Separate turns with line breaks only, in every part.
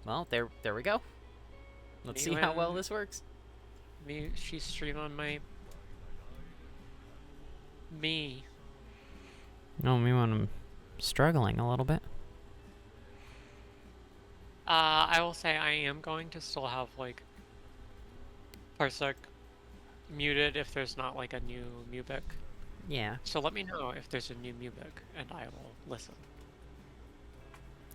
Well, there we go. Let's see how well this works.
Me, she's stream on my me.
No, me when I'm struggling a little bit.
I will say I am going to still have like Parsec muted if there's not like a new Mubic.
Yeah.
So let me know if there's a new Mubic and I will listen.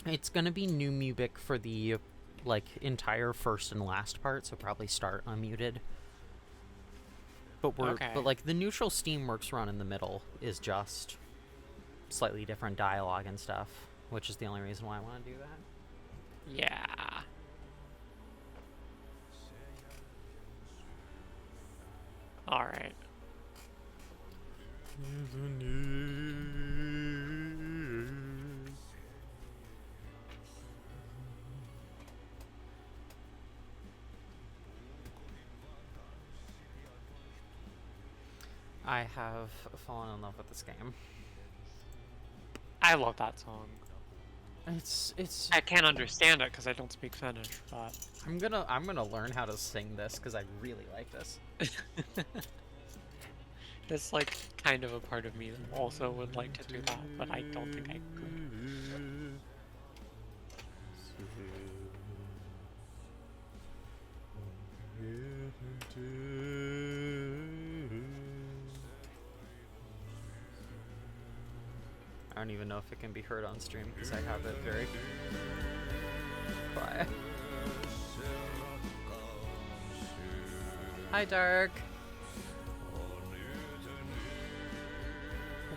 It's gonna be new Mubic for the like entire first and last part, so probably start unmuted. But like the neutral Steamworks run in the middle is just slightly different dialogue and stuff, which is the only reason why I want to do that.
Yeah. All right.
I have fallen in love with this game.
I love that song.
It's.
I can't understand it because I don't speak Finnish, but
I'm gonna learn how to sing this because I really like this.
it's like kind of a part of me that also would like to do that, but I don't think I could.
I don't even know if it can be heard on stream because I have it very quiet. Hi, Dark.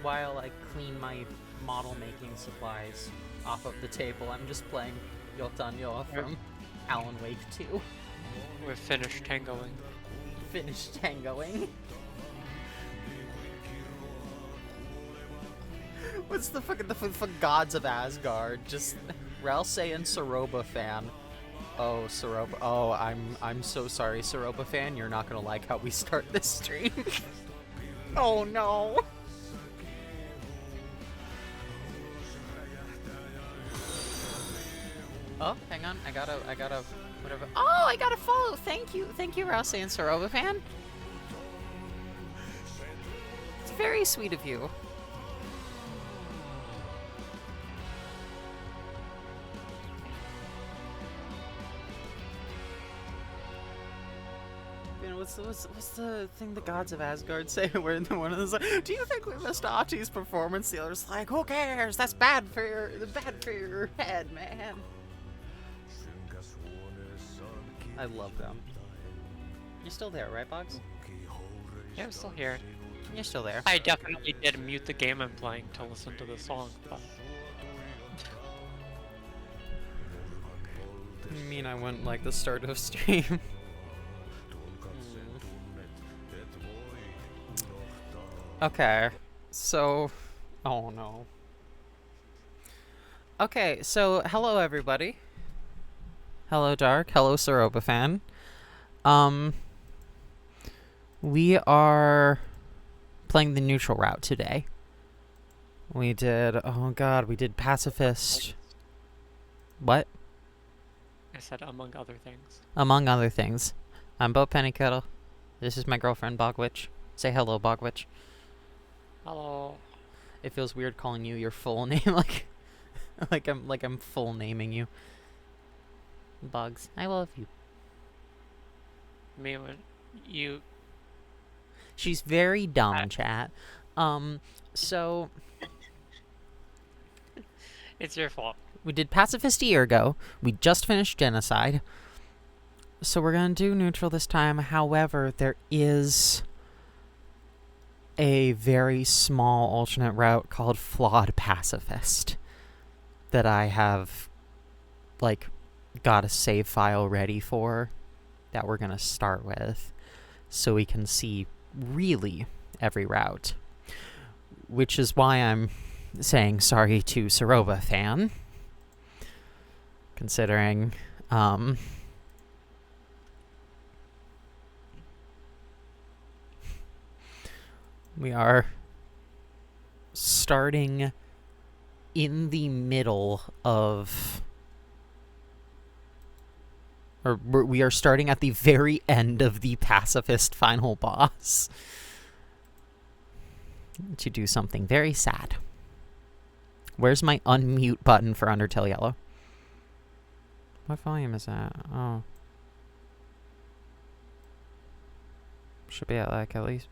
While I clean my model making supplies off of the table, I'm just playing Yotanyo from Alan Wake 2.
We're finished tangoing.
Finished tangoing. What's the fucking the gods of Asgard? Just Ralsei and Soroba fan. Oh, Soroba. Oh, I'm so sorry, Soroba fan. You're not gonna like how we start this stream. Oh no. Oh, hang on. I gotta whatever. Oh, I gotta follow. Thank you, Ralsei and Soroba fan. It's very sweet of you. What's the thing the gods of Asgard say? Where one of them's like, "Do you think we missed Achi's performance?" The other's like, "Who cares? That's bad for your head, man." I love them. You're still there, right, Boggs?
Yeah, I'm still here.
You're still there.
I definitely did mute the game I'm playing to listen to the song, but...
You mean I went like the start of stream? Okay, so... Oh no. Okay, so hello everybody. Hello Dark, hello Soroba fan. We are playing the neutral route today. We did, oh god, we did Pacifist. What?
I said among other things.
Among other things. I'm BowPennykettle. This is my girlfriend, Bogwitch. Say hello, Bogwitch.
Hello.
It feels weird calling you your full name, like I'm full naming you. Bugs, I love you.
Me when you...
She's very dumb, chat. So...
It's your fault.
We did Pacifist a year ago. We just finished Genocide. So we're gonna do neutral this time. However, there is a very small alternate route called Flawed Pacifist that I have, like, got a save file ready for that we're gonna start with so we can see really every route. Which is why I'm saying sorry to Soroba fan. Considering, we are starting in the middle of Or we are starting at the very end of the pacifist final boss. To do something very sad. Where's my unmute button for Undertale Yellow? What volume is that? Oh. Should be at like at least.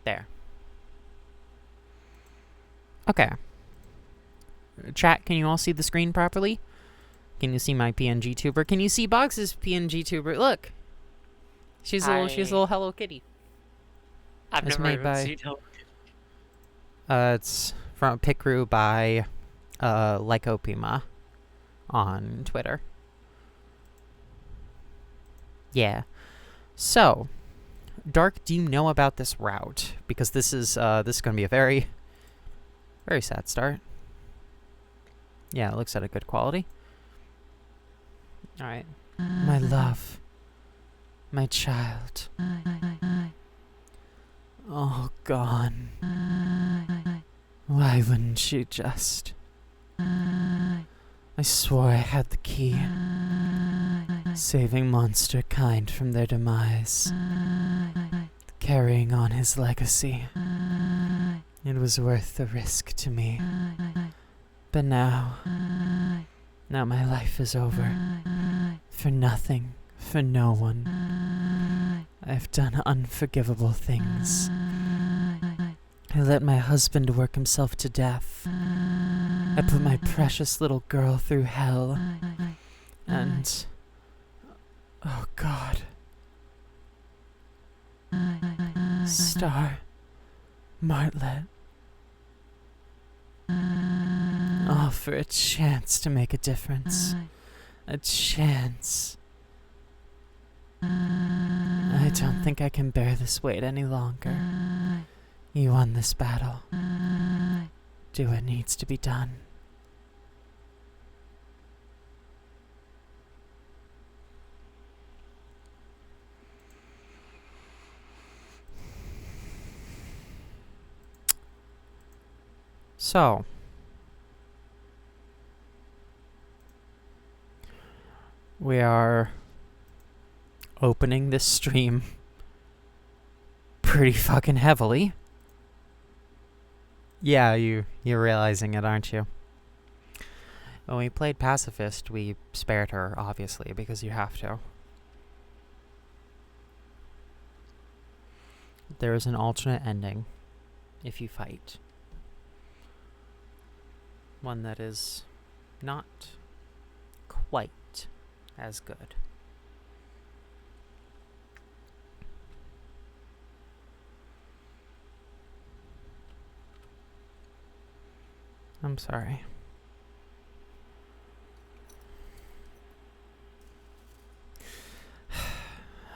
There. Okay. Chat, can you all see the screen properly? Can you see my PNG tuber? Can you see Boggs's PNG tuber? Look. She's a little Hello Kitty.
I've
It's
never
made
even
by-
seen Hello Kitty.
It's from Picru by Lycopima on Twitter. Yeah. So, Dark, do you know about this route? Because this is going to be a very, very sad start. Yeah, it looks at a good quality. All right. My love. My child. All gone. Why wouldn't she just? I swore I had the key. Saving monster kind from their demise. Carrying on his legacy. It was worth the risk to me. But now my life is over. For nothing, for no one. I've done unforgivable things. I let my husband work himself to death. I put my precious little girl through hell. And... oh God. Star. Martlet. All for a chance to make a difference. A chance. I don't think I can bear this weight any longer. You won this battle. Do what needs to be done. So, we are opening this stream pretty fucking heavily. Yeah, you're realizing it, aren't you? When we played Pacifist, we spared her, obviously, because you have to. There is an alternate ending if you fight. One that is not quite as good. I'm sorry.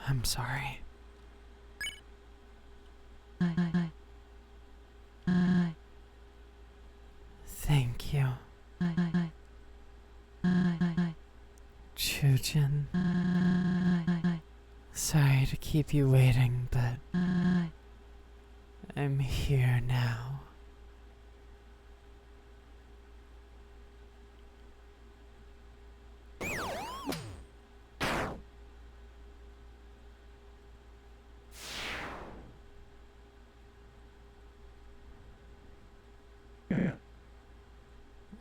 I'm sorry. Thank you. Chujin. Sorry to keep you waiting, but I'm here now.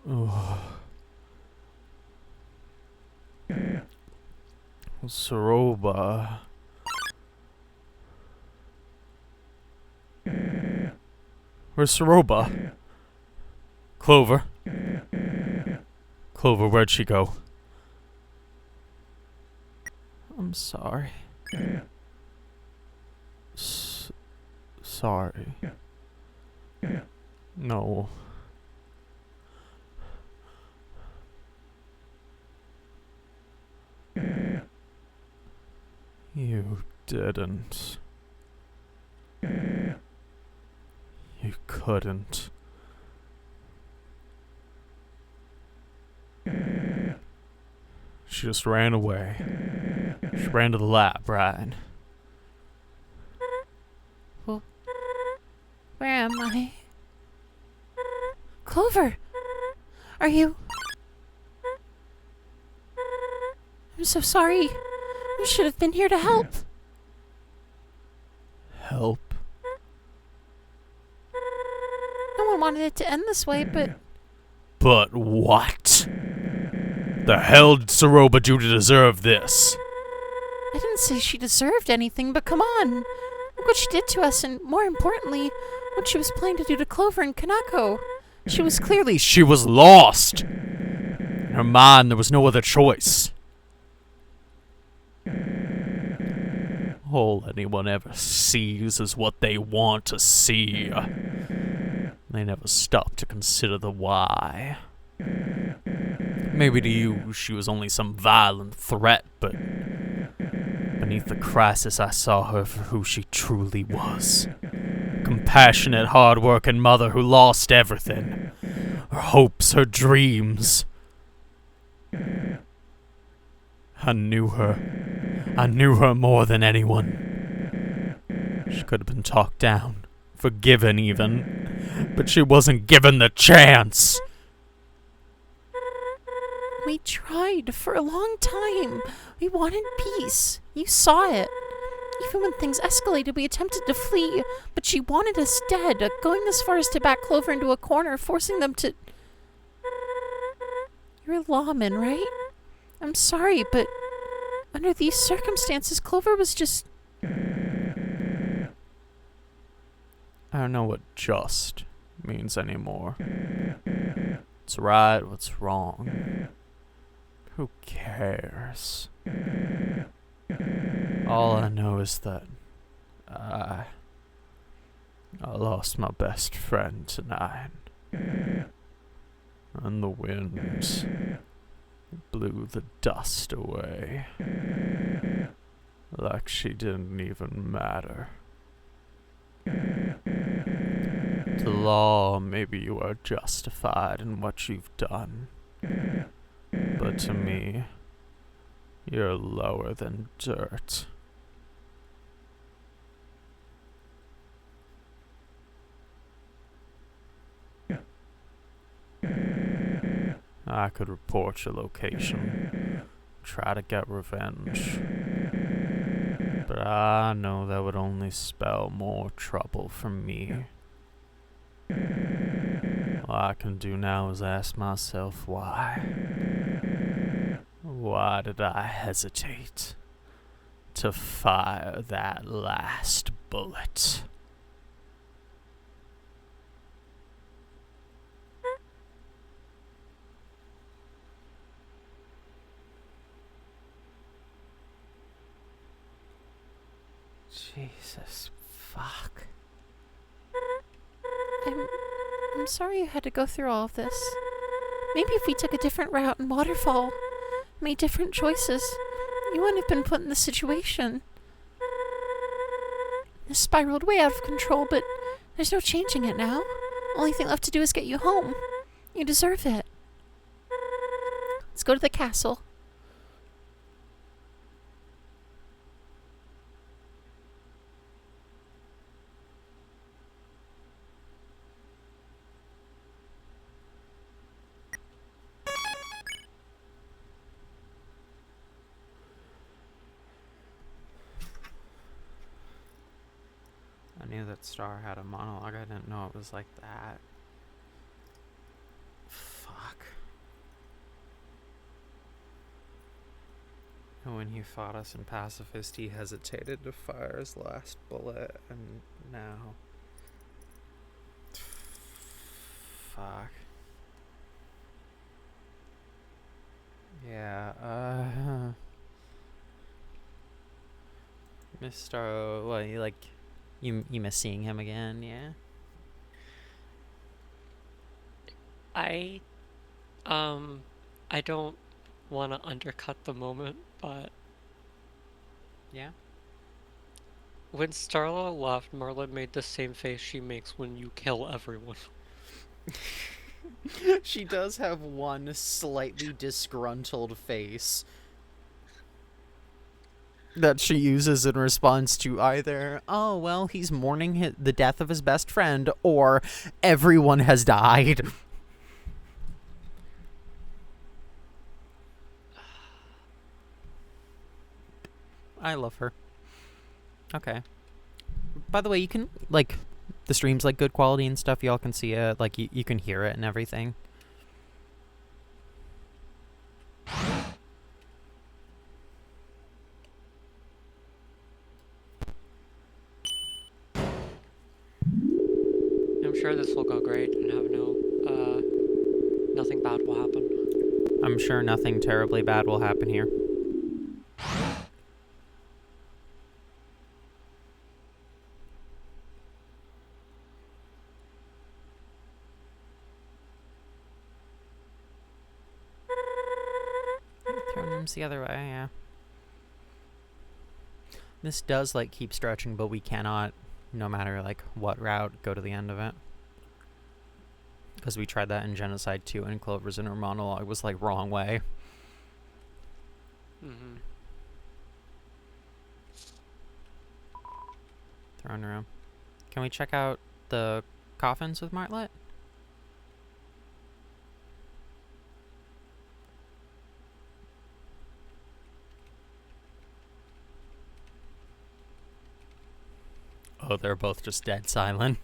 Oh. Soroba. Where's Soroba? Clover. Clover, where'd she go? I'm sorry. Sorry. No. You didn't. You couldn't. She just ran away. She ran to the lab, right? Well, where am I? Clover! Are you? I'm so sorry. You should have been here to help.
Help?
No one wanted it to end this way, but...
But what? The hell did Saroba do to deserve this?
I didn't say she deserved anything, but come on. Look what she did to us, and more importantly, what she was planning to do to Clover and Kanako. She was clearly...
She was lost! In her mind, there was no other choice. All anyone ever sees is what they want to see. They never stop to consider the why. Maybe to you, she was only some violent threat, but beneath the crisis, I saw her for who she truly was. Compassionate, hard-working mother who lost everything. Her hopes, her dreams. I knew her. I knew her more than anyone. She could have been talked down, forgiven even, but she wasn't given the chance.
We tried for a long time. We wanted peace. You saw it. Even when things escalated, we attempted to flee, but she wanted us dead, going as far as to back Clover into a corner, forcing them to... You're a lawman, right? I'm sorry, but under these circumstances, Clover was just...
I don't know what just means anymore. What's right, what's wrong? Who cares? All I know is that I lost my best friend tonight. And the wind blew the dust away. Like she didn't even matter. To law, maybe you are justified in what you've done. But to me, you're lower than dirt. I could report your location, try to get revenge. But I know that would only spell more trouble for me. All I can do now is ask myself why. Why did I hesitate to fire that last bullet?
Jesus, fuck. I'm sorry you had to go through all of this. Maybe if we took a different route in Waterfall, made different choices, you wouldn't have been put in this situation. This spiraled way out of control, but there's no changing it now. Only thing left to do is get you home. You deserve it. Let's go to the castle.
I knew that Star had a monologue. I didn't know it was like that. Fuck. And when he fought us in Pacifist, he hesitated to fire his last bullet, and now... Fuck. Yeah, Mr. What, you like... You miss seeing him again, yeah?
I don't want to undercut the moment, but
Yeah?
when Starla left, Marla made the same face she makes when you kill everyone.
She does have one slightly disgruntled face that she uses in response to either, oh, well, he's mourning the death of his best friend, or everyone has died. I love her. Okay. By the way, you can, like, the stream's, like, good quality and stuff. Y'all can see it. Like, you can hear it and everything.
I'm sure this will go great and have nothing bad will happen.
I'm sure nothing terribly bad will happen here. Throwing rooms the other way, yeah. This does, like, keep stretching, but we cannot, no matter, like, what route, go to the end of it. Because we tried that in Genocide 2, and Clover's inner monologue was, like, wrong way.
Mm-hmm.
Throwing room. Can we check out the coffins with Martlet? Oh, they're both just dead silent.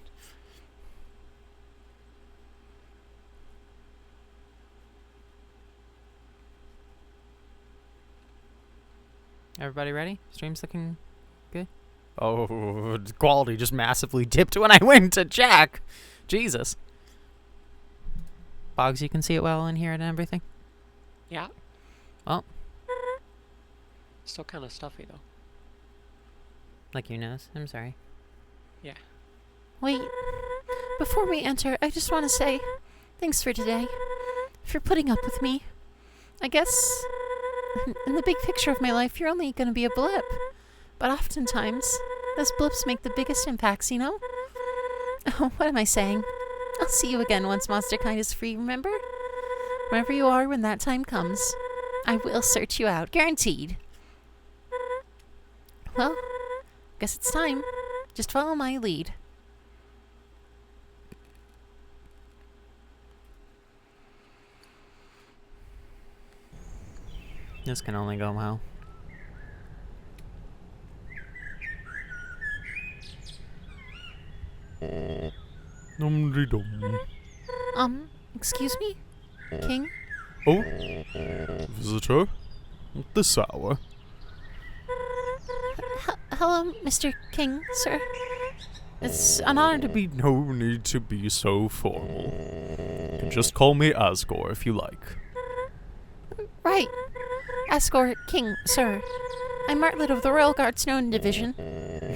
Everybody ready? Stream's looking good? Oh, the quality just massively dipped when I went to check. Jesus. Boggs, you can see it well in here and everything?
Yeah.
Oh.
Still kind of stuffy though.
Like your nose? I'm sorry.
Yeah.
Wait, before we enter, I just want to say thanks for today, for putting up with me. I guess in the big picture of my life, you're only going to be a blip. But oftentimes, those blips make the biggest impacts, you know? Oh, what am I saying? I'll see you again once Monsterkind is free, remember? Wherever you are when that time comes, I will search you out, guaranteed. Well, guess it's time. Just follow my lead.
This can only go well.
Dum-de-dum.
Excuse me? King?
Oh, visitor? At this hour?
Hello, Mr. King, sir.
It's an honor to be. No need to be so formal. You can just call me Asgore if you like.
Right. Asgore King, sir. I'm Martlet of the Royal Guard Snowden Division.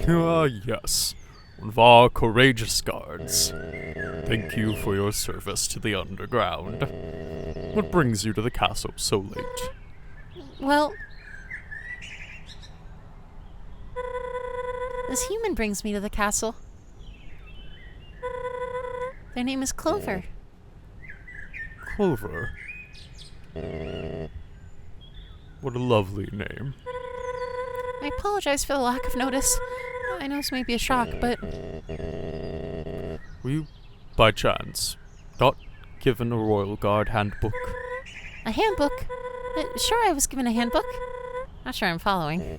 Ah, yes. One of our courageous guards. Thank you for your service to the underground. What brings you to the castle so late?
Well, this human brings me to the castle. Their name is Clover.
Clover. What a lovely name.
I apologize for the lack of notice. I know this may be a shock, but
Were you, by chance, not given a Royal Guard handbook?
a handbook? Sure, I was given a handbook. Not sure I'm following.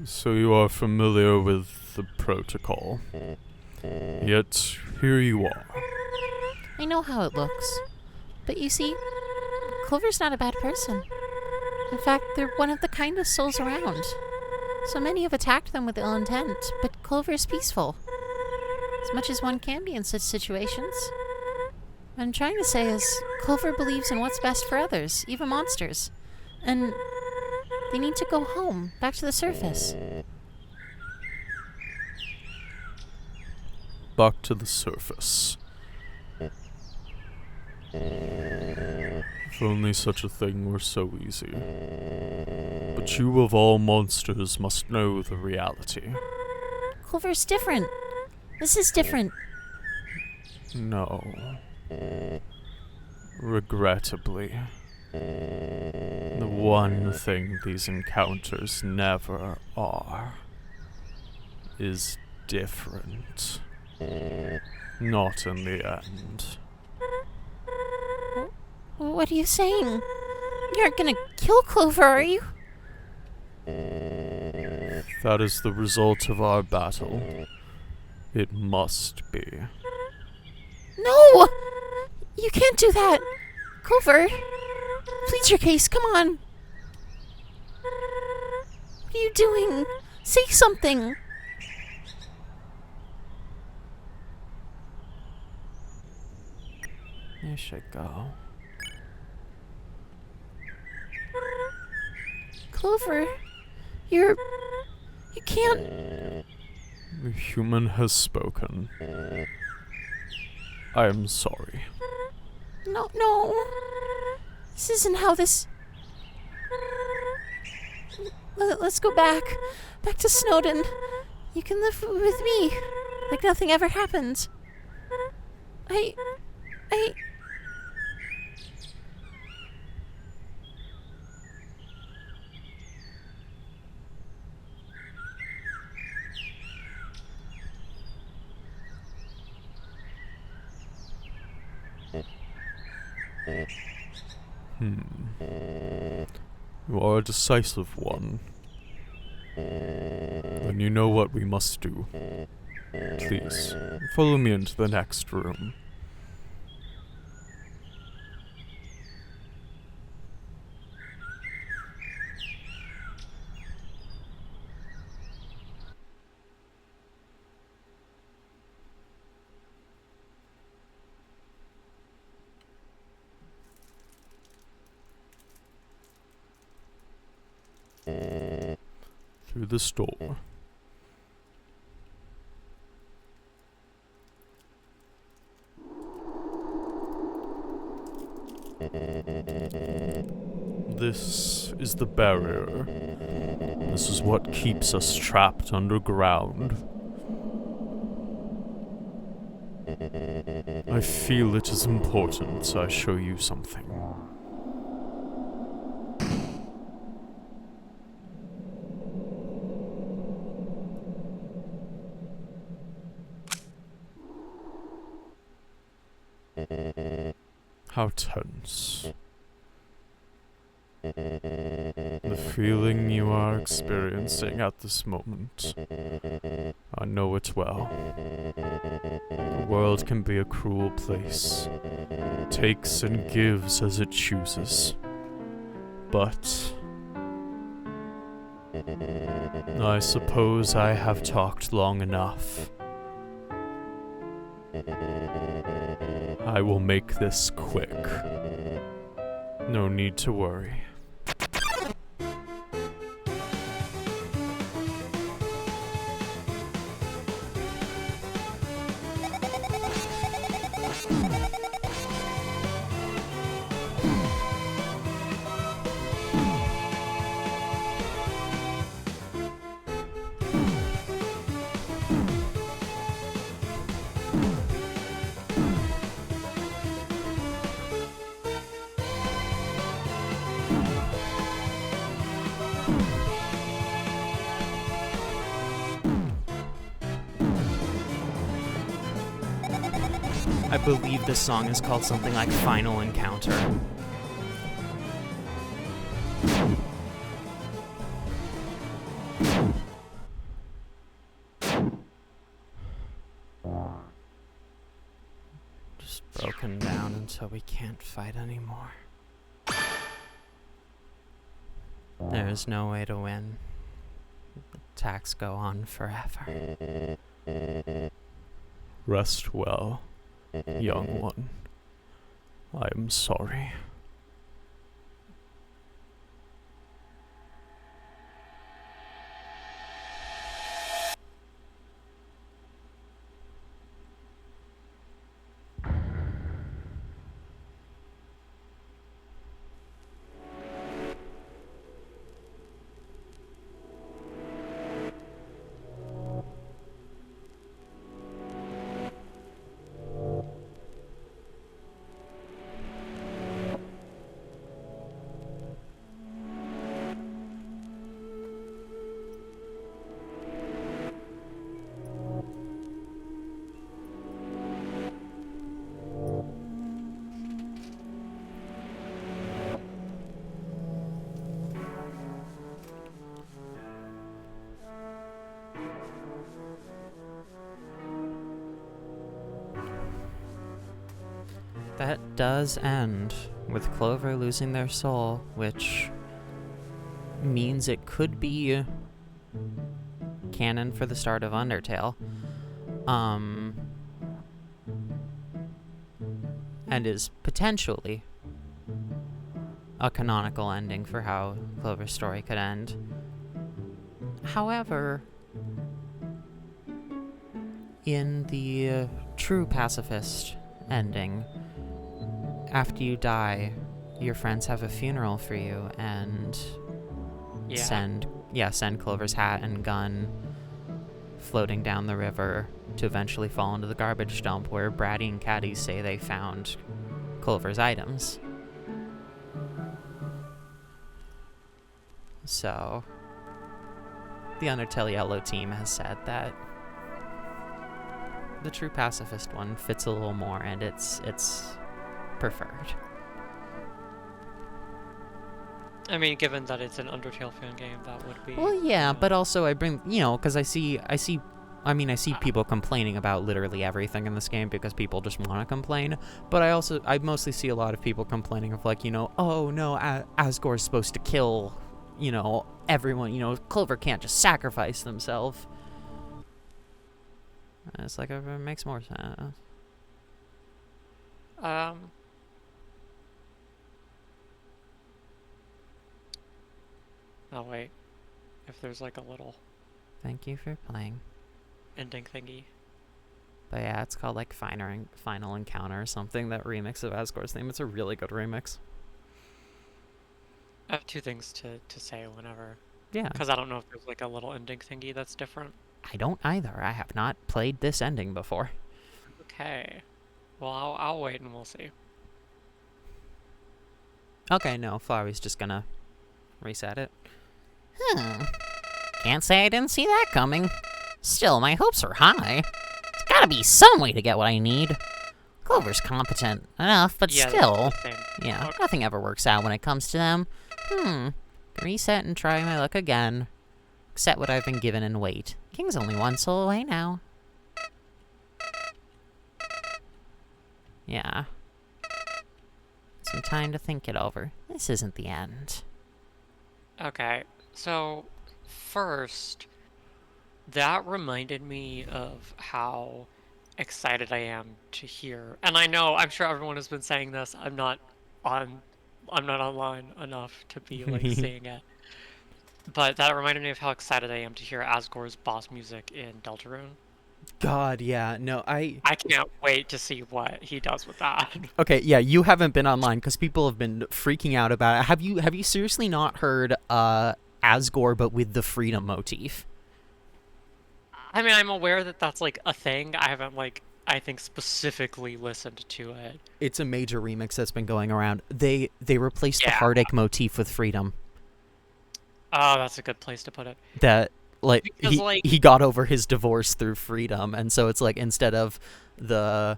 So you are familiar with the protocol. Yet, here you are.
I know how it looks. But you see, Clover's not a bad person. In fact, they're one of the kindest souls around. So many have attacked them with ill intent, but Clover's peaceful. As much as one can be in such situations. What I'm trying to say is, Clover believes in what's best for others, even monsters. And they need to go home, back to the surface.
Back to the surface. If only such a thing were so easy. But you of all monsters must know the reality.
Clover's different. This is different.
No. Regrettably. The one thing these encounters never are is different. Not in the end.
What are you saying? You aren't gonna kill Clover, are you?
That is the result of our battle. It must be.
No! You can't do that! Clover! Plead your case, come on! What are you doing? Say something!
There should go.
Clover, you can't.
The human has spoken. I am sorry.
No. This isn't how this. Let's go back to Snowden. You can live with me, like nothing ever happened. I.
You are a decisive one. And you know what we must do. Please, follow me into the next room. Through this door. This is the barrier. This is what keeps us trapped underground. I feel it is important I show you something. How tense. The feeling you are experiencing at this moment. I know it well. The world can be a cruel place. It takes and gives as it chooses. But I suppose I have talked long enough. I will make this quick. No need to worry.
I believe this song is called something like Final Encounter. Just broken down until we can't fight anymore. There is no way to win. Attacks go on forever.
Rest well, young one. I am sorry.
that does end with Clover losing their soul, which means it could be canon for the start of Undertale. And is potentially a canonical ending for how Clover's story could end. However, in the true pacifist ending, after you die, your friends have a funeral for you and send Clover's hat and gun floating down the river to eventually fall into the garbage dump where Bratty and Caddy say they found Clover's items. So, the Undertale Yellow team has said that the true pacifist one fits a little more, and it's preferred.
I mean, given that it's an Undertale fan game, that would be...
Well, yeah, but also I bring, because I see people complaining about literally everything in this game because people just want to complain, but I mostly see a lot of people complaining of like, oh no, Asgore's supposed to kill, everyone, Clover can't just sacrifice themselves. It's like, it makes more sense.
Oh wait, if there's like a little
Thank you for playing.
ending thingy.
But yeah, it's called like Final Encounter or something, that remix of Asgore's theme. It's a really good remix.
I have two things to say whenever.
Yeah.
Because I don't know if there's like a little ending thingy that's different.
I don't either. I have not played this ending before.
Okay. Well, I'll wait and we'll see.
Okay, no, Flowery's just gonna reset it.
Can't say I didn't see that coming. Still, my hopes are high. There's gotta be some way to get what I need. Clover's competent enough, but
Yeah,
still.
same.
Yeah,
Okay.
nothing ever works out when it comes to them.
Reset and try my luck again. Accept what I've been given and wait.
King's only one soul away now.
Yeah. Some time to think it over. This isn't the end.
Okay, so first, that reminded me of how excited I am to hear, and I'm sure everyone has been saying this. I'm not online enough to be like seeing it, but that reminded me of how excited I am to hear Asgore's boss music in Deltarune.
God, yeah, no, I
can't wait to see what he does with that.
Okay, yeah, you haven't been online because people have been freaking out about it. Have you seriously not heard Asgore but with the freedom motif?
I mean, I'm aware that that's like a thing. I haven't I think specifically listened to it.
It's a major remix that's been going around. They replaced the heartache motif with freedom.
Oh, that's a good place to put it.
That
Because,
he got over his divorce through freedom, and so it's like instead of the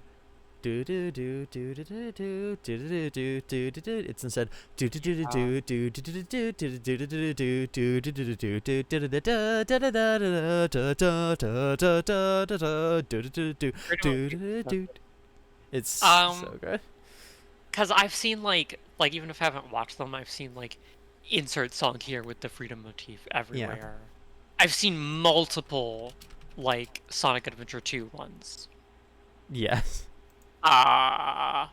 do do do do do do do do do do do do, it's instead do do do do do do do do do do do do do do do do. It's so good.
Because I've seen even if I haven't watched them, I've seen insert song here with the freedom motif everywhere. I've seen multiple Sonic Adventure 2 ones.
Yes.
Can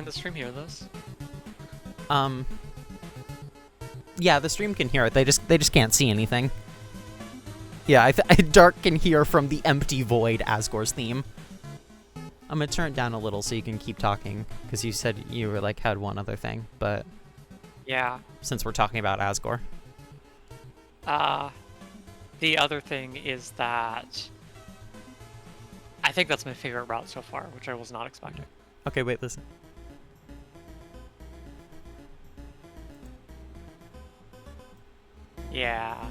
the stream hear this?
Yeah, the stream can hear it. They just can't see anything. Yeah, Dark can hear from the empty void Asgore's theme. I'm gonna turn it down a little so you can keep talking, because you said you were had one other thing, but
Yeah.
since we're talking about Asgore.
The other thing is that I think that's my favorite route so far, which I was not expecting.
Okay, wait, listen.
Yeah.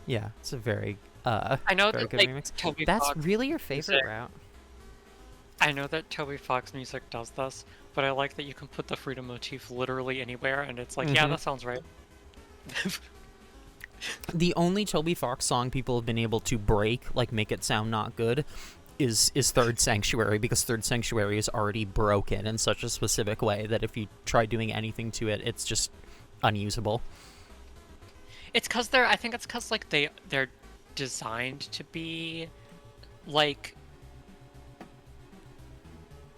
Yeah, it's a very
I know
very
that
good
like
remix.
Toby
That's
Fox
really your favorite
music.
route.
I know that Toby Fox music does this, but I like that you can put the freedom motif literally anywhere, and it's like, yeah,
Mhm.
that sounds right.
The only Toby Fox song people have been able to break, like make it sound not good, is Third Sanctuary, because Third Sanctuary is already broken in such a specific way that if you try doing anything to it, it's just unusable.
It's cause they're. I think it's cause like they're designed to be like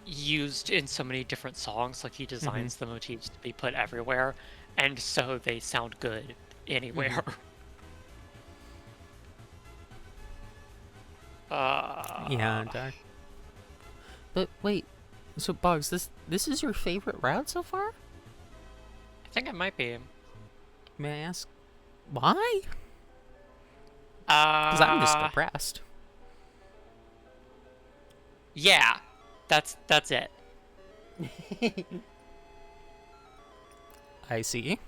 used in so many different songs. Like he designs the motifs to be put everywhere, and so they sound good anywhere.
Yeah, but wait, so Bugs, this is your favorite route so far?
I think it might be.
May I ask why? Because I'm just depressed.
Yeah, that's it.
I see.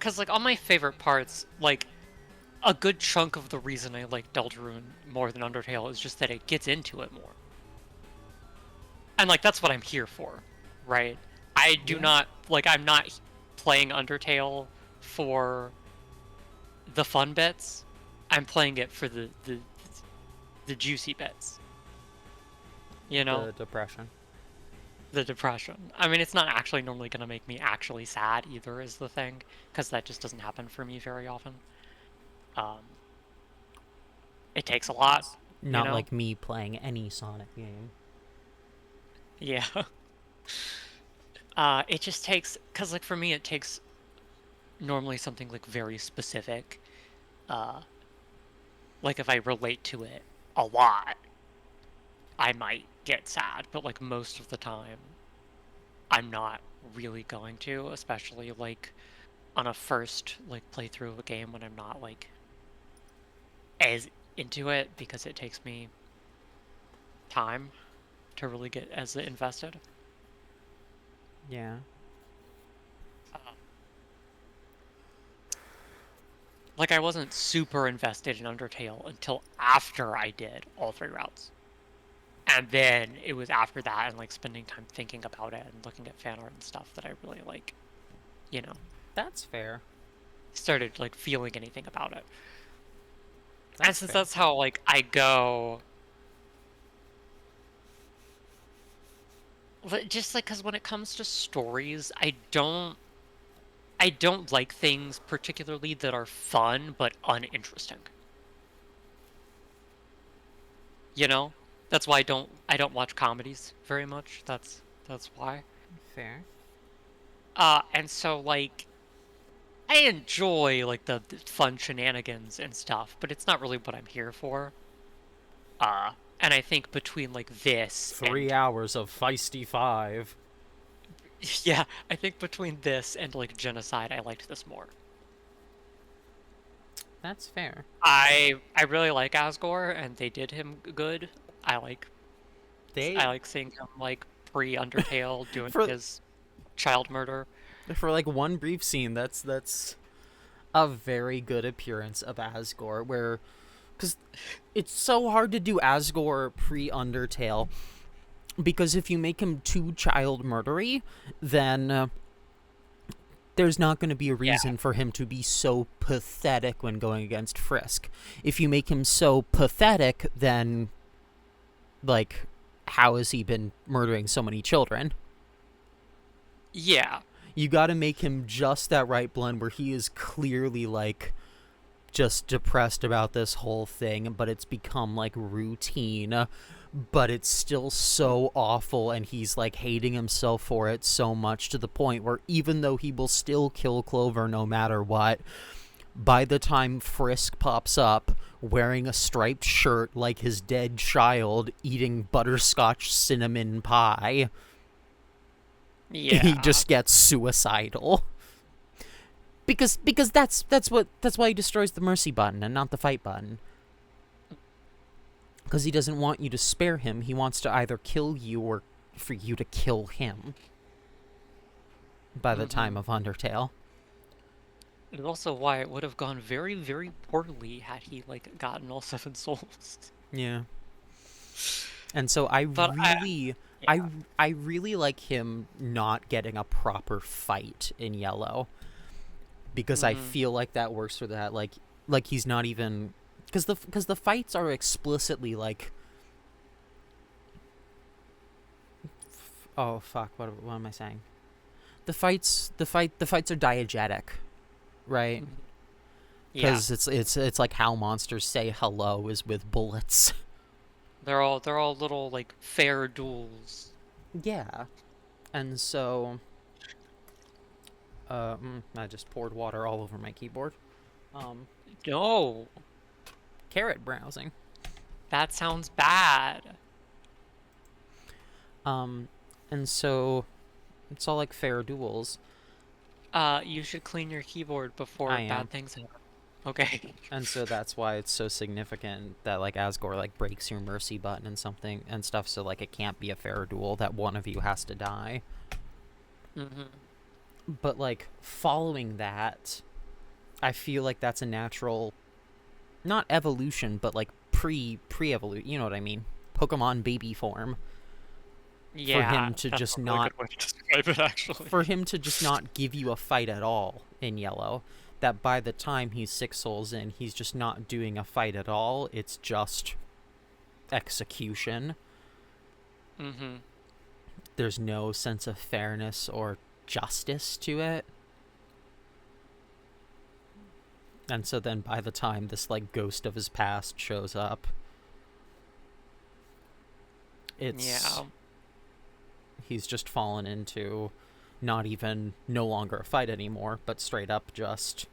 Cause like all my favorite parts, like a good chunk of the reason I like Deltarune more than Undertale is just that it gets into it more. And like that's what I'm here for, right? I do not like I'm not playing Undertale for the fun bits. I'm playing it for the juicy bits. You know?
The depression.
The depression. I mean, it's not actually normally going to make me actually sad either, is the thing, because that just doesn't happen for me very often. It takes a lot,
Not
you know?
like me playing any Sonic game.
Yeah. It just takes, because like for me, it takes normally something like very specific. Like if I relate to it a lot, I might get sad, but like most of the time, I'm not really going to, especially like on a first like playthrough of a game when I'm not like as into it, because it takes me time to really get as invested.
Yeah.
Like I wasn't super invested in Undertale until after I did all 3 routes. And then it was after that and like spending time thinking about it and looking at fan art and stuff that I really like, you know,
That's fair.
started like feeling anything about it.
That's
And since
fair.
that's how like I go, just like because when it comes to stories, I don't like things particularly that are fun but uninteresting. You know, that's why I don't watch comedies very much. That's why.
Fair.
And so like I enjoy like the fun shenanigans and stuff, but it's not really what I'm here for. And I think between like this
3
and
hours of feisty 5.
yeah, I think between this and like Genocide, I liked this more.
That's fair.
I really like Asgore, and they did him good. I like seeing him like pre Undertale doing
For-
his child murder.
For like one brief scene, that's a very good appearance of Asgore, where, because it's so hard to do Asgore pre-Undertale, because if you make him too child murdery, then there's not going to be a reason for him to be so pathetic when going against Frisk. If you make him so pathetic, then, like, how has he been murdering so many children?
Yeah.
You gotta make him just that right blend where he is clearly, like, just depressed about this whole thing, but it's become, like, routine, but it's still so awful, and he's, like, hating himself for it so much to the point where even though he will still kill Clover no matter what, by the time Frisk pops up wearing a striped shirt like his dead child, eating butterscotch cinnamon pie,
Yeah.
he just gets suicidal. Because that's why he destroys the mercy button and not the fight button. Because he doesn't want you to spare him. He wants to either kill you or for you to kill him. By the time of Undertale.
And also why it would have gone very, very poorly had he, like, gotten all 7 souls.
Yeah. And so I
But
really, I,
yeah.
I really like him not getting a proper fight in yellow, because I
Mm-hmm.
feel like that works for that. Like he's not even, because the fights are explicitly like, oh fuck, what am I saying? The fights are diegetic, right?
Mm-hmm. Yeah.
Because it's like how monsters say hello is with bullets.
They're all little, like, fair duels.
Yeah. And so, I just poured water all over my keyboard. Um,
No,
Carrot browsing.
that sounds bad.
Um, and so it's all like fair duels.
You should clean your keyboard before
I am.
bad things happen. Okay.
And so that's why it's so significant that like Asgore like breaks your mercy button and something and stuff, so like it can't be a fair duel that one of you has to die.
Mm-hmm.
But like following that, I feel like that's a natural, not evolution, but like pre-evolution, you know what I mean? Pokemon baby form. For
Yeah,
him to
that's
just
a really
not
good way to describe it, actually.
for him to just not give you a fight at all in yellow, that by the time he's 6 souls in, he's just not doing a fight at all. It's just execution.
Mm-hmm.
There's no sense of fairness or justice to it. And so then by the time this like ghost of his past shows up, it's
Yeah.
he's just fallen into not even no longer a fight anymore, but straight up just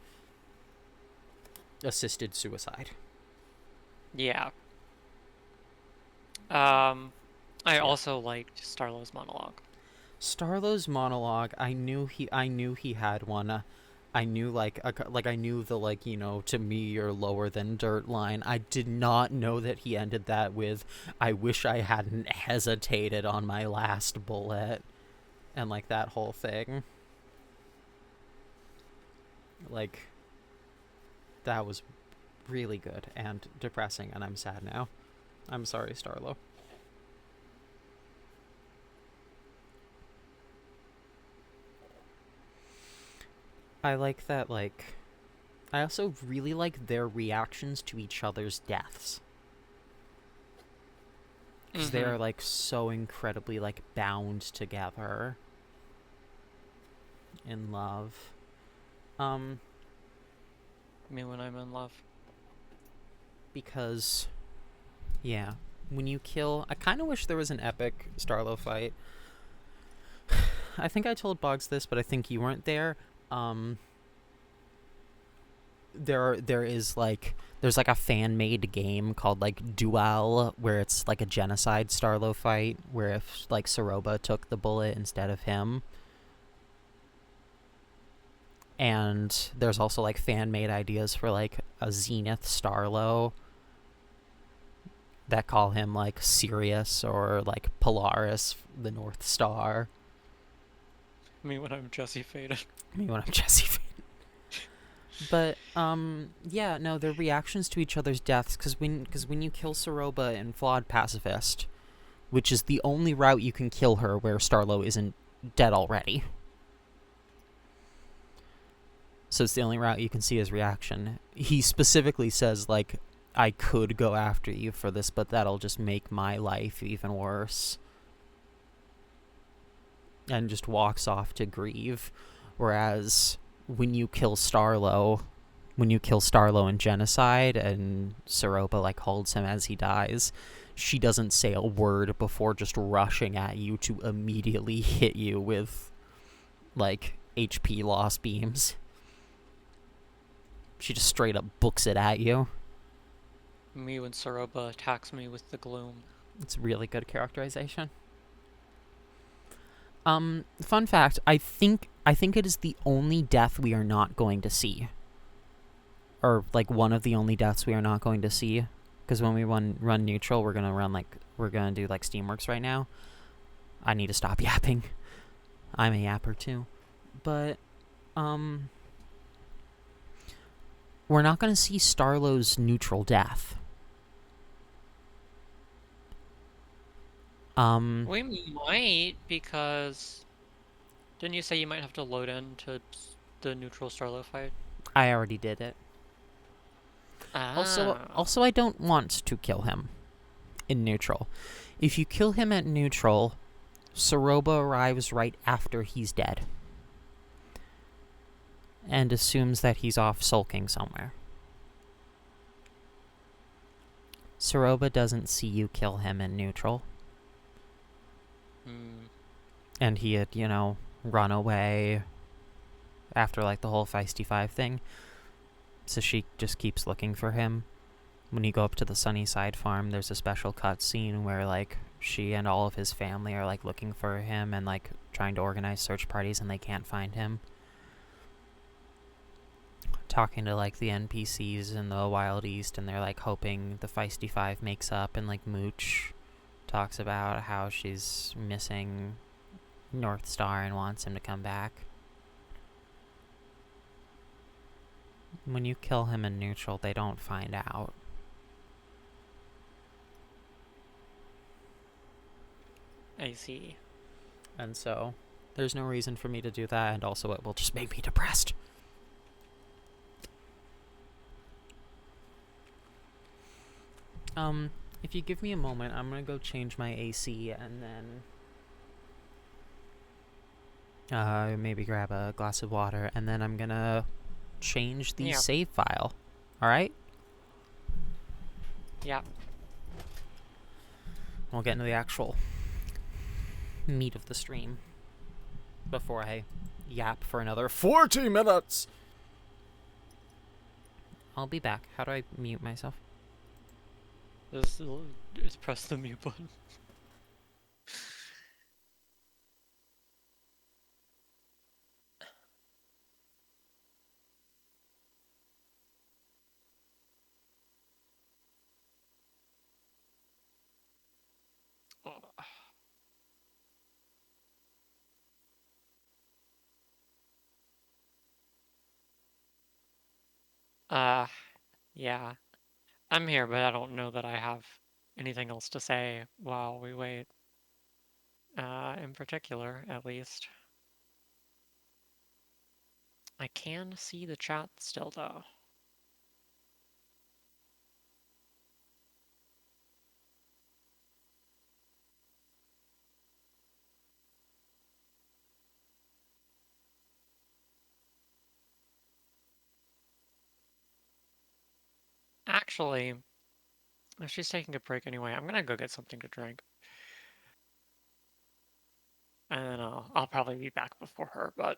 assisted suicide.
Yeah. I
Yeah.
also liked Starlow's monologue.
Starlow's monologue, I knew he had one. I knew I knew the like, you know, to me you're lower than dirt line. I did not know that he ended that with I wish I hadn't hesitated on my last bullet, and like that whole thing. Like that was really good and depressing, and I'm sad now. I'm sorry, Starlow. I like that, like, I also really like their reactions to each other's deaths. Because they
Mm-hmm.
are, like, so incredibly, like, bound together in love.
Me when I'm in love.
Because, yeah, when you kill, I kind of wish there was an epic Starlow fight. I think I told Boggs this, but I think you weren't there. There is like there's like a fan made game called like Duel, where it's like a genocide Starlow fight, where if like Soroba took the bullet instead of him. And there's also like fan made ideas for like a Zenith Starlow that call him like Sirius or like Polaris, the North Star.
Me when I'm Jesse Faden.
I mean, when I'm Jesse. But yeah, no, their reactions to each other's deaths, because when you kill Soroba in Flawed Pacifist, which is the only route you can kill her where Starlow isn't dead already. So it's the only route you can see his reaction. He specifically says, like, I could go after you for this, but that'll just make my life even worse. And just walks off to grieve. Whereas when you kill Starlow in Genocide and Soroba like holds him as he dies, she doesn't say a word before just rushing at you to immediately hit you with like HP loss beams. She just straight up books it at you.
Me when Soroba attacks me with the gloom.
It's really good characterization. Fun fact, I think it is the only death we are not going to see. Or like one of the only deaths we are not going to see. Because when we run neutral, we're gonna do like Steamworks right now. I need to stop yapping. I'm a yapper too. But we're not going to see Starlow's neutral death.
We might, because didn't you say you might have to load into the neutral Starlo fight?
I already did it. Also,
Ah.
I don't want to kill him in neutral. If you kill him at neutral, Soroba arrives right after he's dead and assumes that he's off sulking somewhere. Soroba doesn't see you kill him in neutral. And he had, run away after, like, the whole Feisty Five thing. So she just keeps looking for him. When you go up to the Sunnyside farm, there's a special cutscene where, like, she and all of his family are, like, looking for him and, like, trying to organize search parties, and they can't find him. Talking to, like, the NPCs in the Wild East, and they're, like, hoping the Feisty Five makes up, and, like, Mooch talks about how she's missing North Star and wants him to come back. When you kill him in neutral, they don't find out.
I see.
And so, there's no reason for me to do that, and also it will just make me depressed. If you give me a moment, I'm gonna go change my AC and then maybe grab a glass of water, and then I'm gonna change the save file. Alright?
Yeah.
We'll get into the actual meat of the stream before I yap for another 40 minutes. I'll be back. How do I mute myself?
Just press the mute button. Yeah. I'm here, but I don't know that I have anything else to say while we wait. In particular, at least. I can see the chat still, though. Actually, if she's taking a break anyway, I'm gonna go get something to drink. And then I'll probably be back before her, but...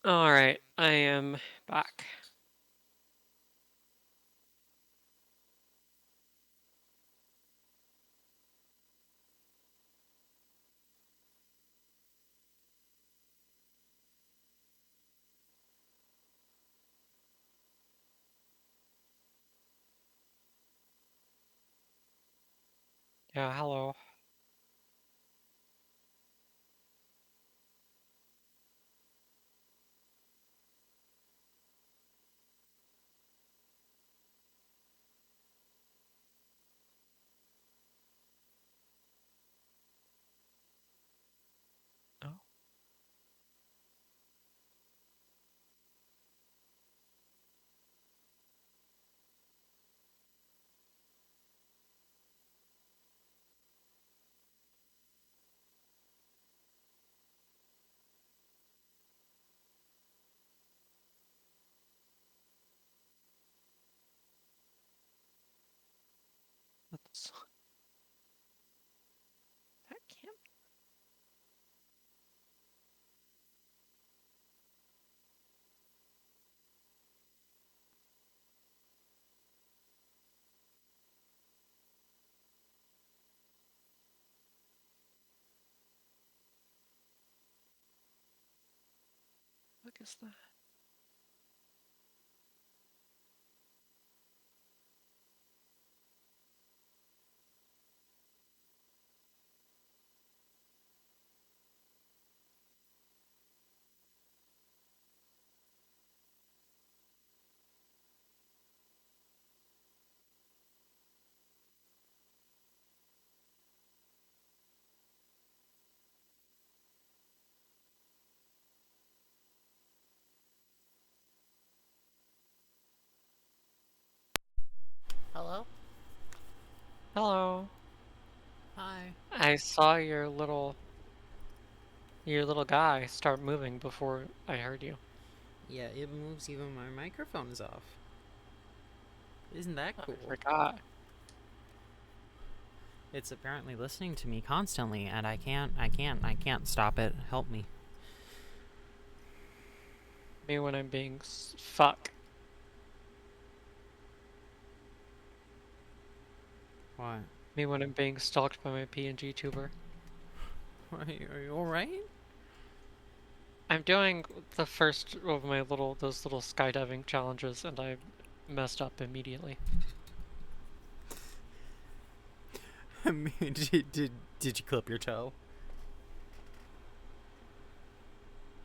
All right, I am back. Yeah, hello. Oh, that's that can't. What is that?
Hello?
Hello.
Hi.
I saw your little guy start moving before I heard you.
Yeah, it moves even when my microphone is off. Isn't that
I
cool?
forgot.
It's apparently listening to me constantly, and I can't stop it. Help me.
Me when I'm being fuck.
What?
Me when I'm being stalked by my PNG tuber.
Are you alright?
I'm doing the first of those little skydiving challenges, and I messed up immediately.
I mean, did you clip your toe?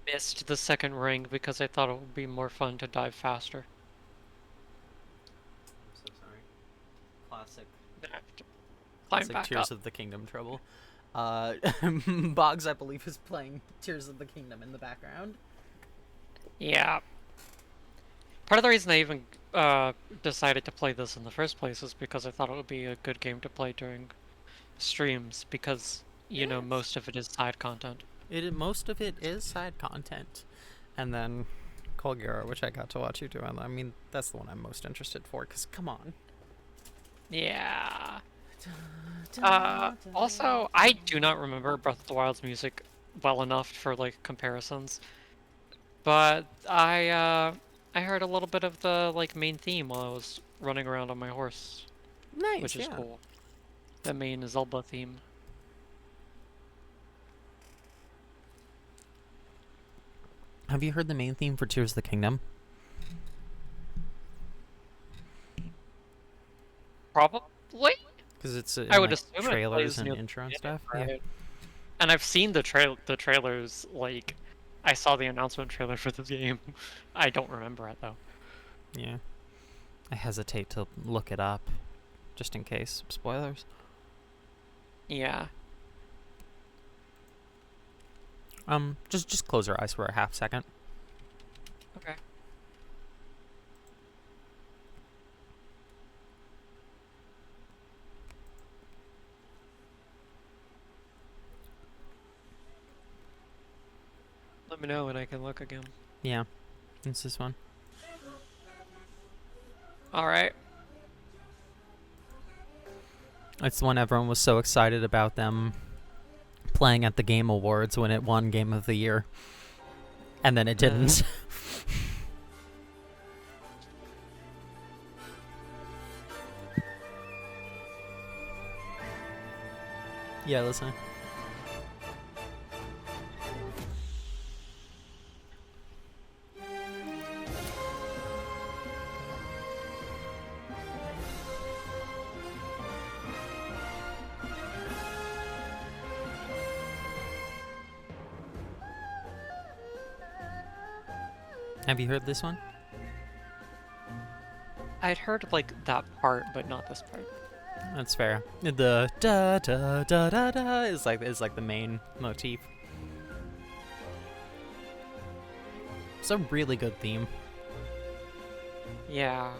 Missed the second ring because I thought it would be more fun to dive faster.
I'm so sorry. Classic.
Then I have to climb
Classic
back
Tears
up.
of the Kingdom trouble. Boggs, I believe, is playing Tears of the Kingdom in the background.
Yeah. Part of the reason I even decided to play this in the first place is because I thought it would be a good game to play during streams because,
Yes.
most of it is side content.
Most of it is side content. And then Colgera, which I got to watch you do. I mean, that's the one I'm most interested for, because come on.
Yeah. Also, I do not remember Breath of the Wild's music well enough for like comparisons, but I heard a little bit of the like main theme while I was running around on my horse,
Nice,
which is
yeah.
cool. The main Zelda theme.
Have you heard the main theme for Tears of the Kingdom?
Probably.
Because it's
I
in
would
like
assume it
trailers
plays
and
near the
intro and
beginning,
stuff. Yeah.
right? And I've seen the trailers. Like, I saw the announcement trailer for the game. I don't remember it though.
Yeah. I hesitate to look it up, just in case. Spoilers.
Yeah.
Just close your eyes for a half second.
Okay. Let me know when I can look again.
Yeah. It's this one.
All right.
It's the one everyone was so excited about them playing at the Game Awards when it won Game of the Year. And then it didn't. Yeah, listen. Have you heard this one?
I'd heard like that part, but not this part.
That's fair. The da da da da da is like the main motif. It's a really good theme.
Yeah.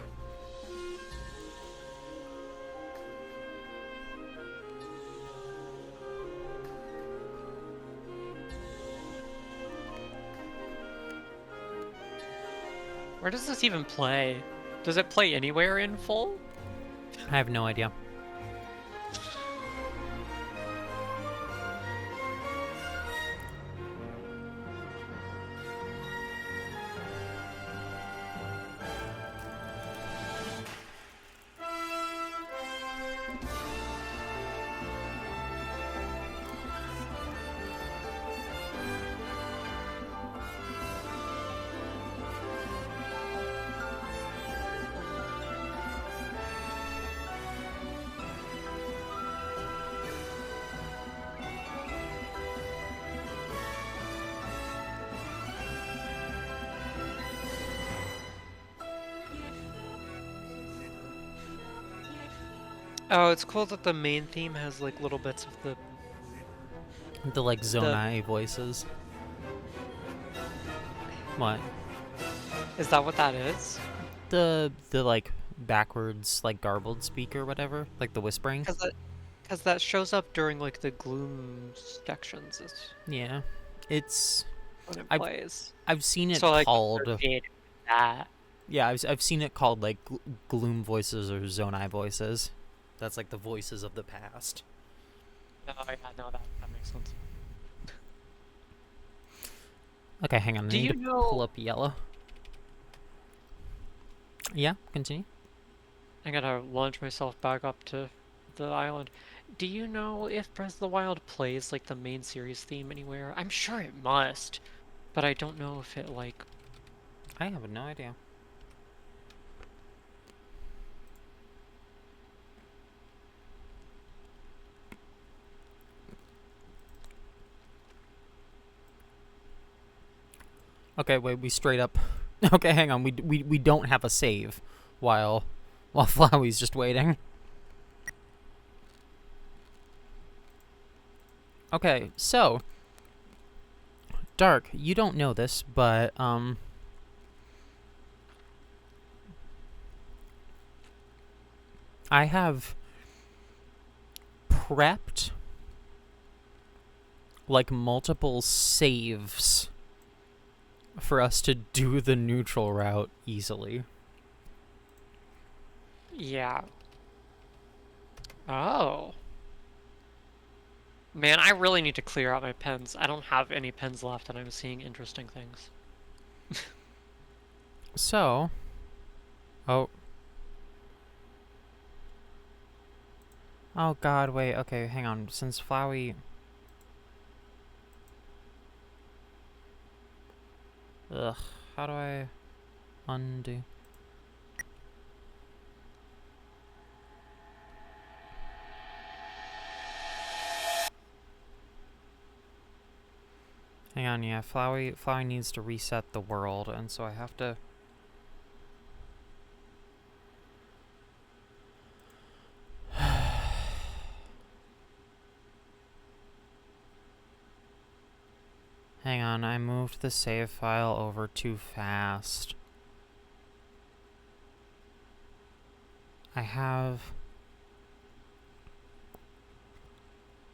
Where does this even play? Does it play anywhere in full?
I have no idea.
Oh, it's cool that the main theme has like little bits of
The like Zonai voices. What?
Is that what that is?
The like backwards like garbled speak or whatever, like the whispering.
Because that shows up during like the gloom sections. Is
Yeah, it's
when it
I've-
plays.
I've seen it
So like
called.
associated with that.
Yeah, I've seen it called like gloom voices or Zonai voices. That's like the voices of the past.
Oh yeah, no, that makes sense.
Okay, hang on. I
Do
need
you
to
know-
pull up yellow. Yeah, continue.
I gotta launch myself back up to the island. Do you know if Breath of the Wild plays like the main series theme anywhere? I'm sure it must, but I don't know if it like.
I have no idea. Okay, wait, we straight up. Okay, hang on. We don't have a save while Flowey's just waiting. Okay, so Dark, you don't know this, but I have prepped like multiple saves for us to do the neutral route easily.
Yeah. Oh. Man, I really need to clear out my pens. I don't have any pens left, and I'm seeing interesting things.
So, oh God, wait. Okay, hang on. Since Flowey, ugh, how do I undo? Hang on, yeah, Flowey needs to reset the world, and so I have to. Hang on, I moved the save file over too fast. I have.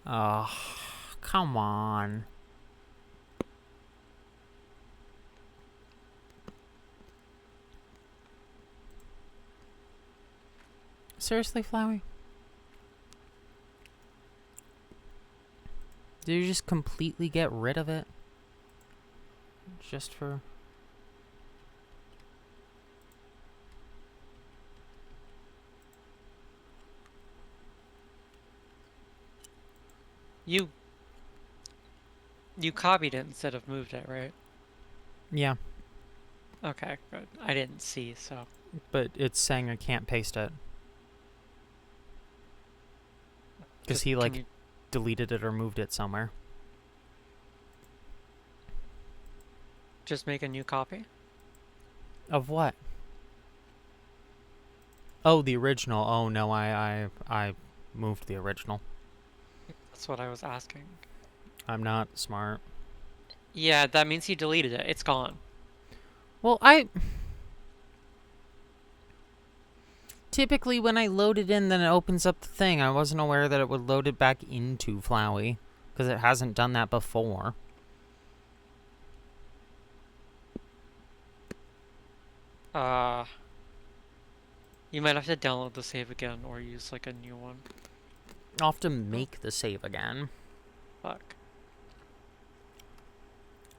Oh, come on. Seriously, Flowey? Did you just completely get rid of it? Just for...
You copied it instead of moved it, right?
Yeah,
Okay, good. I didn't see, so
but it's saying I can't paste it. Because
just
he,
can
like,
you
deleted it or moved it somewhere.
just make a new copy?
Of what? Oh, the original. Oh, no, I moved the original.
That's what I was asking.
I'm not smart.
Yeah, that means he deleted it. It's gone.
Well, typically, when I load it in, then it opens up the thing. I wasn't aware that it would load it back into Flowey, because it hasn't done that before.
You might have to download the save again or use like a new one.
I'll have to make the save again.
Fuck.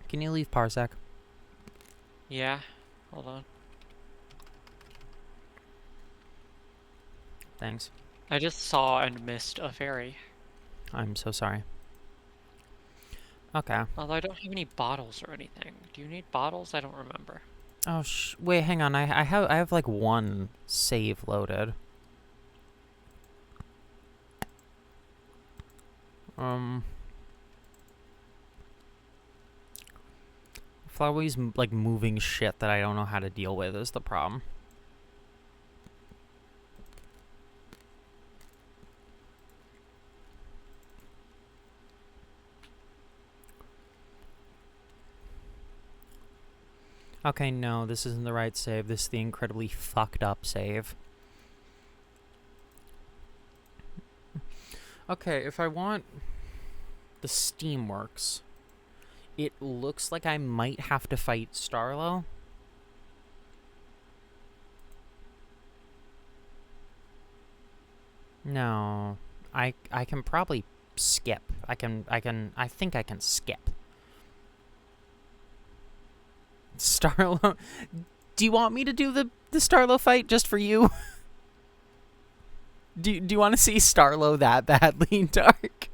Can you leave Parsec?
Yeah. Hold on.
Thanks.
I just saw and missed a fairy.
I'm so sorry. Okay.
Although I don't have any bottles or anything. Do you need bottles? I don't remember.
Oh, wait, hang on. I have like one save loaded. Flowey's like moving shit that I don't know how to deal with is the problem. Okay, no, this isn't the right save. This is the incredibly fucked up save. Okay, if I want the Steamworks, it looks like I might have to fight Starlo. No, I can probably skip. I think I can skip. Starlo, do you want me to do the Starlo fight just for you? Do you want to see Starlo that badly, Dark?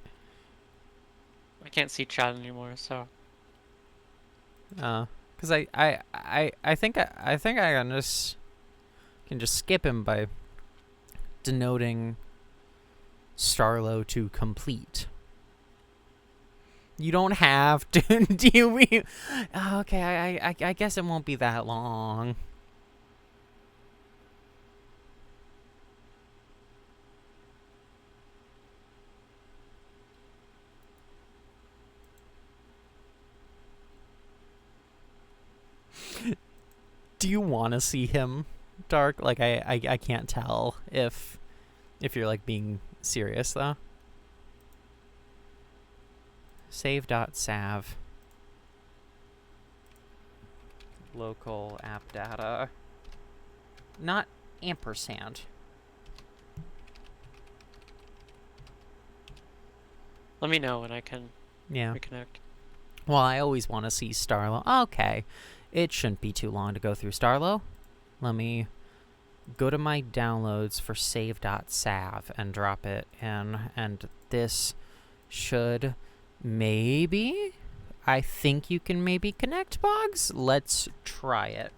I can't see chat anymore, so.
Cause I think I can just skip him by denoting Starlo to complete. You don't have to. Do you mean? Okay, I guess it won't be that long. Do you want to see him, Dark? Like I can't tell if you're like being serious though. Save.sav. Local app data. Not ampersand.
Let me know when I can
Yeah.
reconnect.
Well, I always want to see Starlo. Okay. It shouldn't be too long to go through Starlo. Let me go to my downloads for save.sav and drop it in. And this should maybe... I think you can maybe connect, Boggs. Let's try it.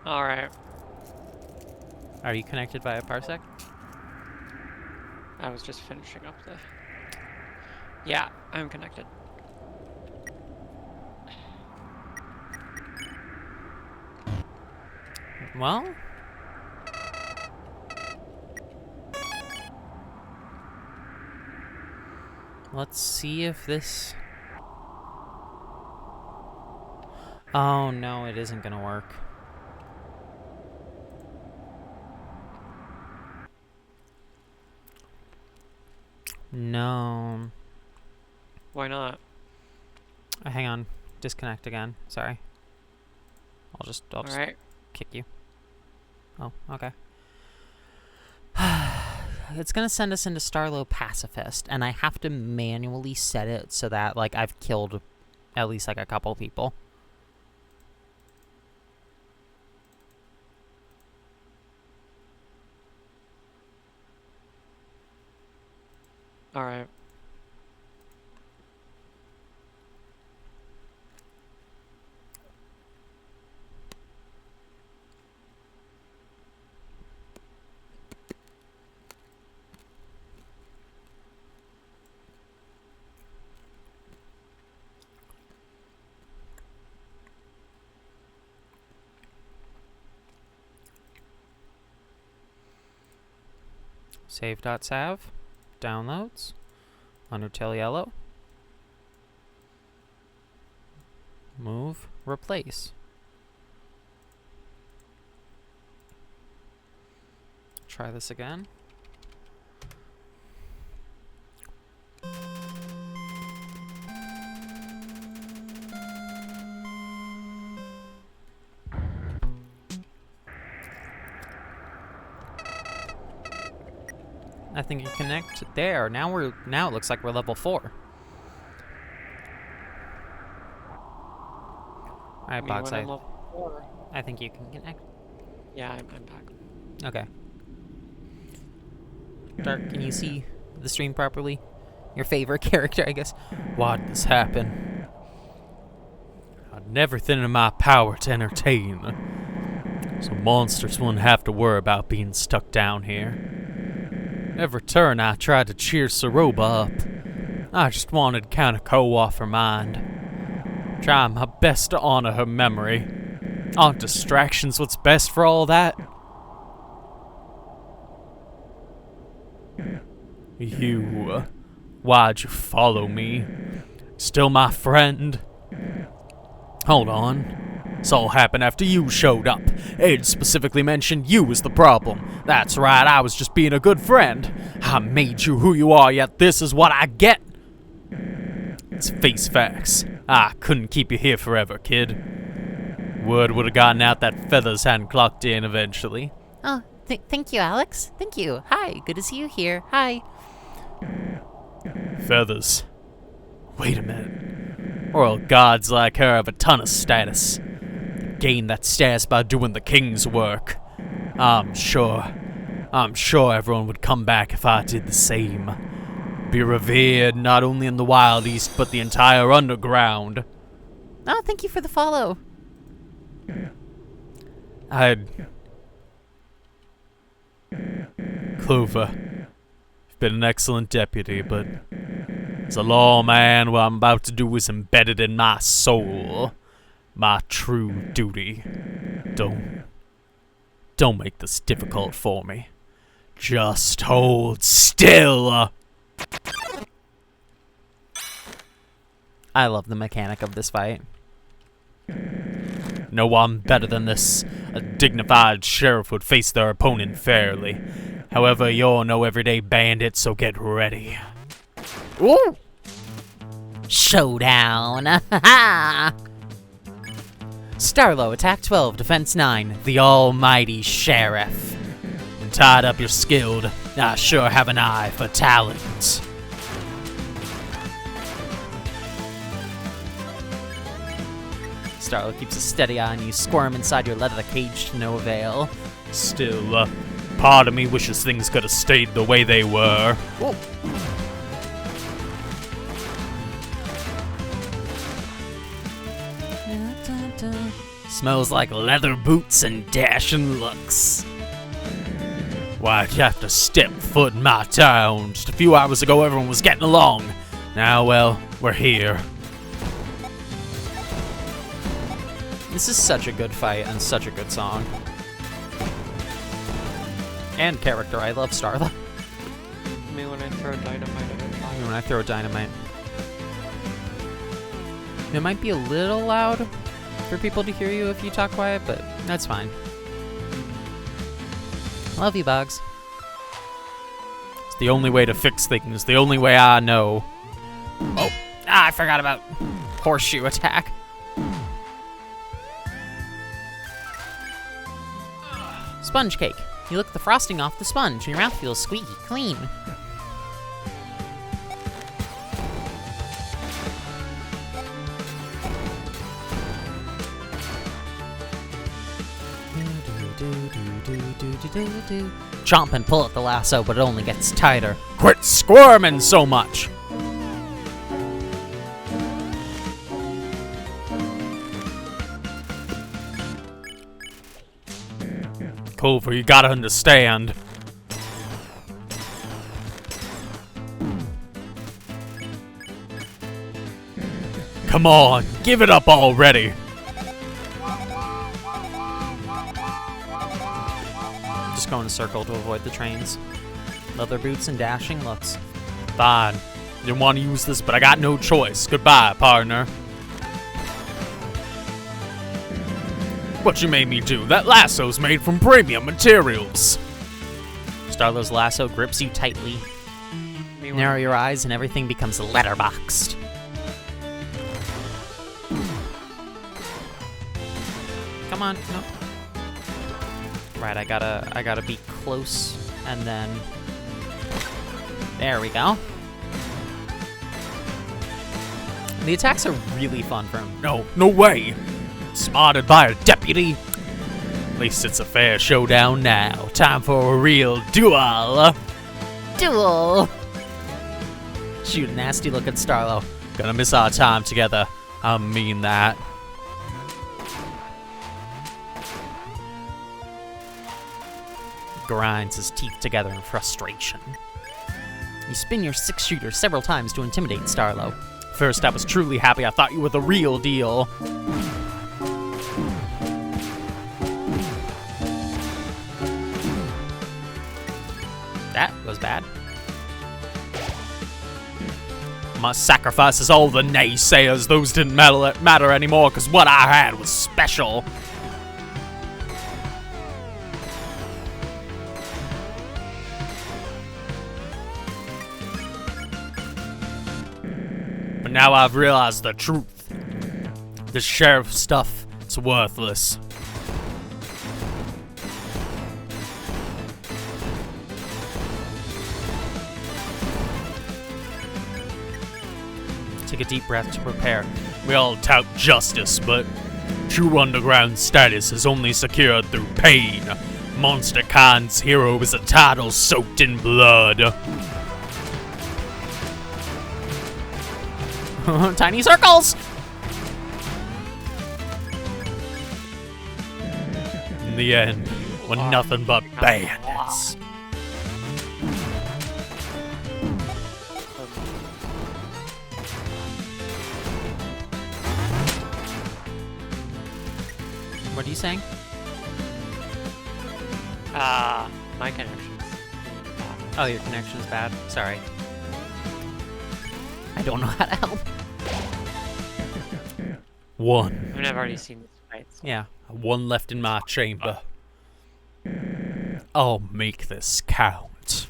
Alright.
Are you connected via Parsec?
I was just finishing up the... Yeah, I'm connected.
Well... let's see if this... Oh, no, it isn't gonna work. No.
Why not?
Hang on. Disconnect again. Sorry. I'll just
Alright.
kick you. Oh, okay. It's gonna send us into Starlow Pacifist, and I have to manually set it so that, like, I've killed at least, like, a couple people.
Alright.
Save.sav. Downloads. Undertale yellow. Move. Replace. Try this again. I think you connect there. Now it looks like we're level 4. Alright,
Me
Box,
when I'm level 4.
I think you can connect.
Yeah, I'm back.
Okay. Dark, can you see the stream properly? Your favorite character, I guess.
Why'd this happen? I'd never think in my power to entertain, so monsters wouldn't have to worry about being stuck down here. Every turn I tried to cheer Saroba up, I just wanted Kaneko off her mind. Trying my best to honor her memory. Aren't distractions what's best for all that? You, why'd you follow me? Still my friend? Hold on. This all happened after you showed up. Ed specifically mentioned you was the problem. That's right, I was just being a good friend. I made you who you are, yet this is what I get. Let's face facts. I couldn't keep you here forever, kid. Word would have gotten out that Feathers hadn't clocked in eventually.
Oh, thank you, Alex. Thank you. Hi, good to see you here. Hi.
Feathers. Wait a minute. Royal gods like her have a ton of status. Gain that status by doing the king's work. I'm sure everyone would come back if I did the same. Be revered not only in the Wild East, but the entire underground.
Oh, thank you for the follow.
Clover, you've been an excellent deputy, but as a lawman, what I'm about to do is embedded in my soul. My true duty. Don't make this difficult for me. Just hold still.
I love the mechanic of this fight.
No one better than this. A dignified sheriff would face their opponent fairly. However, you're no everyday bandit, so get ready.
Ooh!
Showdown. Ha
Starlow, attack 12, defense 9, the almighty sheriff.
And tied up you're skilled, I sure have an eye for talent.
Starlow keeps a steady eye on you, squirm inside your leather cage to no avail.
Still, part of me wishes things could have stayed the way they were.
Whoa. Smells like leather boots and dashing looks.
Why'd you have to step foot in my town? Just a few hours ago everyone was getting along. Now, well, we're here.
This is such a good fight and such a good song. And character, I love Starlow.
Me when I throw dynamite at a fire.
When I throw dynamite. It might be a little loud for people to hear you if you talk quiet, but that's fine. Love you, Boggs.
It's the only way to fix things, the only way I know.
Oh, Ah, I forgot about horseshoe attack. Sponge cake. You lick the frosting off the sponge, and your mouth feels squeaky clean. Chomp and pull at the lasso, but it only gets tighter.
Quit squirming so much! Clover, you gotta understand. Come on, give it up already!
Just go in a circle to avoid the trains. Leather boots and dashing looks.
Fine. Didn't want to use this, but I got no choice. Goodbye, partner. What you made me do? That lasso's made from premium materials.
Starlow's lasso grips you tightly. Narrow your eyes and everything becomes letterboxed. Come on, no. Right, I gotta be close, and then... There we go. The attacks are really fun for him.
No way. Smarted by a deputy. At least it's a fair showdown now. Time for a real duel.
Duel! Shoot a nasty look at Starlow.
Gonna miss our time together. I mean that.
Grinds his teeth together in frustration. You spin your six-shooter several times to intimidate Starlow.
First, I was truly happy. I thought you were the real deal.
That was bad.
My sacrifices, all the naysayers, those didn't matter anymore, because what I had was special. But now I've realized the truth. The sheriff stuff, it's worthless.
Take a deep breath to prepare.
We all tout justice, but true underground status is only secured through pain. Monster Khan's hero is a title soaked in blood.
Tiny circles!
In the end, we're nothing but bandits.
What are you saying?
My connection's
Oh, your connection's bad? Sorry. I don't know how to help.
One.
I mean, I've already seen this fight. So.
Yeah.
One left in my chamber. I'll make this count.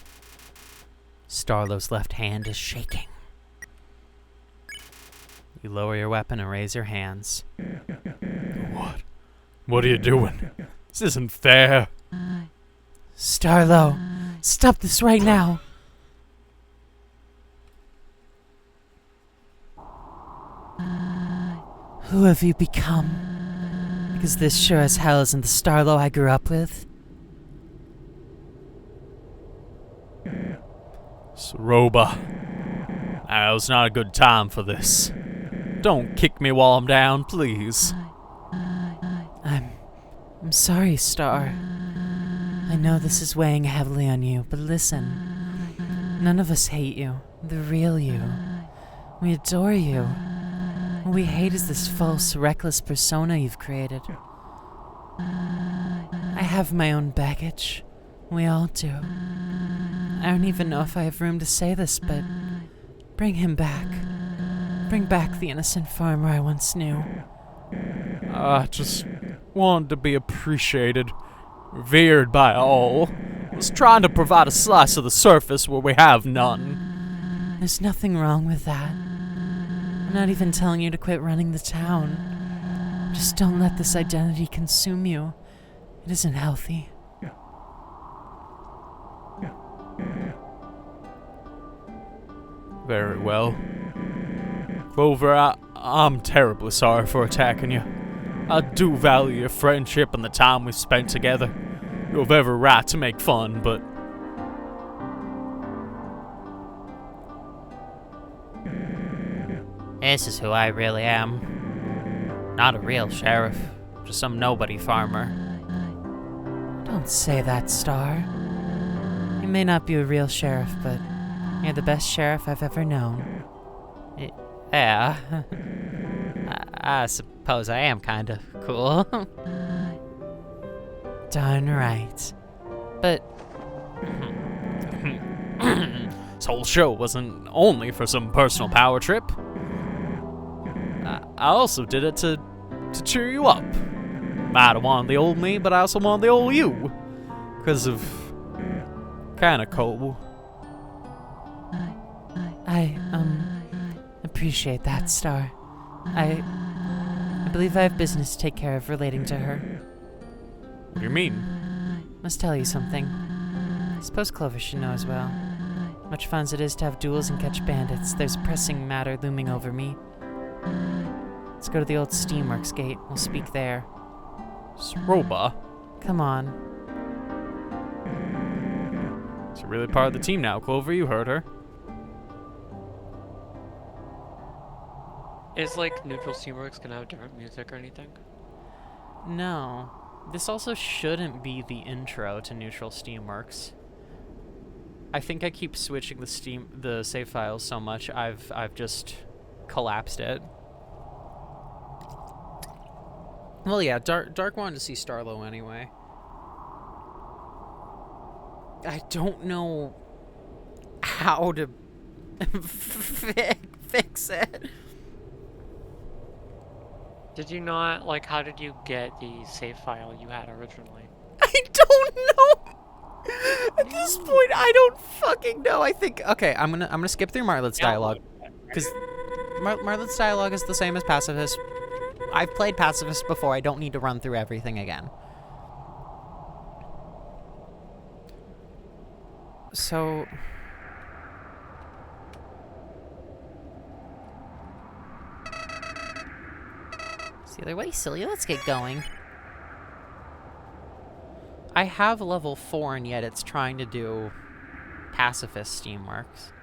Starlow's left hand is shaking. You lower your weapon and raise your hands.
What? What are you doing? This isn't fair.
Starlow, stop this right now. Who have you become? Because this sure as hell isn't the Starlow I grew up with.
Soroba. Now's not a good time for this. Don't kick me while I'm down, please.
I'm sorry, Star. I know this is weighing heavily on you, but listen. None of us hate you. The real you. We adore you. What we hate is this false, reckless persona you've created. I have my own baggage. We all do. I don't even know if I have room to say this, but bring him back. Bring back the innocent farmer I once knew.
I just wanted to be appreciated, revered by all. I was trying to provide a slice of the surface where we have none.
There's nothing wrong with that.
I'm not even telling you to quit running the town. Just don't let this identity consume you. It isn't healthy.
Very well. Clover, I'm terribly sorry for attacking you. I do value your friendship and the time we've spent together. You have every right to make fun, but...
This is who I really am. Not a real sheriff, just some nobody farmer.
Don't say that, Star. You may not be a real sheriff, but you're the best sheriff I've ever known.
Yeah. I suppose I am kind of cool.
Darn right.
But
This whole show wasn't only for some personal power trip. I also did it to cheer you up. Might have wanted the old me, but I also wanted the old you. 'Cause of... kinda cool.
I appreciate that, Star. I believe I have business to take care of relating to her.
What do you mean?
Must tell you something. I suppose Clover should know as well. Much fun as it is to have duels and catch bandits, there's a pressing matter looming over me. Let's go to the old Steamworks gate. We'll speak there.
Sroba?
Come on.
She's really part of the team now, Clover. You heard her.
Is like Neutral Steamworks gonna have different music or anything?
no. This also shouldn't be the intro to Neutral Steamworks. I think I keep switching the save files so much I've just collapsed it. Well, yeah, Dark wanted to see Starlo anyway. I don't know how to fix it.
Did you not, like, how did you get the save file you had originally?
I don't know. At this point, I don't fucking know. I think okay. I'm gonna skip through Marlet's dialogue because Marlet's dialogue is the same as Pacifist. I've played Pacifist before. I don't need to run through everything again. So. It's the other way, silly. Let's get going. I have level 4 and yet it's trying to do Pacifist Steamworks.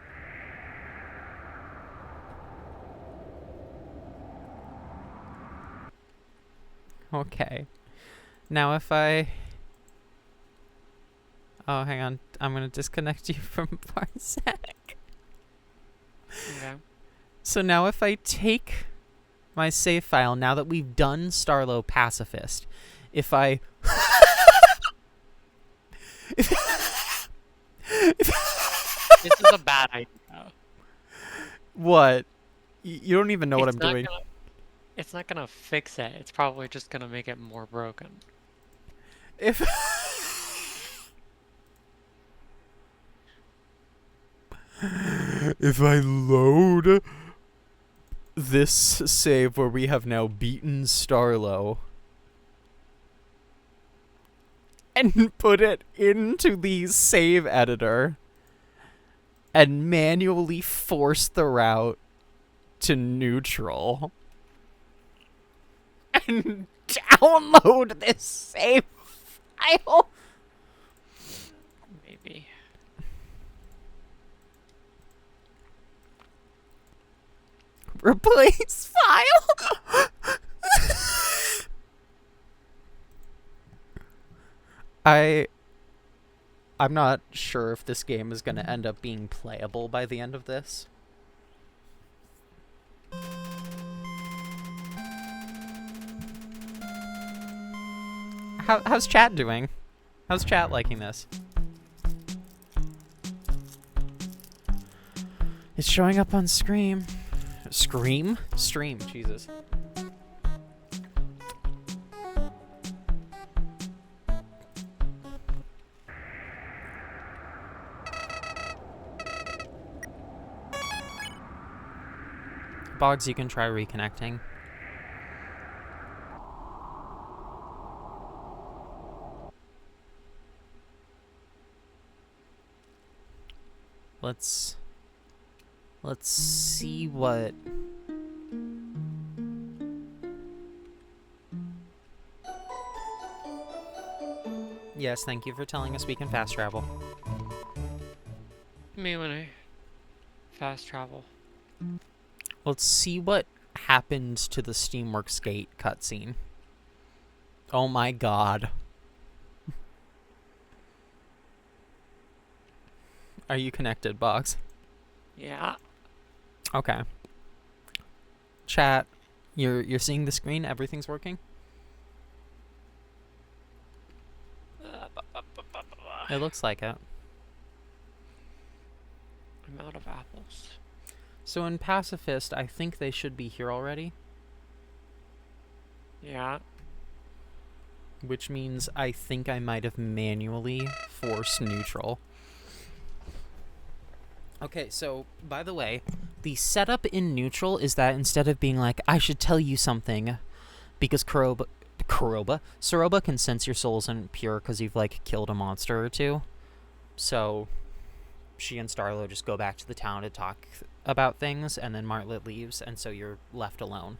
Okay. Now if I... Oh, hang on. I'm gonna disconnect you from Parsec.
Okay.
So now if I take my save file, now that we've done Starlo Pacifist, if I...
This is a bad idea.
What? You don't even know what I'm
It's not
doing.
It's not gonna fix it. It's probably just gonna make it more broken.
If I load this save where we have now beaten Starlo and put it into the save editor and manually force the route to neutral and download this save file.
Maybe.
Replace file. I'm not sure if this game is going to end up being playable by the end of this. How's chat doing? How's chat liking this?
It's showing up on Scream.
Scream? Stream, Jesus. Boggs, you can try reconnecting. Let's see what... Yes, thank you for telling us we can fast travel.
Me when I fast travel.
Let's see what happened to the Steamworks Gate cutscene. Oh my god. Are you connected, Boggs?
Yeah.
Okay. Chat, you're seeing the screen? Everything's working? It looks like it.
I'm out of apples.
So in Pacifist, I think they should be here already.
Yeah.
Which means I think I might have manually forced neutral. Okay, so, by the way, the setup in neutral is that instead of being like, I should tell you something, because Soroba can sense your soul's impure because you've, like, killed a monster or two. So, she and Starlo just go back to the town to talk about things, and then Martlet leaves, and so you're left alone.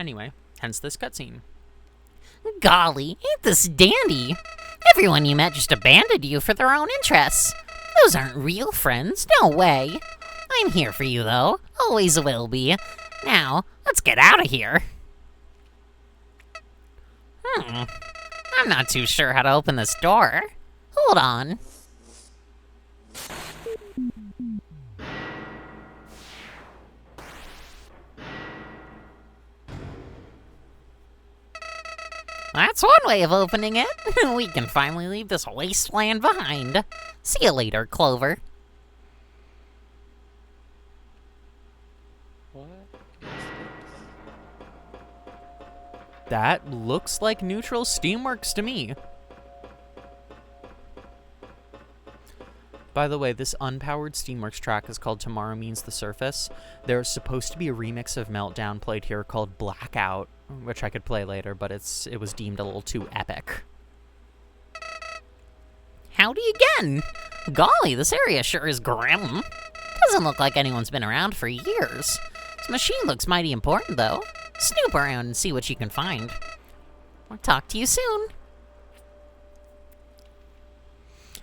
Anyway, hence this cutscene.
Golly, ain't this dandy? Everyone you met just abandoned you for their own interests. Those aren't real friends, no way. I'm here for you, though. Always will be. Now, let's get out of here. I'm not too sure how to open this door. Hold on. That's one way of opening it. We can finally leave this wasteland behind. See you later, Clover.
What is this?
That looks like neutral Steamworks to me. By the way, this unpowered Steamworks track is called Tomorrow Means the Surface. There's supposed to be a remix of Meltdown played here called Blackout, which I could play later, but it was deemed a little too epic.
Howdy again. Golly, this area sure is grim. Doesn't look like anyone's been around for years. This machine looks mighty important, though. Snoop around and see what you can find. I'll talk to you soon.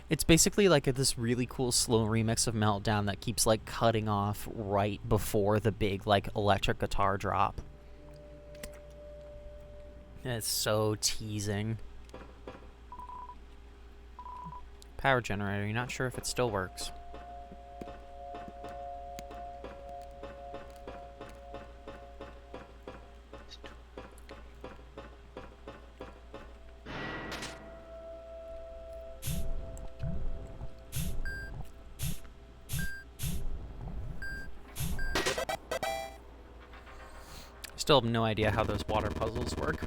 It's basically like this really cool slow remix of Meltdown that keeps like cutting off right before the big like electric guitar drop. It's so teasing. Power generator, you're not sure if it still works. Still have no idea how those water puzzles work.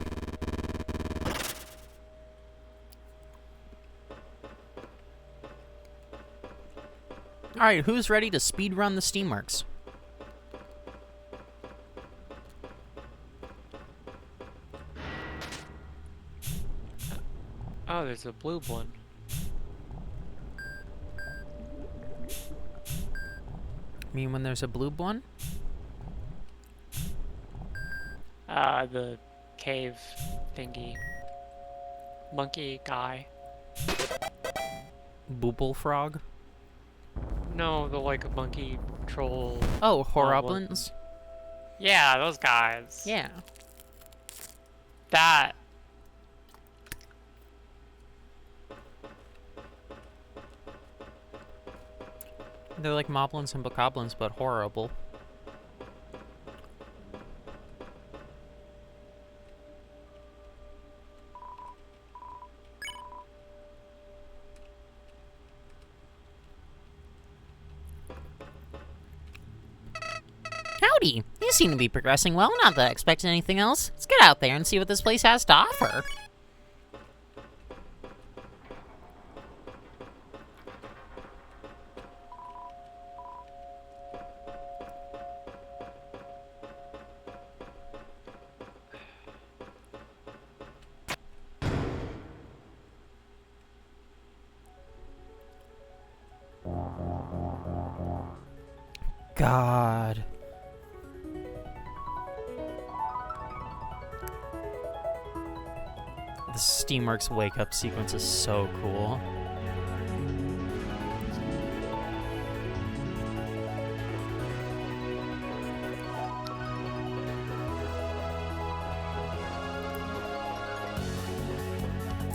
Alright, who's ready to speedrun the Steamworks?
Oh, there's a blue one.
I mean, when there's a blue one?
The cave thingy. Monkey guy.
Booble frog?
No, the like monkey troll.
Oh,
one.
Horoblins?
Yeah, those guys.
Yeah.
That.
They're like moblins and bokoblins, but horrible.
Howdy. You seem to be progressing well. Not that I expected anything else. Let's get out there and see what this place has to offer.
God. The Steamworks wake up sequence is so cool.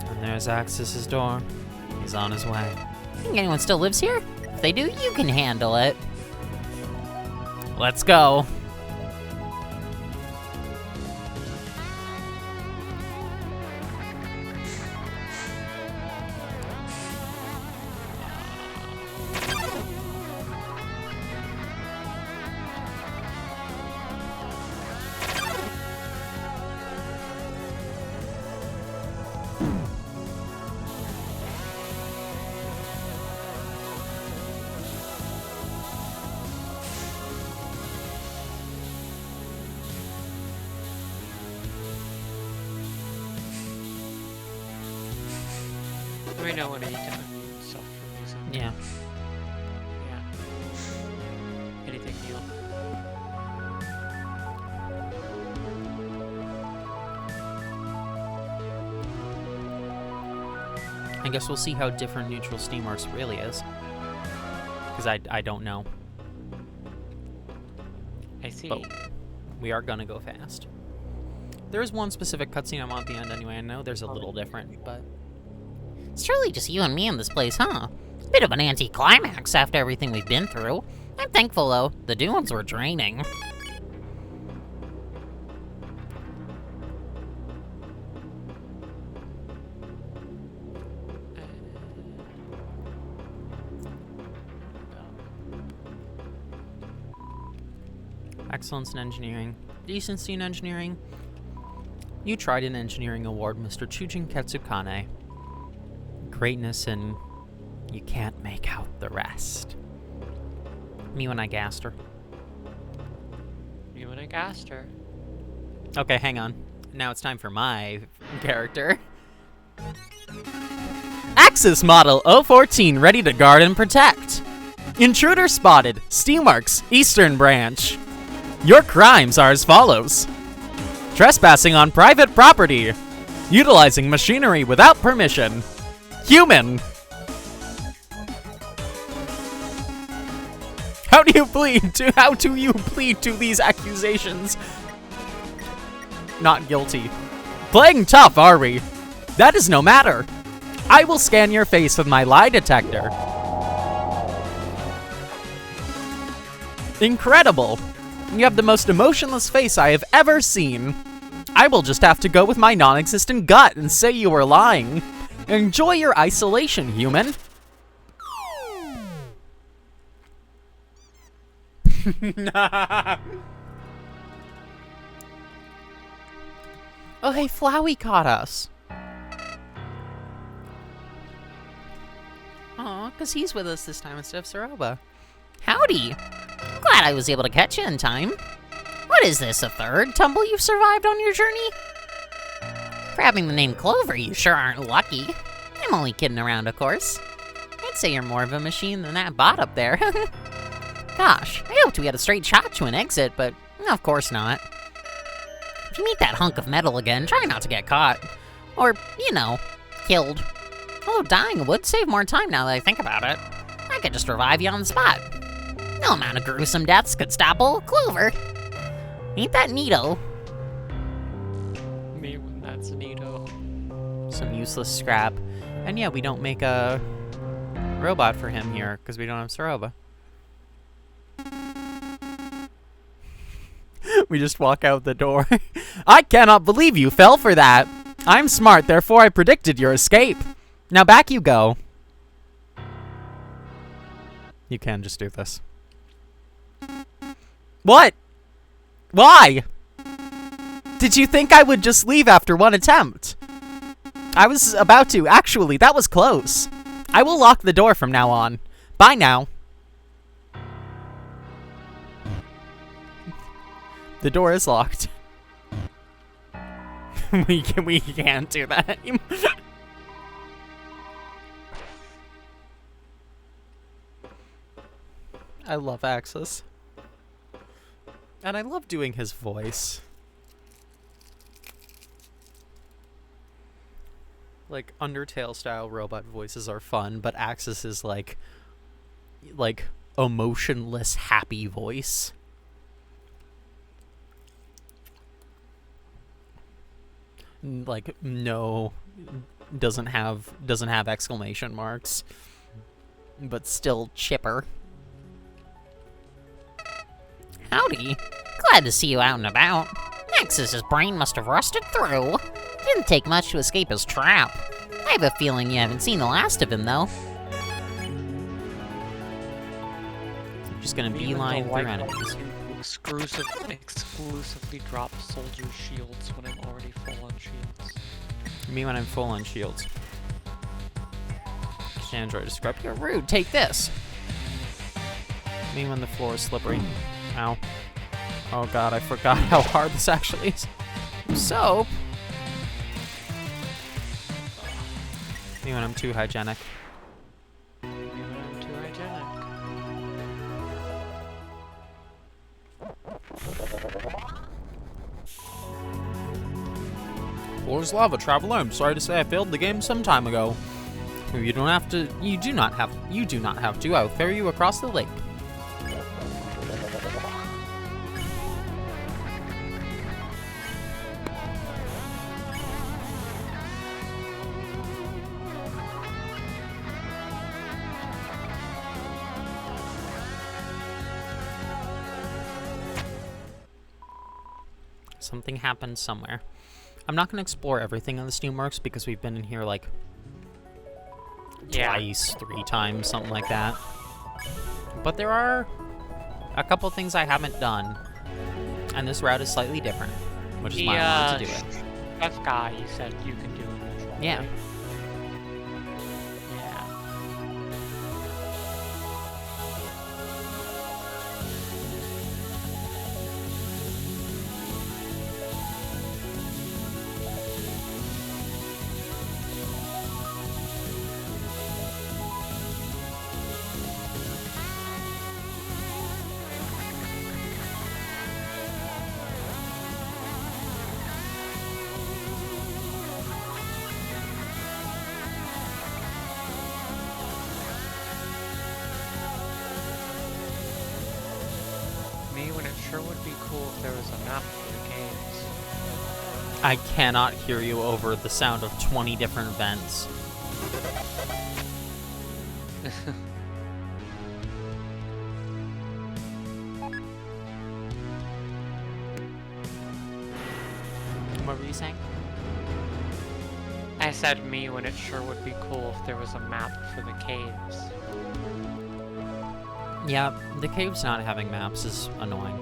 And there's Axis's door. He's on his way.
Think anyone still lives here? If they do, you can handle it.
Let's go.
Let me know when you can unmute stuff for music.
Yeah.
Yeah. Anything new?
I guess we'll see how different Neutral Steamworks really is. Because I don't know.
I see.
But we are gonna go fast. There is one specific cutscene I want at the end anyway. I know there's a little different, but...
It's truly just you and me in this place, huh? Bit of an anticlimax after everything we've been through. I'm thankful, though. The dunes were draining.
Excellence in engineering. Decency in engineering. You tried an engineering award, Mr. Chujin Ketsukane. Greatness in... you can't make out the rest. Me when I gassed her.
You and I gassed her.
Okay, hang on. Now it's time for my character. Axis Model 014 ready to guard and protect. Intruder spotted. Steamworks, Eastern Branch. Your crimes are as follows. Trespassing on private property. Utilizing machinery without permission. Human. How do you plead to these accusations? Not guilty. Playing tough, are we? That is no matter. I will scan your face with my lie detector. Incredible. You have the most emotionless face I have ever seen. I will just have to go with my non-existent gut and say you were lying. Enjoy your isolation, human. Oh, hey, Flowey caught us. Aw, because he's with us this time instead of Saroba.
Howdy. Glad I was able to catch you in time. What is this, a third tumble you've survived on your journey? Grabbing the name Clover, you sure aren't lucky. I'm only kidding around, of course. I'd say you're more of a machine than that bot up there. Gosh, I hoped we had a straight shot to an exit, but of course not. If you meet that hunk of metal again, try not to get caught. Or, you know, killed. Although dying would save more time now that I think about it. I could just revive you on the spot. No amount of gruesome deaths could stop old Clover. Ain't that neato?
Me when that's neato.
Some useless scrap. And yeah, we don't make a robot for him here because we don't have Saroba. We just walk out the door. I cannot believe you fell for that. I'm smart, therefore I predicted your escape. Now back you go. You can just do this. What? Why? Did you think I would just leave after one attempt? I was about to. Actually, that was close. I will lock the door from now on. Bye now. The door is locked. we can't do that anymore. I love Axis. And I love doing his voice. Like, Undertale style robot voices are fun, but Axis is like emotionless, happy voice. Like, no, doesn't have exclamation marks, but still chipper.
Howdy. Glad to see you out and about. Axis's brain must have rusted through. Didn't take much to escape his trap. I have a feeling you haven't seen the last of him, though.
Just gonna
Me when the
beeline through
white
enemies.
exclusively drop soldier shields when I'm already full on shields.
Me when I'm full on shields. Android is scrub. You're rude. Take this. Me when the floor is slippery. Ow. Oh god, I forgot how hard this actually is. Soap. Me when I'm too hygienic.
Me when I'm too hygienic.
Floor's lava. Travel home. Sorry to say I failed the game some time ago. You don't have to. You do not have to. I'll ferry you across the lake. Something happened somewhere. I'm not going to explore everything in the Steamworks because we've been in here like twice, 3 times, something like that. But there are a couple things I haven't done, and this route is slightly different, which is why I wanted to do it.
Chef guy, you said you can do it.
Yeah.
right? Yeah. Me when it sure would be cool if there was a map for the caves.
I cannot hear you over the sound of 20 different vents. What were you saying?
I said me when it sure would be cool if there was a map for the caves.
Yeah, the caves not having maps is annoying.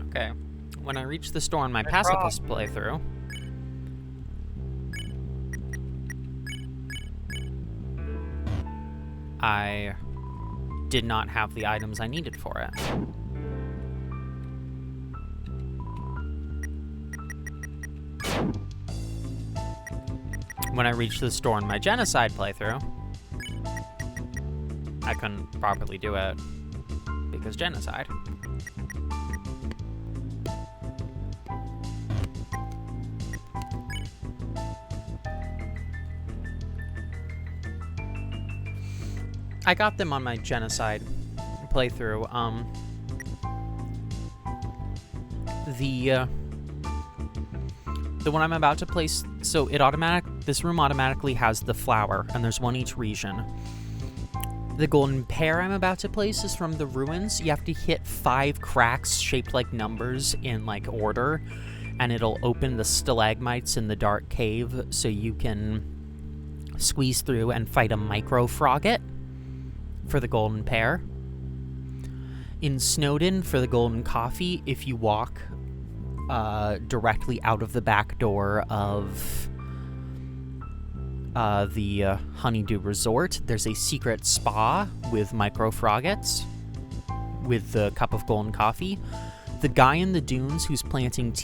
Okay. When I reach the store in my pacifist playthrough, I did not have the items I needed for it. When I reached the store in my genocide playthrough, I couldn't properly do it because genocide. I got them on my genocide playthrough. The one I'm about to place, so this room automatically has the flower, and there's one each region. The golden pear I'm about to place is from the ruins. You have to hit 5 cracks shaped like numbers in like order, and it'll open the stalagmites in the dark cave so you can squeeze through and fight a micro frogget for the golden pear. In Snowdin, for the golden coffee, if you walk directly out of the back door of the Honeydew Resort, there's a secret spa with micro froggets with the cup of golden coffee. The guy in the dunes who's planting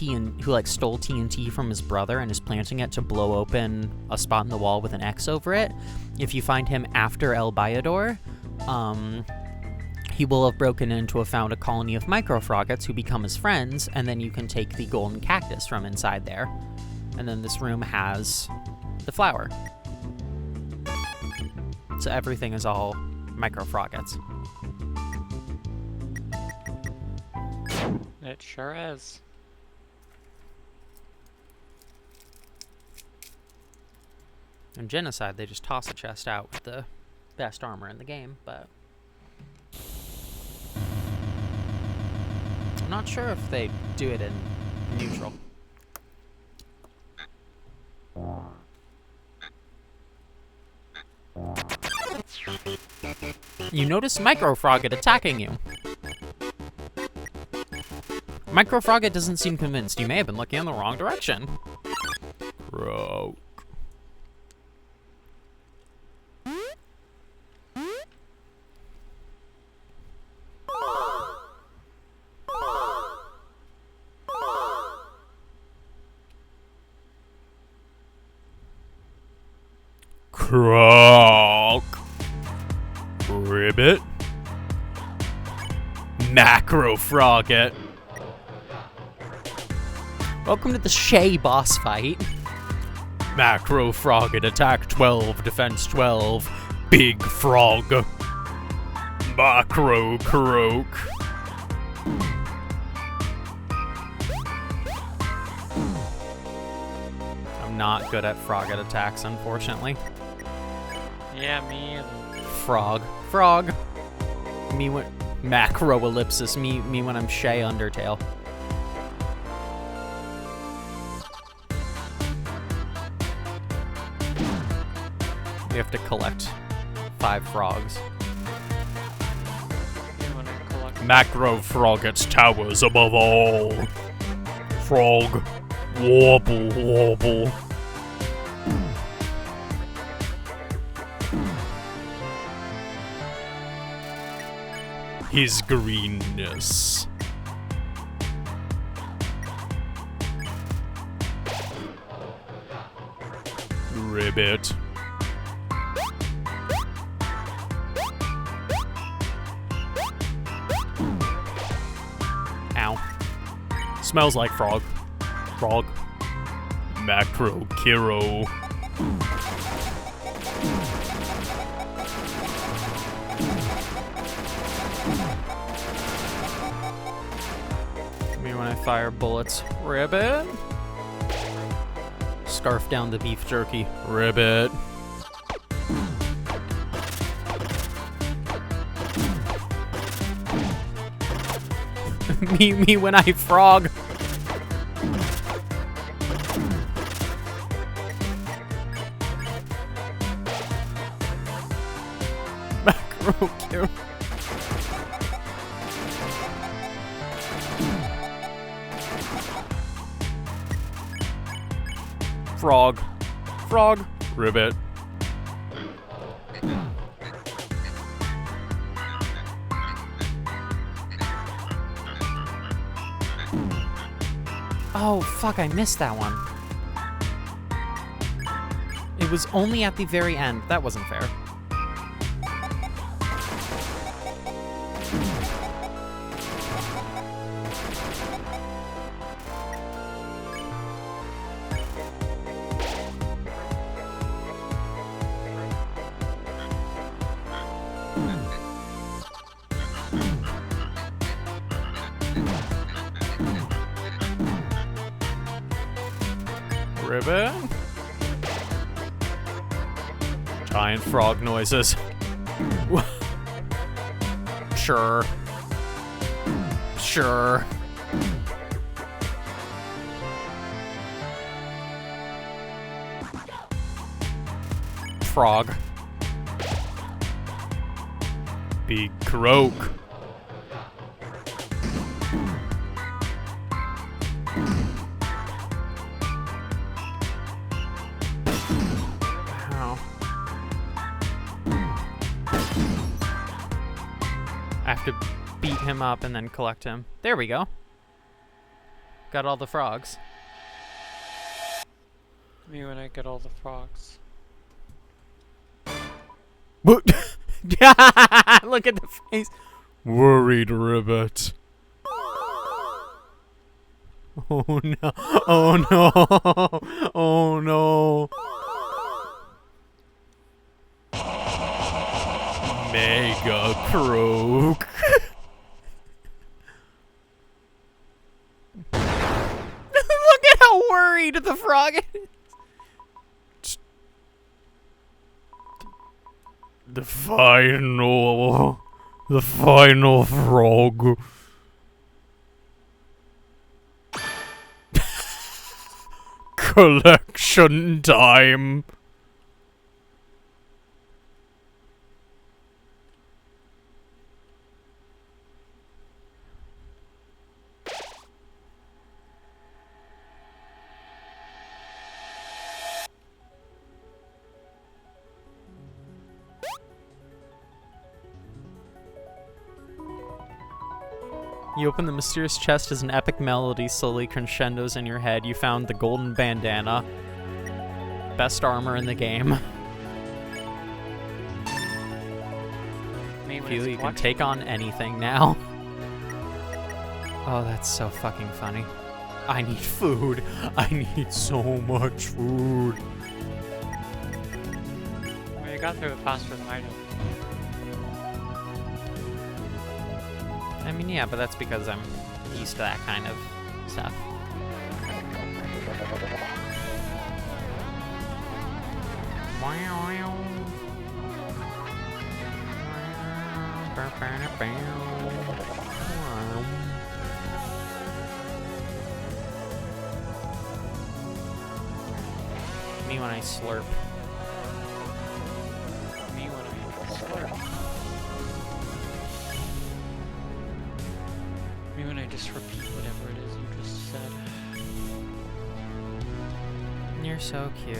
who like stole TNT from his brother and is planting it to blow open a spot in the wall with an X over it, if you find him after El Bayador, he will have broken into found a colony of micro froggets who become his friends, and then you can take the golden cactus from inside there. And then this room has the flower. So everything is all micro froggets.
It sure is.
In Genocide, they just toss a chest out with the best armor in the game, but I'm not sure if they do it in neutral. You notice Micro Frogget attacking you. Micro Frogget doesn't seem convinced. You may have been looking in the wrong direction.
Croak. Croak. Ribbit. Macro Frogget.
Welcome to the Shay boss fight.
Macro Frogget, attack 12, defense 12. Big Frog. Macro Croak.
I'm not good at Frogget attacks, unfortunately.
Yeah, me and
Frog. Frog. Me when... Macro ellipsis. Me when I'm Shay Undertale. We have to collect 5 frogs.
you want to collect.
Macro Frogget's towers above all. Frog. Wobble, wobble. His greenness. Ribbit.
Ow.
Smells like frog. Frog. Macro Kiro.
Me when I fire bullets. Ribbit. Scarf down the beef jerky.
Ribbit.
me when I frog. Macro Kiro.
Frog. Frog. Ribbit.
Oh, fuck, I missed that one. It was only at the very end. That wasn't fair.
Ribbit. Giant frog noises.
Sure. Sure. frog.
Big croak.
Ow. I have to beat him up and then collect him. There we go. Got all the frogs.
Me when I get all the frogs.
What?
Look at the face.
Worried ribbit.
Oh no. Oh no. Oh no.
Mega croak.
Look at how worried the frog is.
The final frog. Collection time.
You open the mysterious chest as an epic melody slowly crescendos in your head. You found the golden bandana. Best armor in the game.
Me when
Feel
it's
you can
what?
take on anything now. Oh, that's so fucking funny. I need food. I need so much food.
Well, you got through it faster than I did.
I mean, yeah, but that's because I'm used to that kind of stuff. Me when I slurp.
Me when I slurp. Me when I just repeat whatever it is you just said.
You're so cute.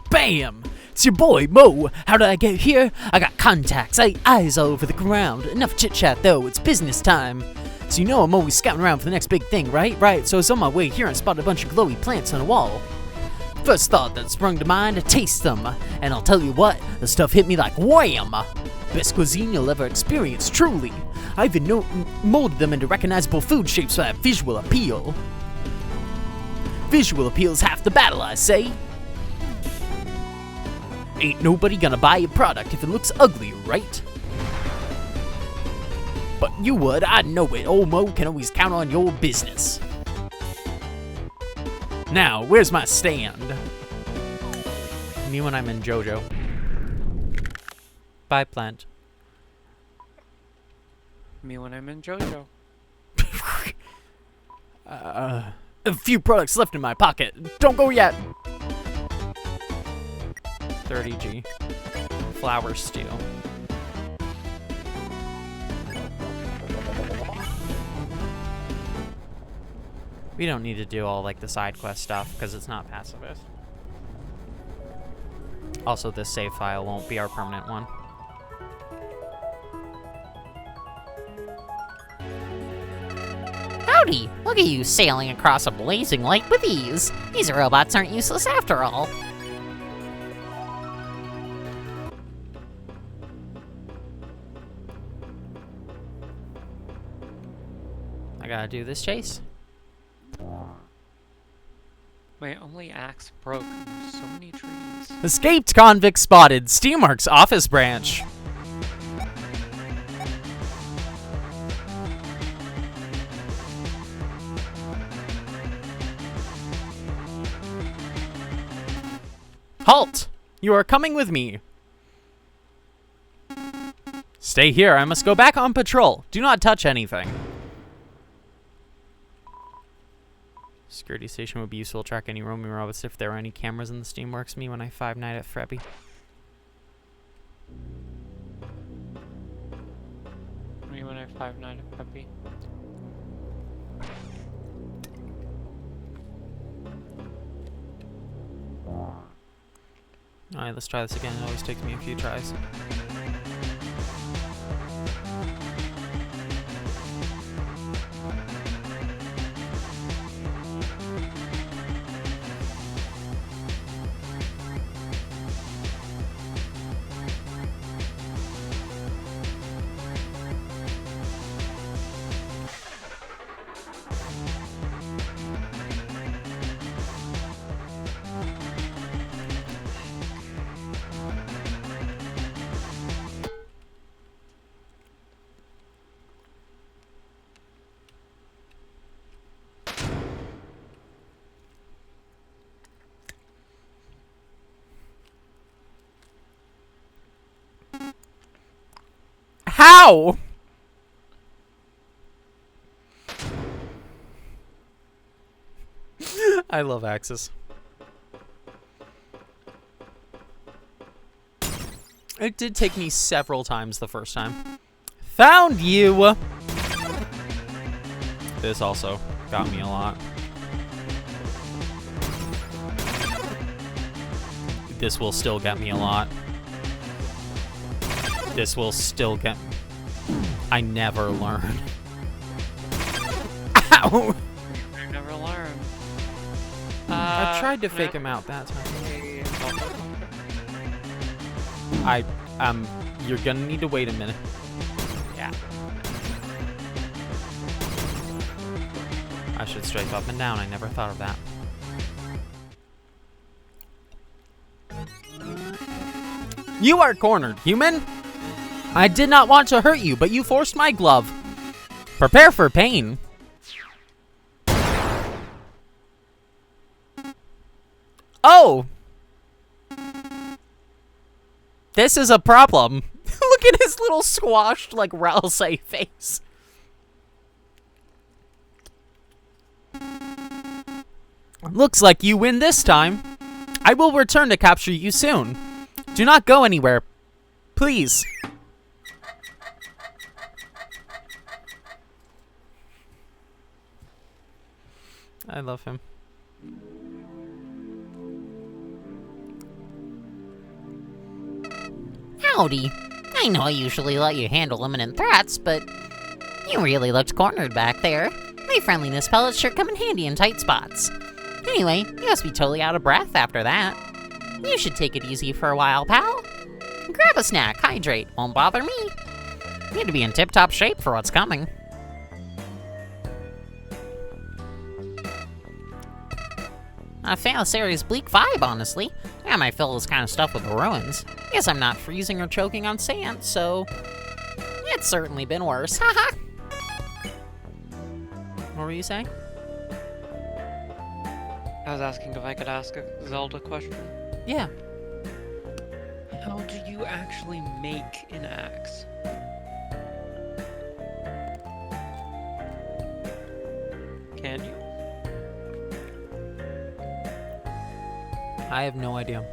Bam! It's your boy, Mo. How did I get here? I got contacts, eyes all over the ground. Enough chit-chat, though. It's business time. So you know I'm always scouting around for the next big thing, right? Right, so I was on my way here and spotted a bunch of glowy plants on a wall. First thought that sprung to mind, taste them. And I'll tell you what, the stuff hit me like wham! Best cuisine you'll ever experience, truly. I even molded them into recognizable food shapes for that visual appeal. Visual appeal's half the battle, I say. Ain't nobody gonna buy your product if it looks ugly, right? But you would, I know it. Old Mo can always count on your business. Now, where's my stand?
Me when I'm in JoJo. Bye, plant.
Me when I'm in JoJo.
A few products left in my pocket. Don't go yet.
30G. Flower stew. We don't need to do all like the side quest stuff because it's not pacifist. Also, this save file won't be our permanent one.
Howdy! Look at you sailing across a blazing lake with ease. These robots aren't useless after all.
I gotta do this chase.
My only axe broke. And there's so many trees.
Escaped convict spotted. Steamworks office branch. Halt! You are coming with me. Stay here. I must go back on patrol. Do not touch anything. Security station would be useful to track any roaming robots if there are any cameras in the Steamworks me when I Five Night at Freddy.
Me when I Five Night at Freddy.
Alright, let's try this again. It always takes me a few tries. How? I love Axis. It did take me several times the first time. Found you! This also got me a lot. This will still get me a lot. This will still get... I never learn. Ow!
I never learn.
I tried to fake him out that time. You're gonna need to wait a minute.
Yeah.
I should strafe up and down. I never thought of that. You are cornered, human! I did not want to hurt you, but you forced my glove. Prepare for pain. Oh! This is a problem. Look at his little squashed, like, Ralsei face. Looks like you win this time. I will return to capture you soon. Do not go anywhere. Please. I love him.
Howdy. I know I usually let you handle imminent threats, but you really looked cornered back there. My friendliness pellets sure come in handy in tight spots. Anyway, you must be totally out of breath after that. You should take it easy for a while, pal. Grab a snack, hydrate, won't bother me. You need to be in tip-top shape for what's coming. I found this area's bleak vibe, honestly. Yeah, my fill this kind of stuff with the ruins. Guess I'm not freezing or choking on sand, so... It's certainly been worse, haha!
What were you saying?
I was asking if I could ask a Zelda question.
Yeah.
How do you actually make an axe? Can you?
I have no idea.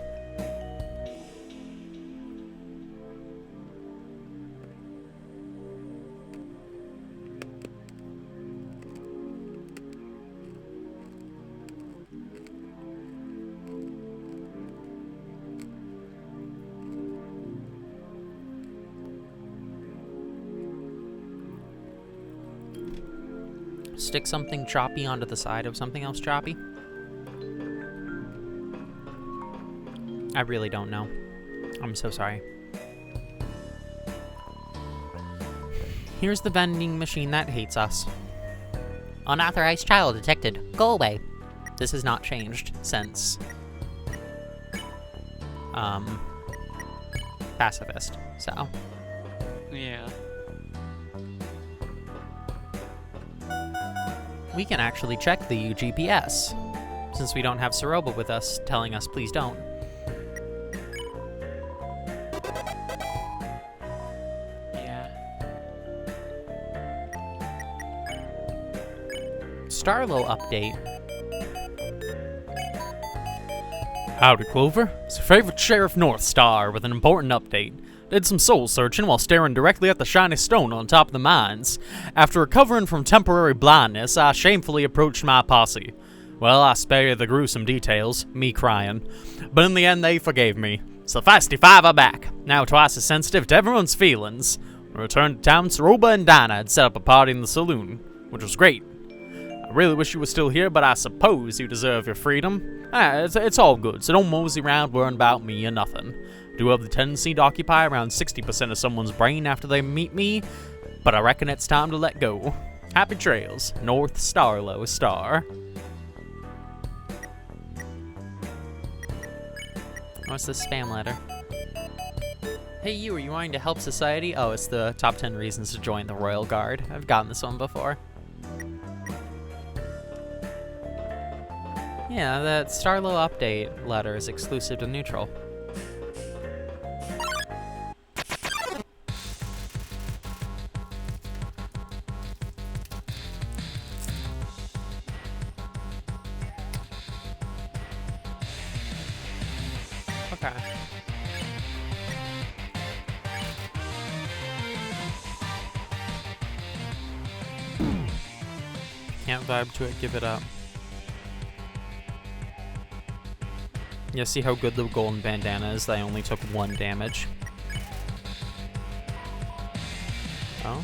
Stick something choppy onto the side of something else choppy? I really don't know. I'm so sorry. Here's the vending machine that hates us.
Unauthorized child detected. Go away.
This has not changed since... Pacifist, so...
Yeah.
We can actually check the GPS, since we don't have Saroba with us telling us please don't.
Yeah.
Starlo update.
Howdy, Clover. It's your favorite Sheriff Northstar with an important update. Did some soul searching while staring directly at the shiny stone on top of the mines. After recovering from temporary blindness, I shamefully approached my posse. Well, I spare you the gruesome details, me crying. But in the end, they forgave me. So Feisty Five are back, now twice as sensitive to everyone's feelings. When we returned to town, Saroba and Dinah had set up a party in the saloon, which was great. I really wish you were still here, but I suppose you deserve your freedom. It's all good, so don't mosey around worrying about me or nothing. I do have the tendency to occupy around 60% of someone's brain after they meet me, but I reckon it's time to let go. Happy trails, North Starlow Star.
What's this spam letter? Hey you, are you wanting to help society? Oh, it's the top 10 reasons to join the Royal Guard. I've gotten this one before. Yeah, that Starlow update letter is exclusive to Neutral. Okay. Can't vibe to it, give it up. Yeah, see how good the golden bandana is? They only took 1 damage. Oh?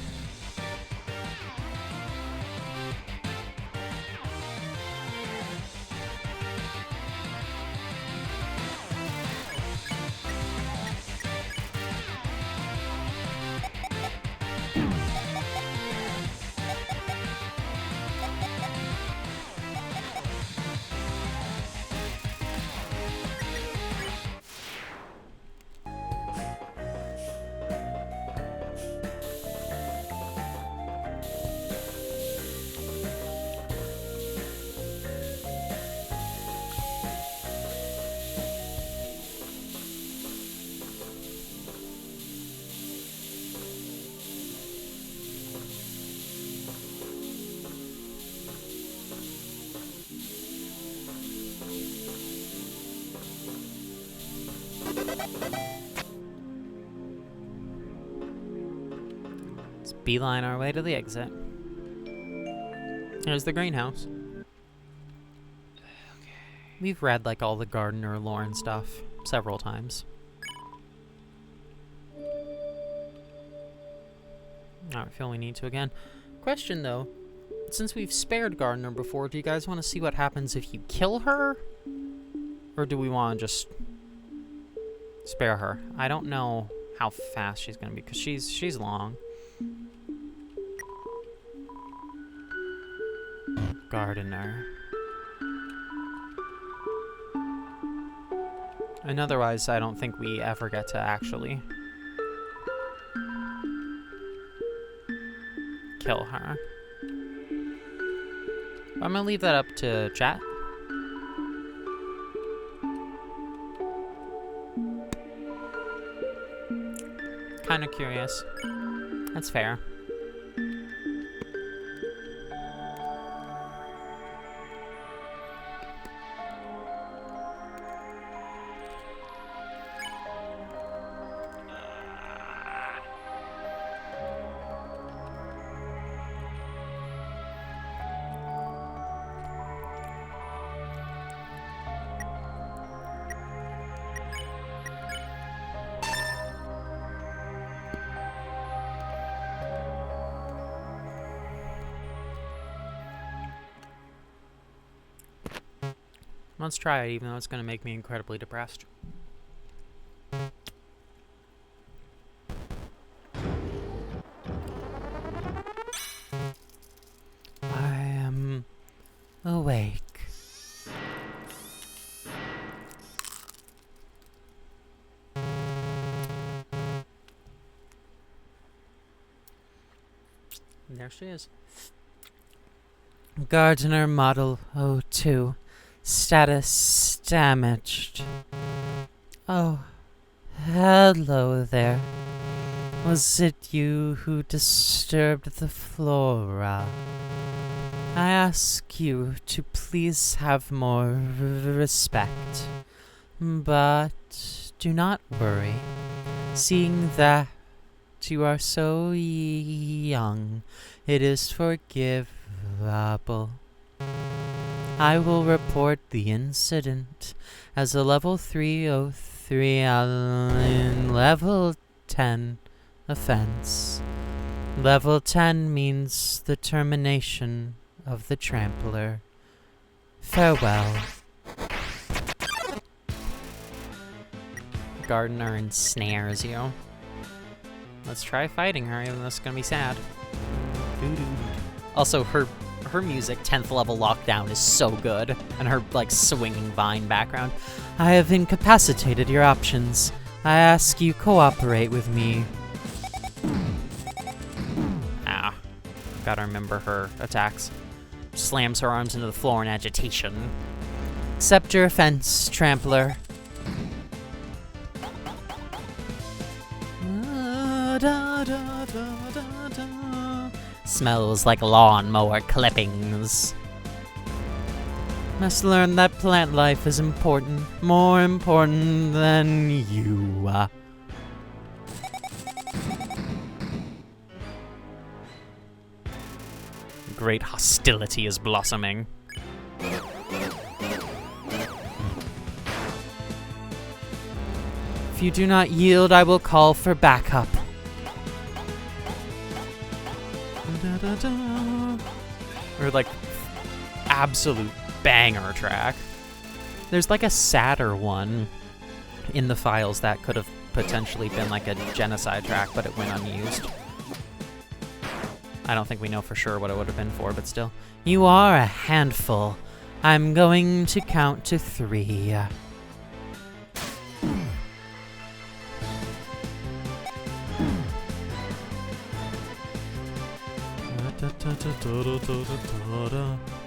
Let's beeline our way to the exit. Here's the greenhouse. Okay. We've read like all the gardener lore and stuff several times. I don't feel we need to again. Question though, since we've spared Gardner before, do you guys want to see what happens if you kill her? Or do we want to just spare her? I don't know how fast she's going to be, because she's long. Gardener. And otherwise, I don't think we ever get to actually kill her. I'm gonna leave that up to chat. Kind of curious. That's fair. Let's try it, even though it's going to make me incredibly depressed. I am awake. And there she is. Gardener Model 02. Status damaged. Oh, hello there. Was it you who disturbed the flora? I ask you to please have more respect.
But do not worry, seeing that you are so young, it is forgivable. I will report the incident as a level 303 level 10 offense. Level 10 means the termination of the trampler. Farewell.
Gardener ensnares you. Let's try fighting her, even though it's gonna be sad. Also, her music, 10th level lockdown, is so good. And her, like, swinging vine background.
I have incapacitated your options. I ask you cooperate with me.
Ah. Gotta remember her attacks. Slams her arms into the floor in agitation.
Accept your offense, trampler.
Smells like lawnmower clippings.
Must learn that plant life is important, more important than you.
Great hostility is blossoming.
If you do not yield, I will call for backup.
Or, like, absolute banger track. There's, like, a sadder one in the files that could have potentially been, like, a genocide track, but it went unused. I don't think we know for sure what it would have been for, but still.
You are a handful. I'm going to count to 3.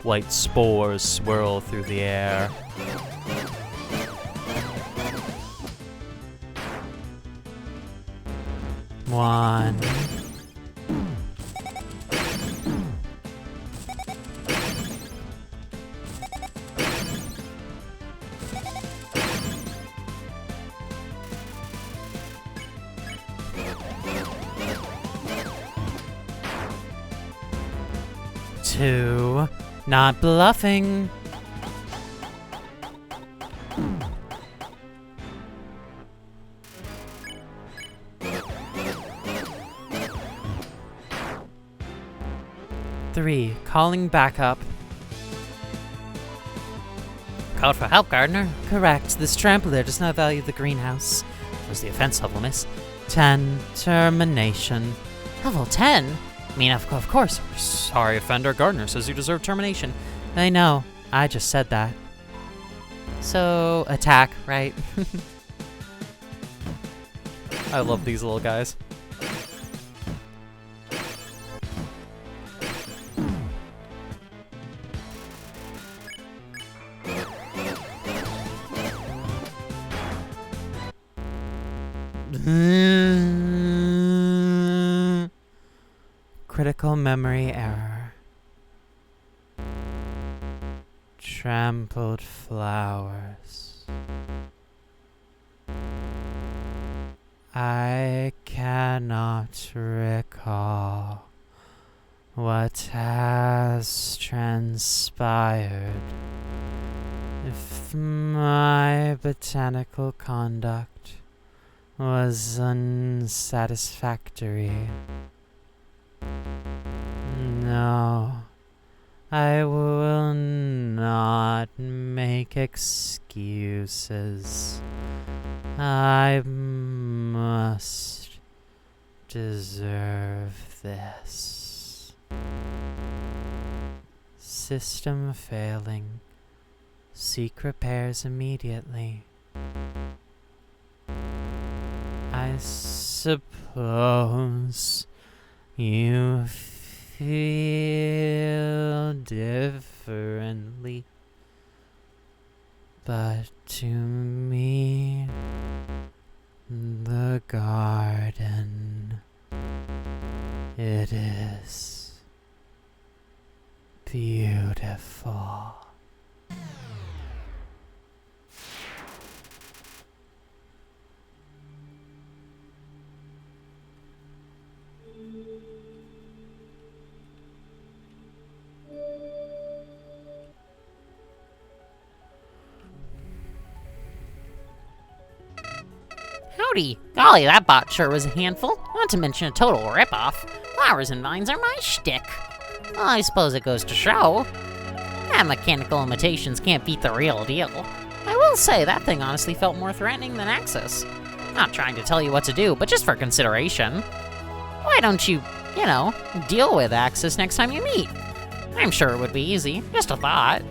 White spores swirl through the air.
One. Two. Not bluffing. Three. Calling backup.
Called for help, Gardener.
Correct. This trampler does not value the greenhouse.
What's the offense level, miss?
10. Termination.
Level 10? I mean, of course. Sorry, offender. Gardener says you deserve termination.
I know. I just said that.
So, attack, right? I love these little guys.
Critical memory error. Trampled flowers. I cannot recall what has transpired. If my botanical conduct was unsatisfactory, no, I will not make excuses. I must deserve this. System failing. Seek repairs immediately. I suppose you feel differently, but to me, the garden, it is beautiful. Howdy! Golly, that bot sure was a handful. Not to mention a total ripoff. Flowers and vines are my shtick. Well, I suppose it goes to show. Mechanical imitations can't beat the real deal. I will say, that thing honestly felt more threatening than Axis. Not trying to tell you what to do, but just for consideration. Why don't you, deal with Axis next time you meet? I'm sure it would be easy. Just a thought.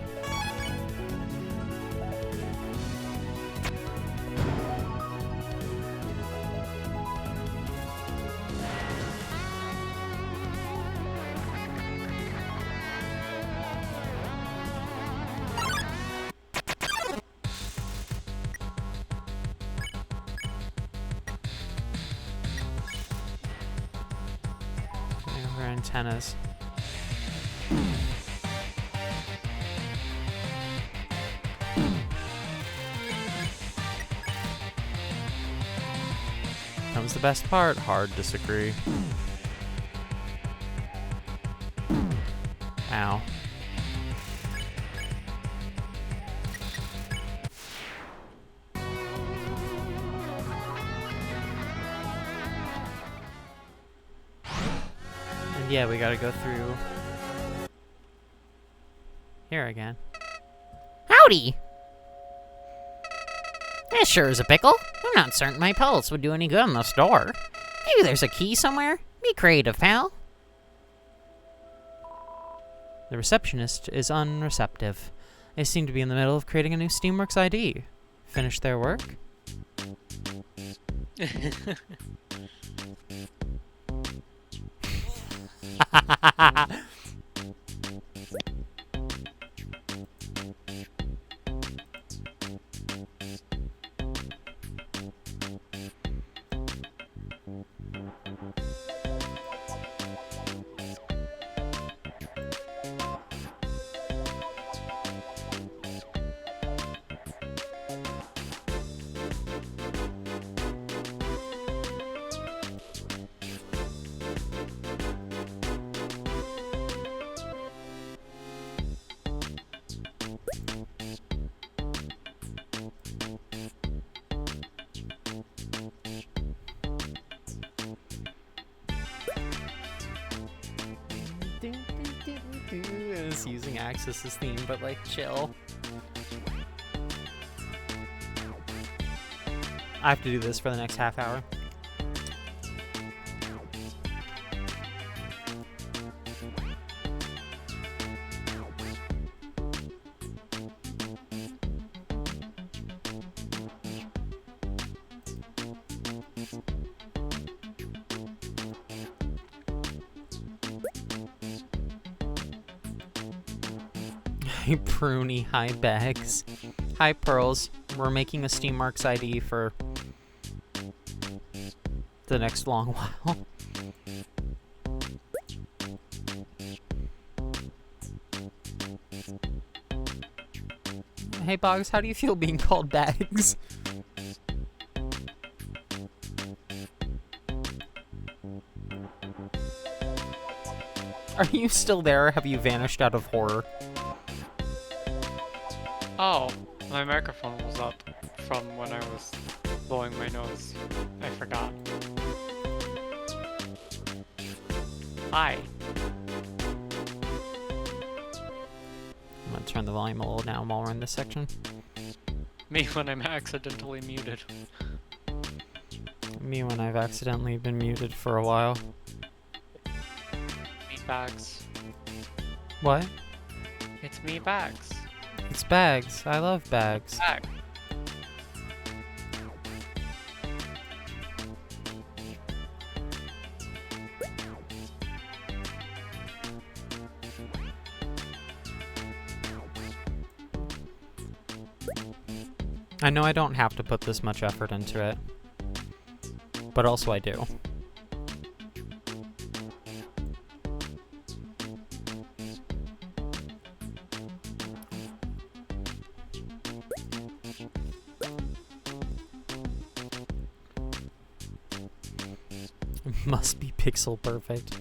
Her antennas. Comes the best part.
Hard disagree.
Ow. And yeah, we gotta go through here again.
Howdy! This sure is a pickle. I'm not certain my pellets would do any good in this door. Maybe there's a key somewhere? Be creative, pal.
The receptionist is unreceptive. They seem to be in the middle of creating a new Steamworks ID. Finish their work? It's using Axis's theme, but like chill. I have to do this for the next half hour. Hi Pruny, hi Bags, hi Pearls. We're making a Steamworks ID for the next long while. Hey Boggs, how do you feel being called Bags? Are you still there or have you vanished out of horror?
Oh, my microphone was up from when I was blowing my nose. I forgot. Hi.
I'm gonna turn the volume a little down while we're in this section.
Me when I'm accidentally muted.
Me when I've accidentally been muted for a while.
Me bags.
What?
It's me bags.
It's Bags. I love Bags.
Bag.
I know I don't have to put this much effort into it, but also I do. It must be pixel perfect.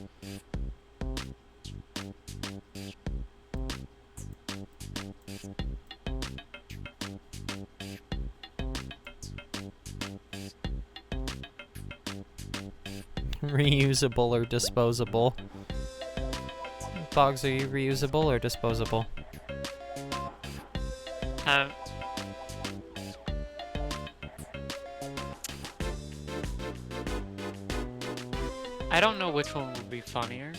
Reusable or disposable? Bogs, are you reusable or disposable?
I don't know which one would be funnier,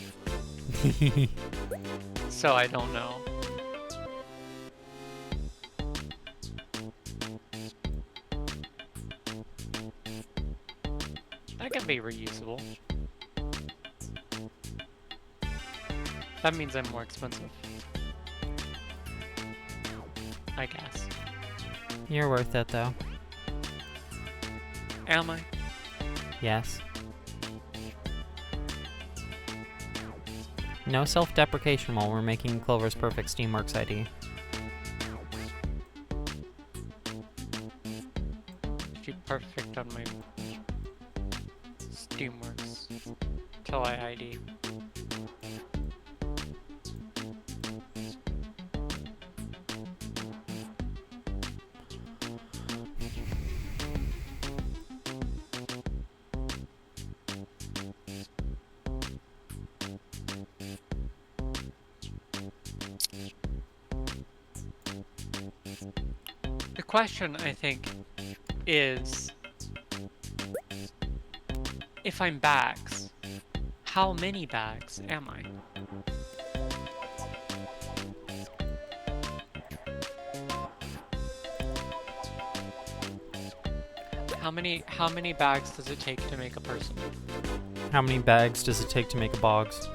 so I don't know. That can be reusable. That means I'm more expensive. I guess.
You're worth it, though.
Am I?
Yes. No self-deprecation while we're making Clover's perfect Steamworks ID.
Be perfect on my Steamworks till I ID. The question, I think, is if I'm bags, how many bags am I? How many bags does it take to make a person?
How many bags does it take to make a Boggs?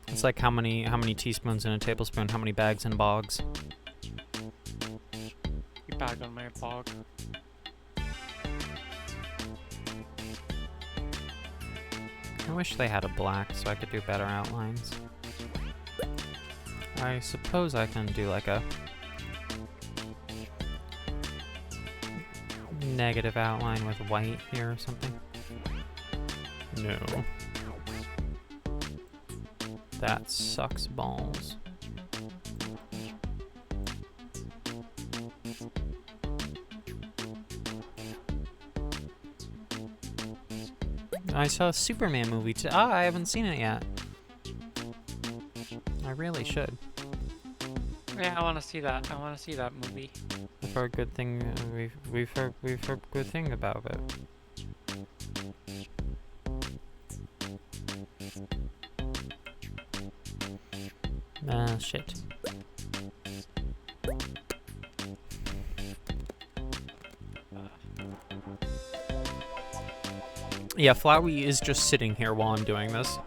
It's like how many teaspoons in a tablespoon, how many bags in Boggs?
You bag on my bog.
I wish they had a black so I could do better outlines. I suppose I can do like a negative outline with white here or something. No. That sucks balls. I saw a Superman movie too. Ah, I haven't seen it yet. I really should.
Yeah, I want to see that. I want to see that movie.
I've heard good thing. We've heard good thing about it. Shit. Yeah, Flowey is just sitting here while I'm doing this.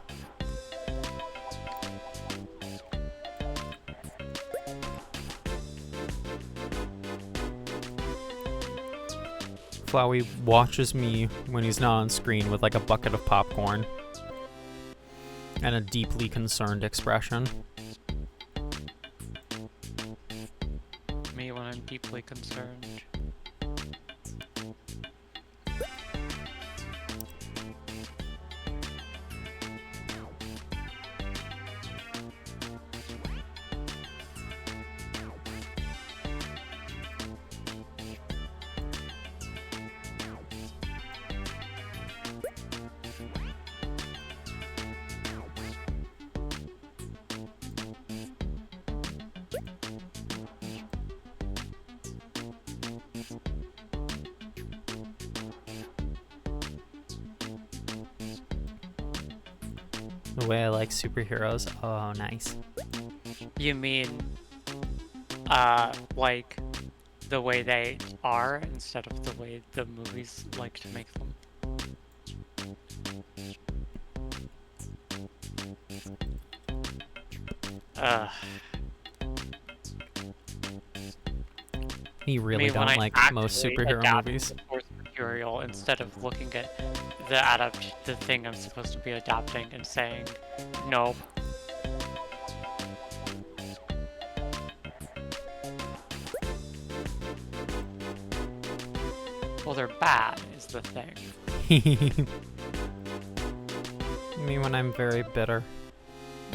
Flowey watches me when he's not on screen with like a bucket of popcorn and a deeply concerned expression.
Me when I'm deeply concerned.
The way I like superheroes. Oh, nice.
You mean, like, the way they are instead of the way the movies like to make them?
You really
when
don't
I
like most
actually
superhero
adapt
movies.
the source material instead of looking at the thing I'm supposed to be adapting and saying, no. Well, they're bad, is the thing.
Me when I'm very bitter.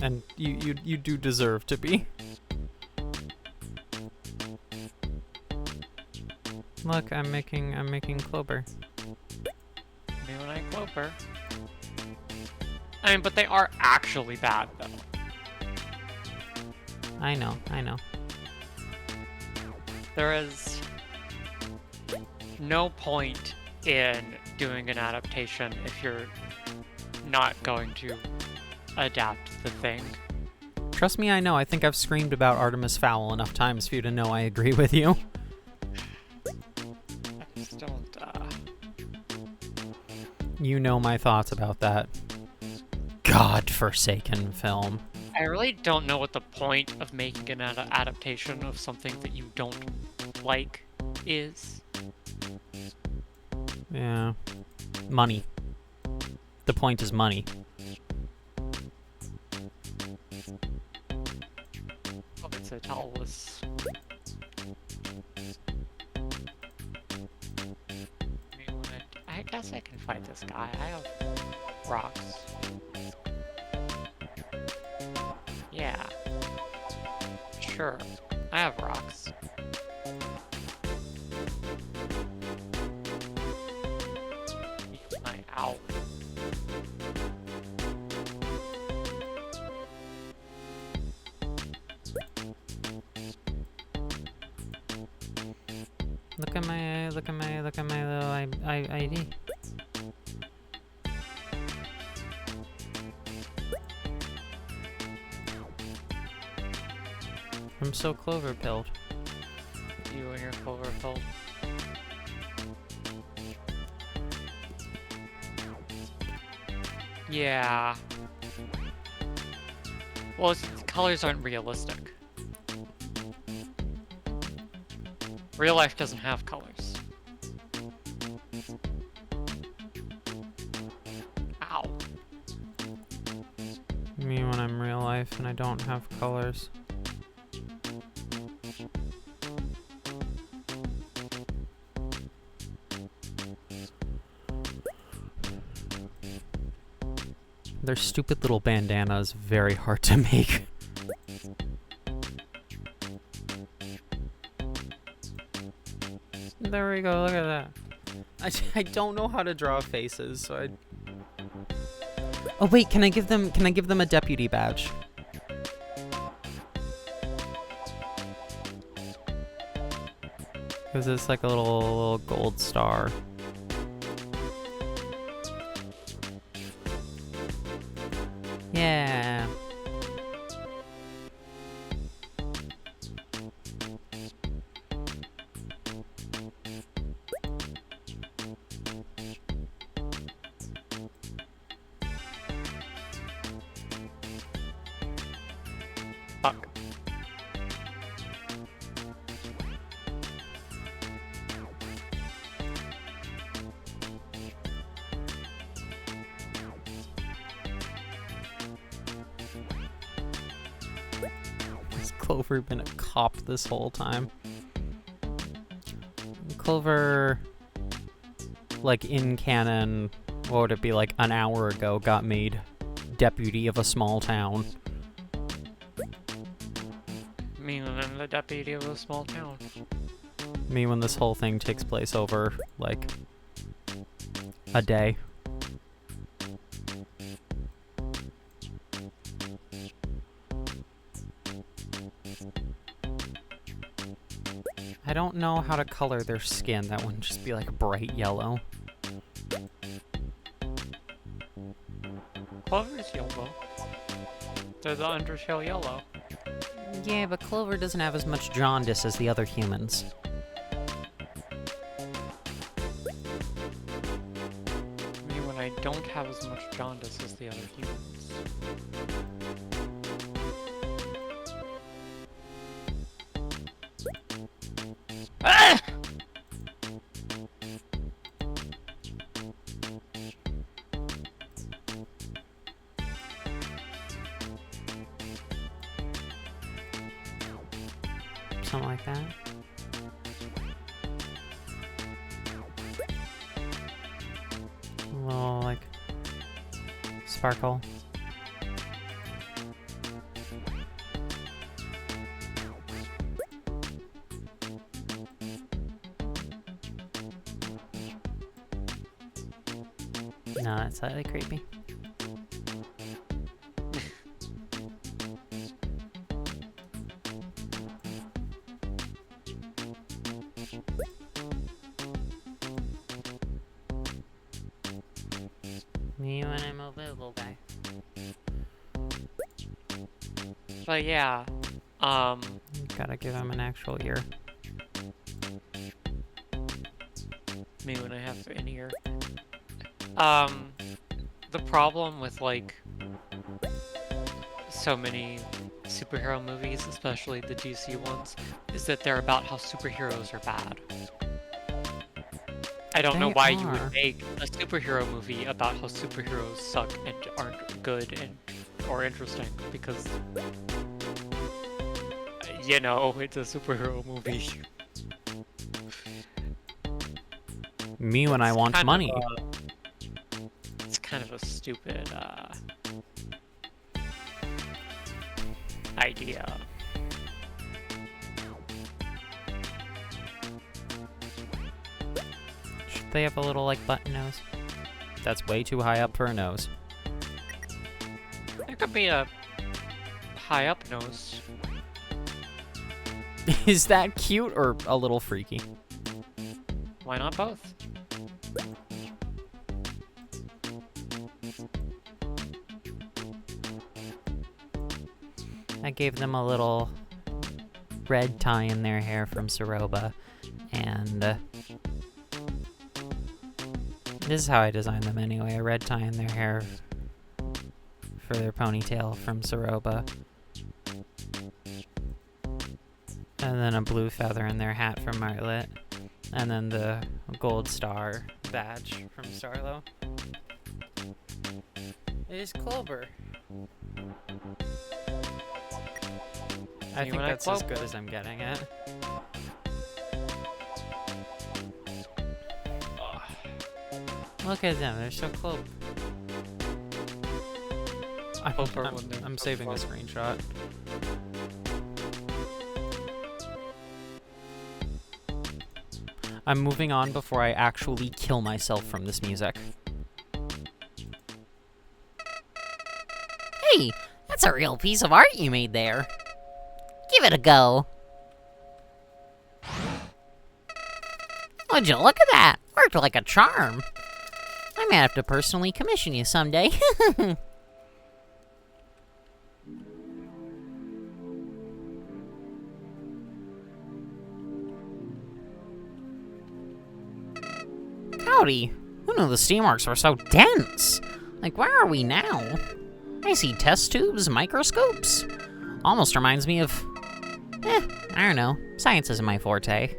And you do deserve to be. Look, I'm making Clover.
Me when I Clover. I mean, but they are actually bad, though.
I know.
There is no point in doing an adaptation if you're not going to adapt the thing.
Trust me, I know. I think I've screamed about Artemis Fowl enough times for you to know I agree with you.
I just don't,
You know my thoughts about that godforsaken film.
I really don't know what the point of making an adaptation of something that you don't like is.
Yeah. Money. The point is money.
Oh, it's a towelless. I guess I can fight this guy. I have rocks. Yeah. Sure. I have rocks. My owl.
Look at my little ID. I'm so clover pilled.
You and your clover pilled. Yeah. Well, colors aren't realistic. Real life doesn't have colors. Ow.
Me when I'm real life and I don't have colors. Their stupid little bandana is very hard to make. There we go, look at that. I don't know how to draw faces, so I... Oh wait, can I give them a deputy badge? Because it's like a little gold star. Yeah.
Fuck.
Has Clover been a cop this whole time? Clover, like in canon, what would it be, like an hour ago, got made deputy of a small town.
Me when I'm the deputy of a small town.
Me when this whole thing takes place over, like, a day. I don't know how to color their skin. That wouldn't just be like bright yellow.
Clover's yellow. They're the Undertale yellow.
Yeah, but Clover doesn't have as much jaundice as the other humans.
Me when I don't have as much jaundice as the other humans. Ah!
Something like that. A little, like, sparkle. No, that's slightly creepy. Me when I'm a little guy.
But yeah,
Gotta give him an actual ear.
me when I have an ear. The problem with like so many superhero movies, especially the DC ones, is that they're about how superheroes are bad. I don't know
They
why you
are.
would make a superhero movie about how superheroes suck and aren't good and or interesting, because you know, it's a superhero movie.
Me when I
It's
want
kind of
money.
It's kind of a stupid idea.
Should they have a little, like, button nose? That's way too high up for a nose.
There could be a high up nose.
Is that cute or a little freaky?
Why not both?
I gave them a little red tie in their hair from Saroba, and this is how I designed them anyway, a red tie in their hair for their ponytail from Saroba, and then a blue feather in their hat from Martlet, and then the gold star badge from Starlo. It is Clover. I
You
think
and I
that's as
Clover.
good as I'm getting it. Look at them, they're so close.
Clover when they're
I'm
so
saving a
close.
screenshot. I'm moving on before I actually kill myself from this music.
Hey, that's a real piece of art you made there. Give it a go. Would you look at that? Worked like a charm. I may have to personally commission you someday. Howdy. Who knew the steam arcs were so dense? Like, where are we now? I see test tubes, microscopes. Almost reminds me of... I don't know. Science isn't my forte.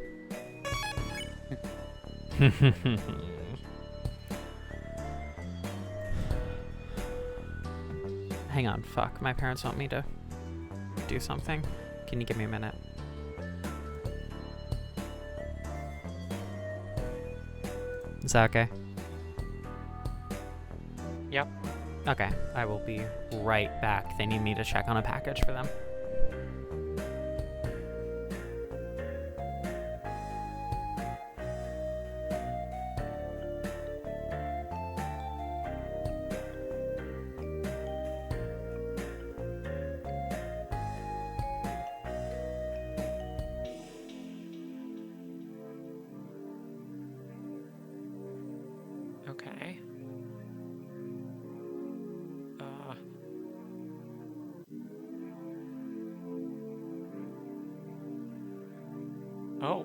Hang on, fuck. My parents want me to do something. Can you give me a minute? Is that okay?
Yep.
Okay, I will be right back. They need me to check on a package for them.
Okay. Oh.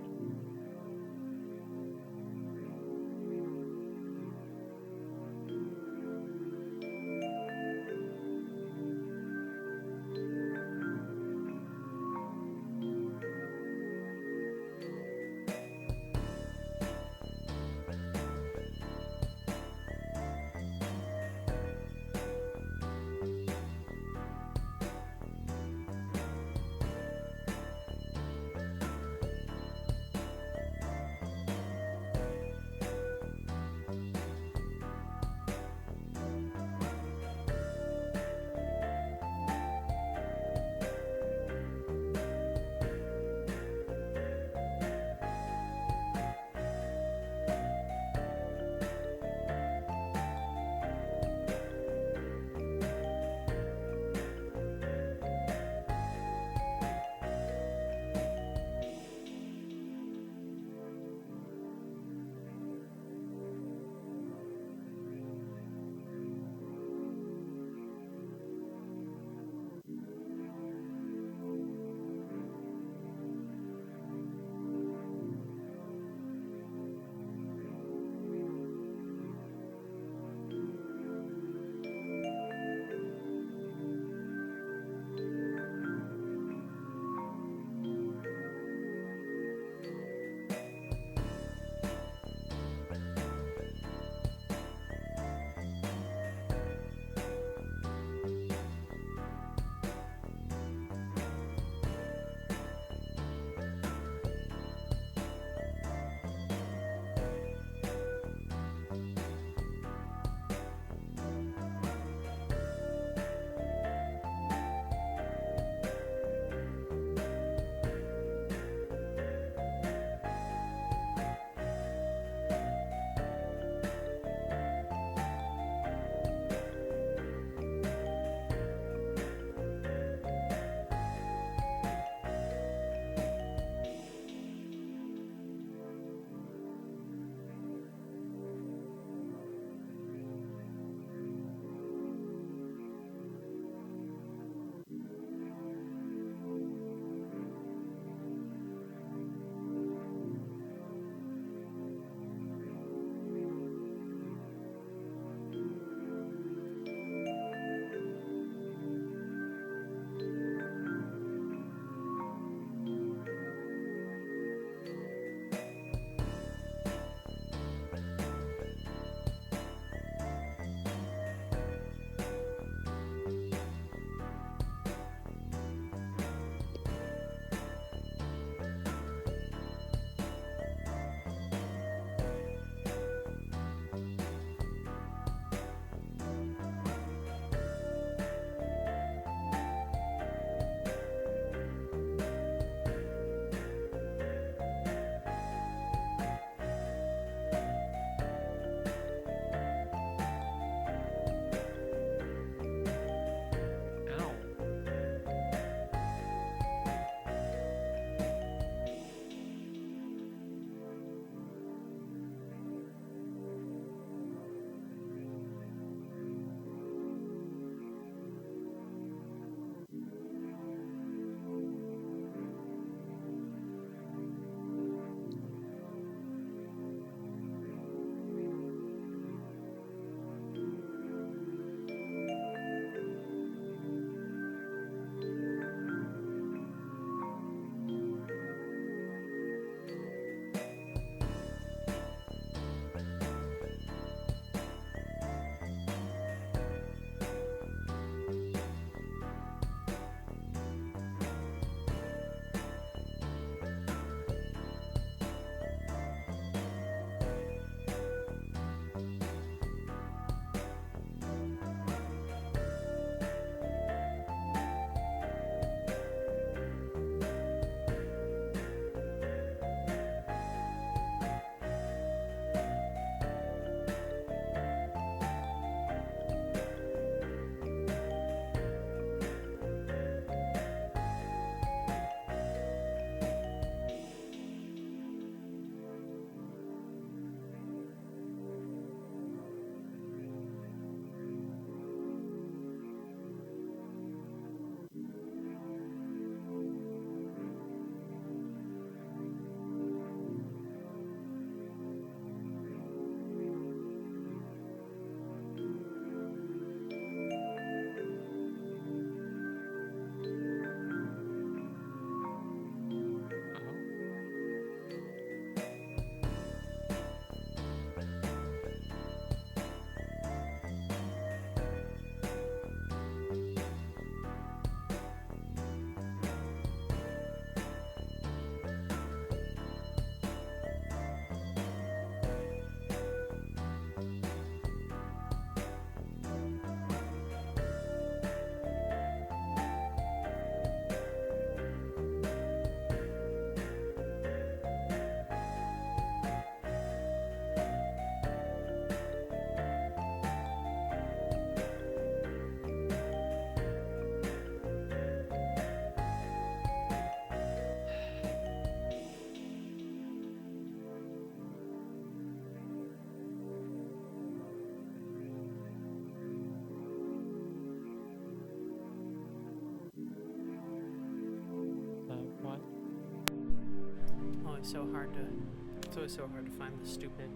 so hard to find the stupid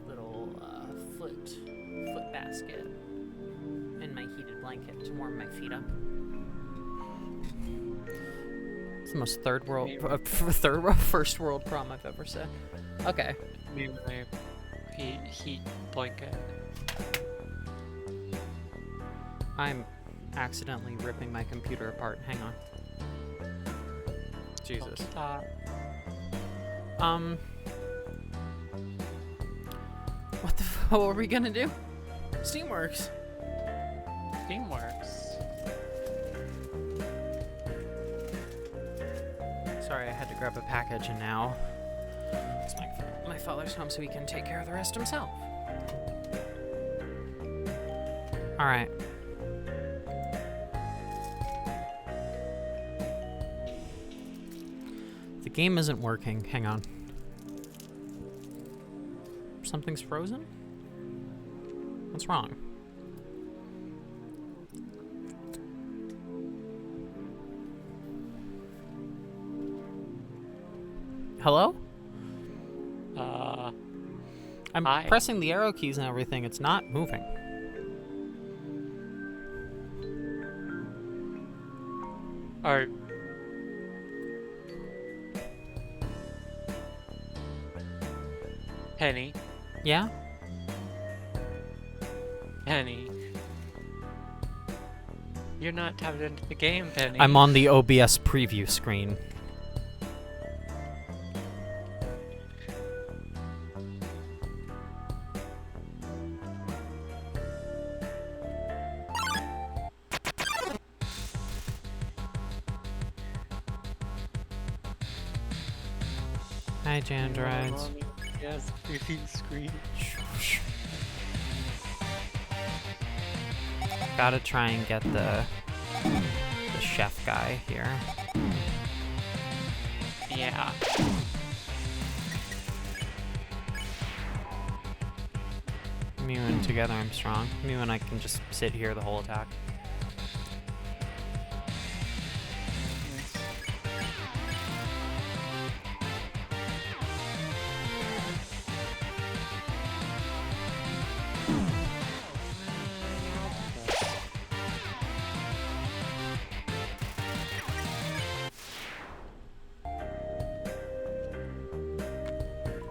little foot basket in my heated blanket to warm my feet up. It's the most first world prom I've ever said. Okay.
Me with my heat blanket.
I'm accidentally ripping my computer apart. Hang on. Jesus. What were we gonna do? Steamworks.
Steamworks.
Sorry, I had to grab a package and now it's my father's home so he can take care of the rest himself. Alright. The game isn't working. Hang on. Something's frozen? What's wrong? Hello? I'm
Hi.
pressing the arrow keys and everything. It's not moving.
Or Penny.
Yeah?
Penny. You're not tapped into the game, Penny.
I'm on the OBS preview screen. Hi, Jandroids.
Yes, preview screen.
Gotta try and get the chef guy here.
Yeah.
Mew and together I'm strong. Mew and I can just sit here the whole attack.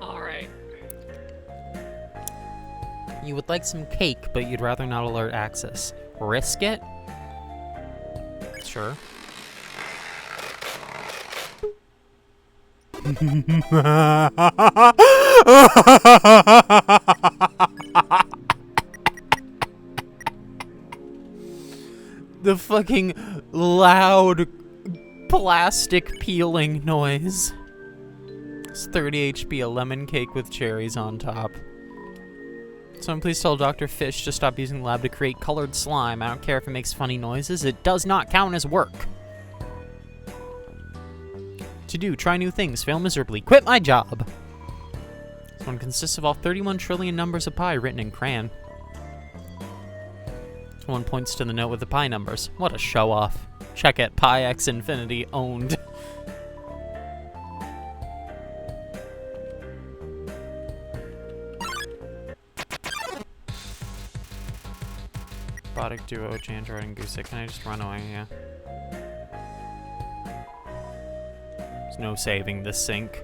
Alright.
You would like some cake, but you'd rather not alert access. Risk it? Sure. The fucking loud plastic peeling noise. It's 30 HP, a lemon cake with cherries on top. Someone please tell Dr. Fish to stop using the lab to create colored slime. I don't care if it makes funny noises. It does not count as work. To do, try new things, fail miserably, quit my job. This one consists of all 31 trillion numbers of pi written in crayon. One points to the note with the pi numbers. What a show off. Check it, pi x infinity owned. Robotic duo, Jandroid and Goose. Can I just run away? Yeah. There's no saving this sink.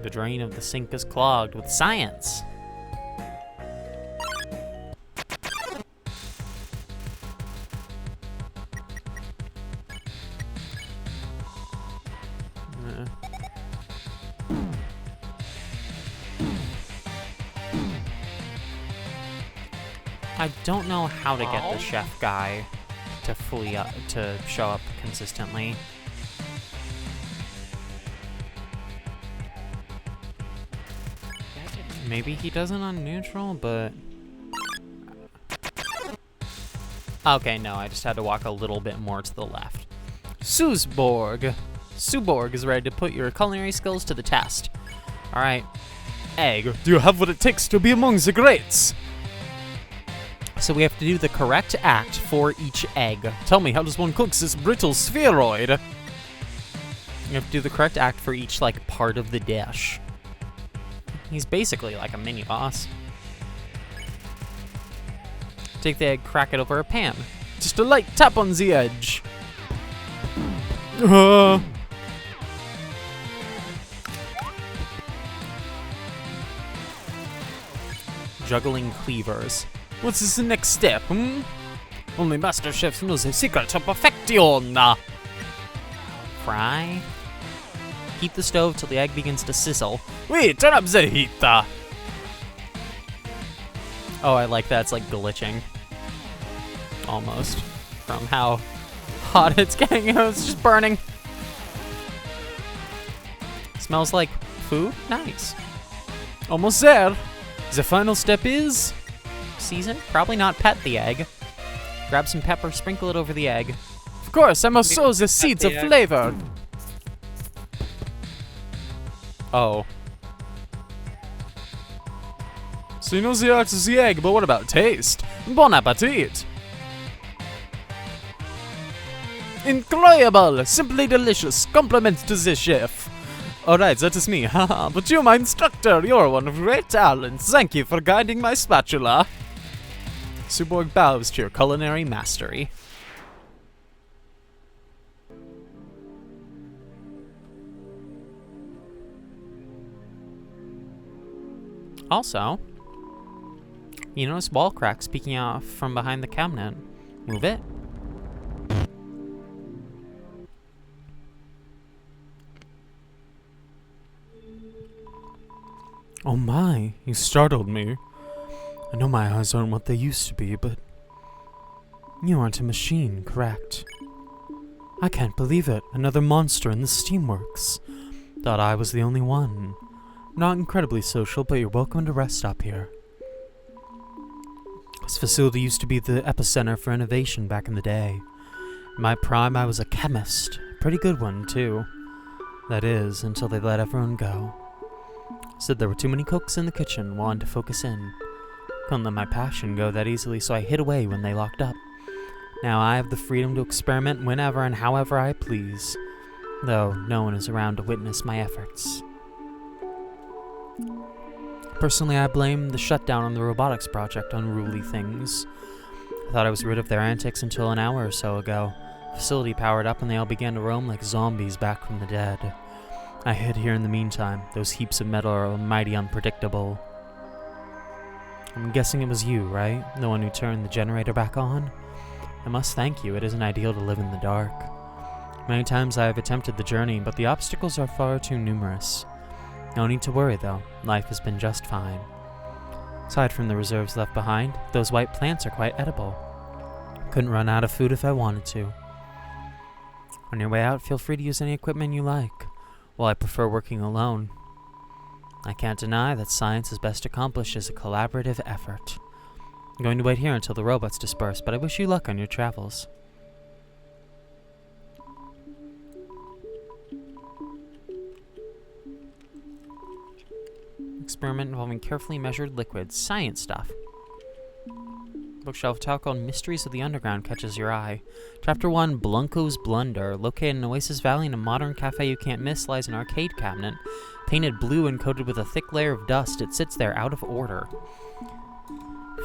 The drain of the sink is clogged with science. I don't know how to get the chef guy to to show up consistently. Maybe he doesn't on neutral, but... Okay, no, I just had to walk a little bit more to the left. Suborg. Suborg is ready to put your culinary skills to the test. Alright. Egg.
Do you have what it takes to be among the greats?
So we have to do the correct act for each egg.
Tell me, how does one cook this brittle spheroid?
You have to do the correct act for each, like, part of the dish. He's basically like a mini boss. Take the egg, crack it over a pan.
Just a light tap on the edge.
Juggling cleavers.
What's the next step, Only Master Chef knows the secret to perfection.
Fry. Heat the stove till the egg begins to sizzle.
Wait, turn up the heat.
Oh, I like that. It's like glitching. Almost. From how hot it's getting. It's just burning. Smells like food. Nice.
Almost there. The final step is...
Season? Probably not pet the egg. Grab some pepper, sprinkle it over the egg.
Of course, I must sow the seeds of flavor.
Oh.
So you know the art of the egg, but what about taste? Bon appetit! Incroyable! Simply delicious! Compliments to the chef! Alright, that is me, haha. But you're my instructor, you're one of great talent. Thank you for guiding my spatula.
Suborg bows to your culinary mastery. Also, you notice wall cracks peeking out from behind the cabinet. Move it.
Oh my, you startled me. I know my eyes aren't what they used to be, but... You aren't a machine, correct? I can't believe it. Another monster in the steamworks. Thought I was the only one. Not incredibly social, but you're welcome to rest up here. This facility used to be the epicenter for innovation back in the day. In my prime, I was a chemist. A pretty good one, too. That is, until they let everyone go. Said there were too many cooks in the kitchen, wanted to focus in. Couldn't let my passion go that easily, so I hid away when they locked up. Now I have the freedom to experiment whenever and however I please, though no one is around to witness my efforts. Personally, I blame the shutdown on the robotics project, unruly things. I thought I was rid of their antics until an hour or so ago. The facility powered up and they all began to roam like zombies back from the dead. I hid here in the meantime. Those heaps of metal are mighty unpredictable. I'm guessing it was you, right? The one who turned the generator back on? I must thank you. It isn't ideal to live in the dark. Many times I have attempted the journey, but the obstacles are far too numerous. No need to worry, though. Life has been just fine. Aside from the reserves left behind, those white plants are quite edible. Couldn't run out of food if I wanted to. On your way out, feel free to use any equipment you like. While I prefer working alone, I can't deny that science is best accomplished as a collaborative effort. I'm going to wait here until the robots disperse, but I wish you luck on your travels. Experiment involving carefully measured liquids. Science stuff. Bookshelf talk called Mysteries of the Underground catches your eye. Chapter 1, Blunko's Blunder. Located in Oasis Valley in a modern cafe you can't miss lies an arcade cabinet. Painted blue and coated with a thick layer of dust, it sits there out of order.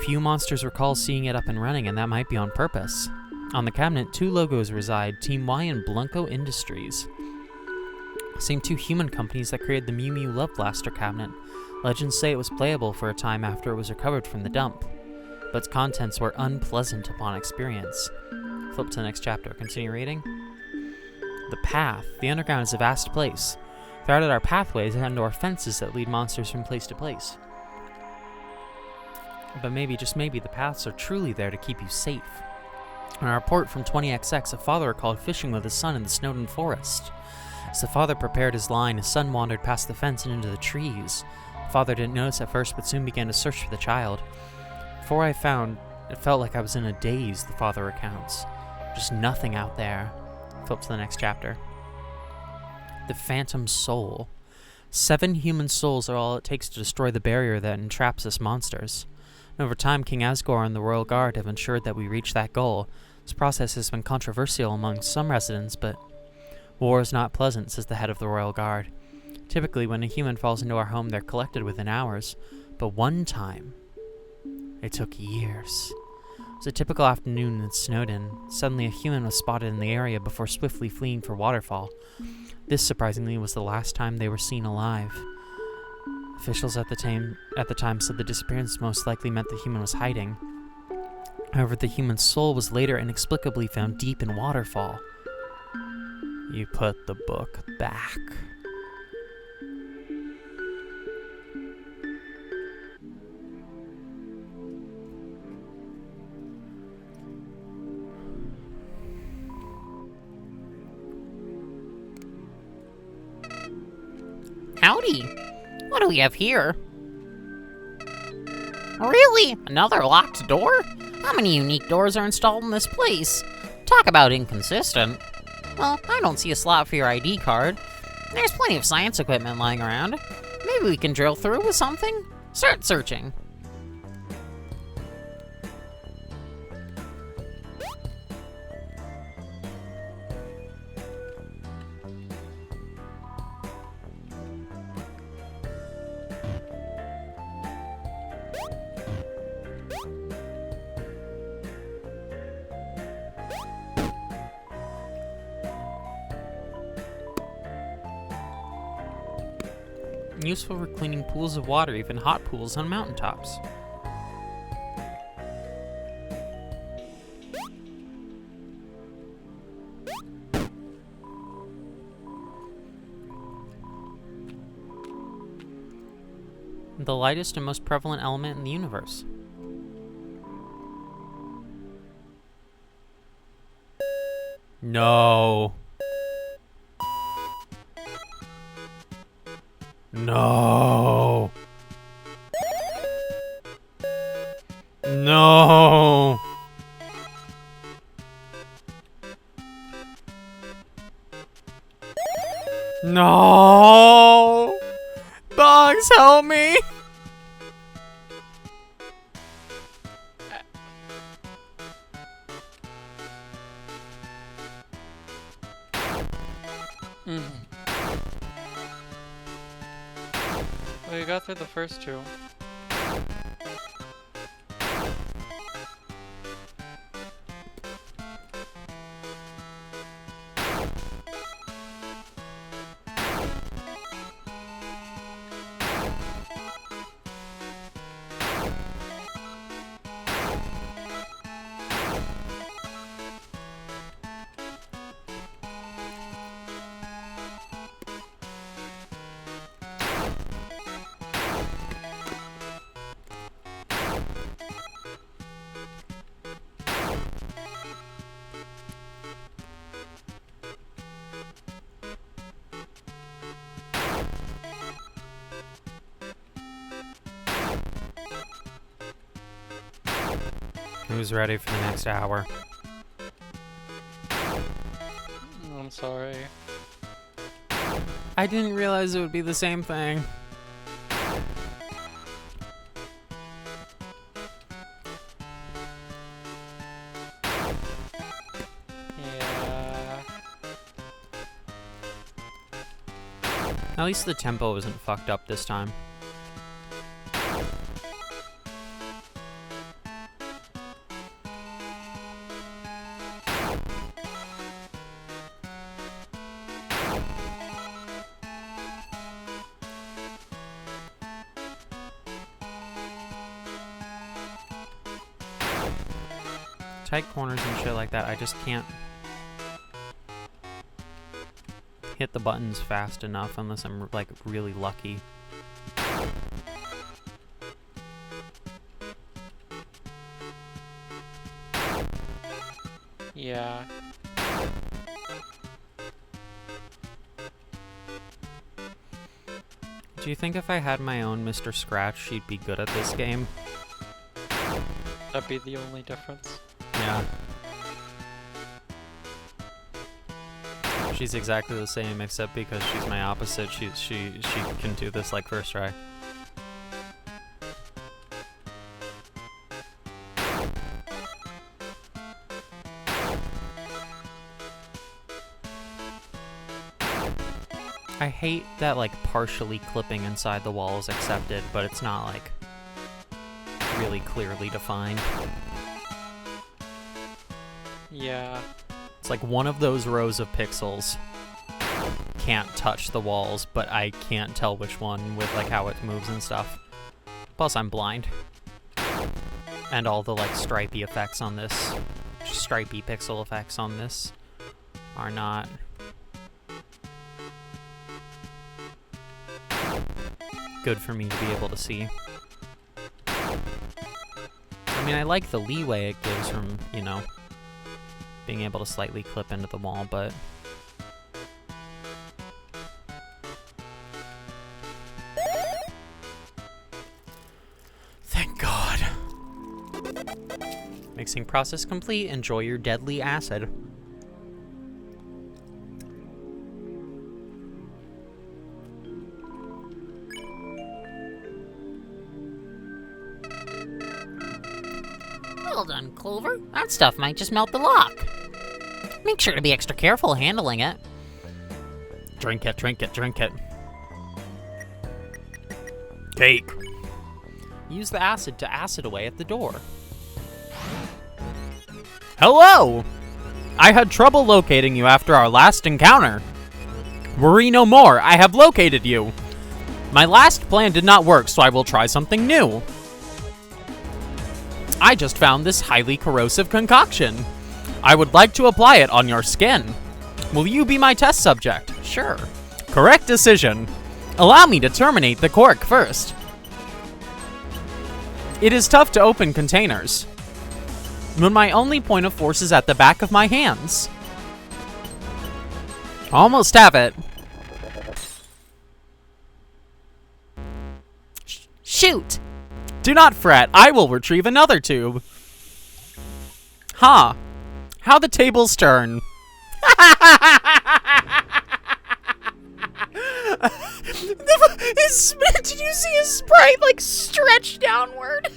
Few monsters recall seeing it up and running, and that might be on purpose. On the cabinet, 2 logos reside, Team Y and Blunko Industries. Same 2 human companies that created the Mew Mew Love Blaster cabinet. Legends say it was playable for a time after it was recovered from the dump, but its contents were unpleasant upon experience. Flip to the next chapter. Continue reading. The Path. The underground is a vast place. Throughout it are pathways and or fences that lead monsters from place to place. But maybe, just maybe, the paths are truly there to keep you safe. On a report from 20XX, a father recalled fishing with his son in the Snowden forest. As the father prepared his line, his son wandered past the fence and into the trees. The father didn't notice at first, but soon began to search for the child. Before I found, it felt like I was in a daze, the father recounts. Just nothing out there. Flip to the next chapter. The Phantom Soul. 7 human souls are all it takes to destroy the barrier that entraps us monsters.
Over time, King Asgore and the Royal Guard have ensured that we reach that goal. This process has been controversial among some residents, but war is not pleasant, says the head of the Royal Guard. Typically, when a human falls into our home, they're collected within hours. But one time, it took years. It was a typical afternoon in Snowdon. Suddenly, a human was spotted in the area before swiftly fleeing for waterfall. This, surprisingly, was the last time they were seen alive. Officials at the time said the disappearance most likely meant the human was hiding. However, the human's soul was later inexplicably found deep in waterfall. You put the book back.
Howdy. What do we have here? Really? Another locked door? How many unique doors are installed in this place? Talk about inconsistent. Well, I don't see a slot for your ID card. There's plenty of science equipment lying around. Maybe we can drill through with something? Start searching.
Useful for cleaning pools of water, even hot pools on mountaintops. The lightest and most prevalent element in the universe. No. No. No. No. Bugs, help me.
Well, you got through the first two.
Who's ready for the next hour?
I'm sorry.
I didn't realize it would be the same thing.
Yeah.
At least the tempo isn't fucked up this time. Tight corners and shit like that, I just can't hit the buttons fast enough unless I'm like really lucky.
Yeah.
Do you think if I had my own Mr. Scratch, she'd be good at this game?
That'd be the only difference.
Yeah. She's exactly the same, except because she's my opposite, she can do this like first try. I hate that, like, partially clipping inside the wall is accepted, but it's not, like, really clearly defined.
Yeah.
It's like one of those rows of pixels can't touch the walls, but I can't tell which one with, like, how it moves and stuff. Plus, I'm blind. And all the, like, stripey effects on this, stripey pixel effects on this are not good for me to be able to see. I mean, I like the leeway it gives from, you know, being able to slightly clip into the wall, but thank God. Mixing process complete. Enjoy your deadly acid.
Well done, Clover. That stuff might just melt the lock. Make sure to be extra careful handling it.
Drink it, drink it, drink it.
Cake.
Use the acid to acid away at the door.
Hello! I had trouble locating you after our last encounter. Worry no more, I have located you. My last plan did not work, so I will try something new. I just found this highly corrosive concoction. I would like to apply it on your skin. Will you be my test subject?
Sure.
Correct decision. Allow me to terminate the cork first. It is tough to open containers, but my only point of force is at the back of my hands. Almost have it.
Shoot!
Do not fret, I will retrieve another tube. Ha! How the tables turn.
Did you see his sprite, like, stretch downward?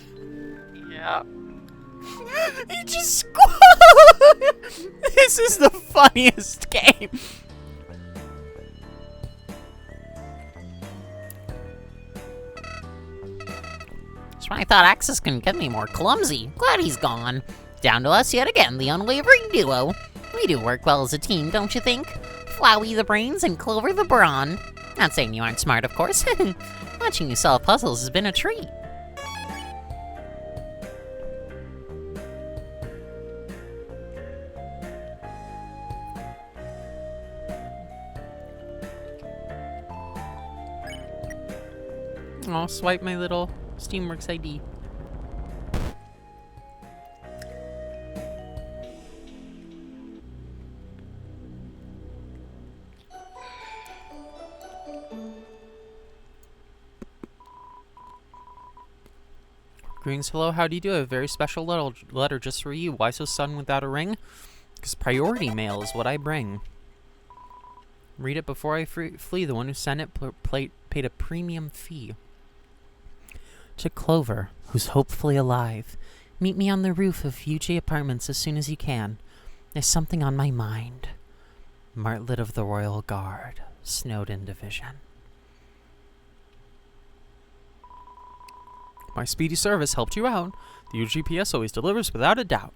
Yeah.
He just This is the funniest game. That's why I thought Axis couldn't get any more clumsy. Glad he's gone. Down to us yet again, the unwavering duo. We do work well as a team, don't you think? Flowey the brains and Clover the brawn. Not saying you aren't smart, of course. Watching you solve puzzles has been a treat.
I'll swipe my little Steamworks ID. Greetings, hello, how do you do? A very special letter just for you. Why so sudden without a ring? Because priority mail is what I bring. Read it before I flee. The one who sent it paid a premium fee. To Clover, who's hopefully alive. Meet me on the roof of UJ Apartments as soon as you can. There's something on my mind. Martlet of the Royal Guard, Snowden Division. My speedy service helped you out. The UGPS always delivers without a doubt.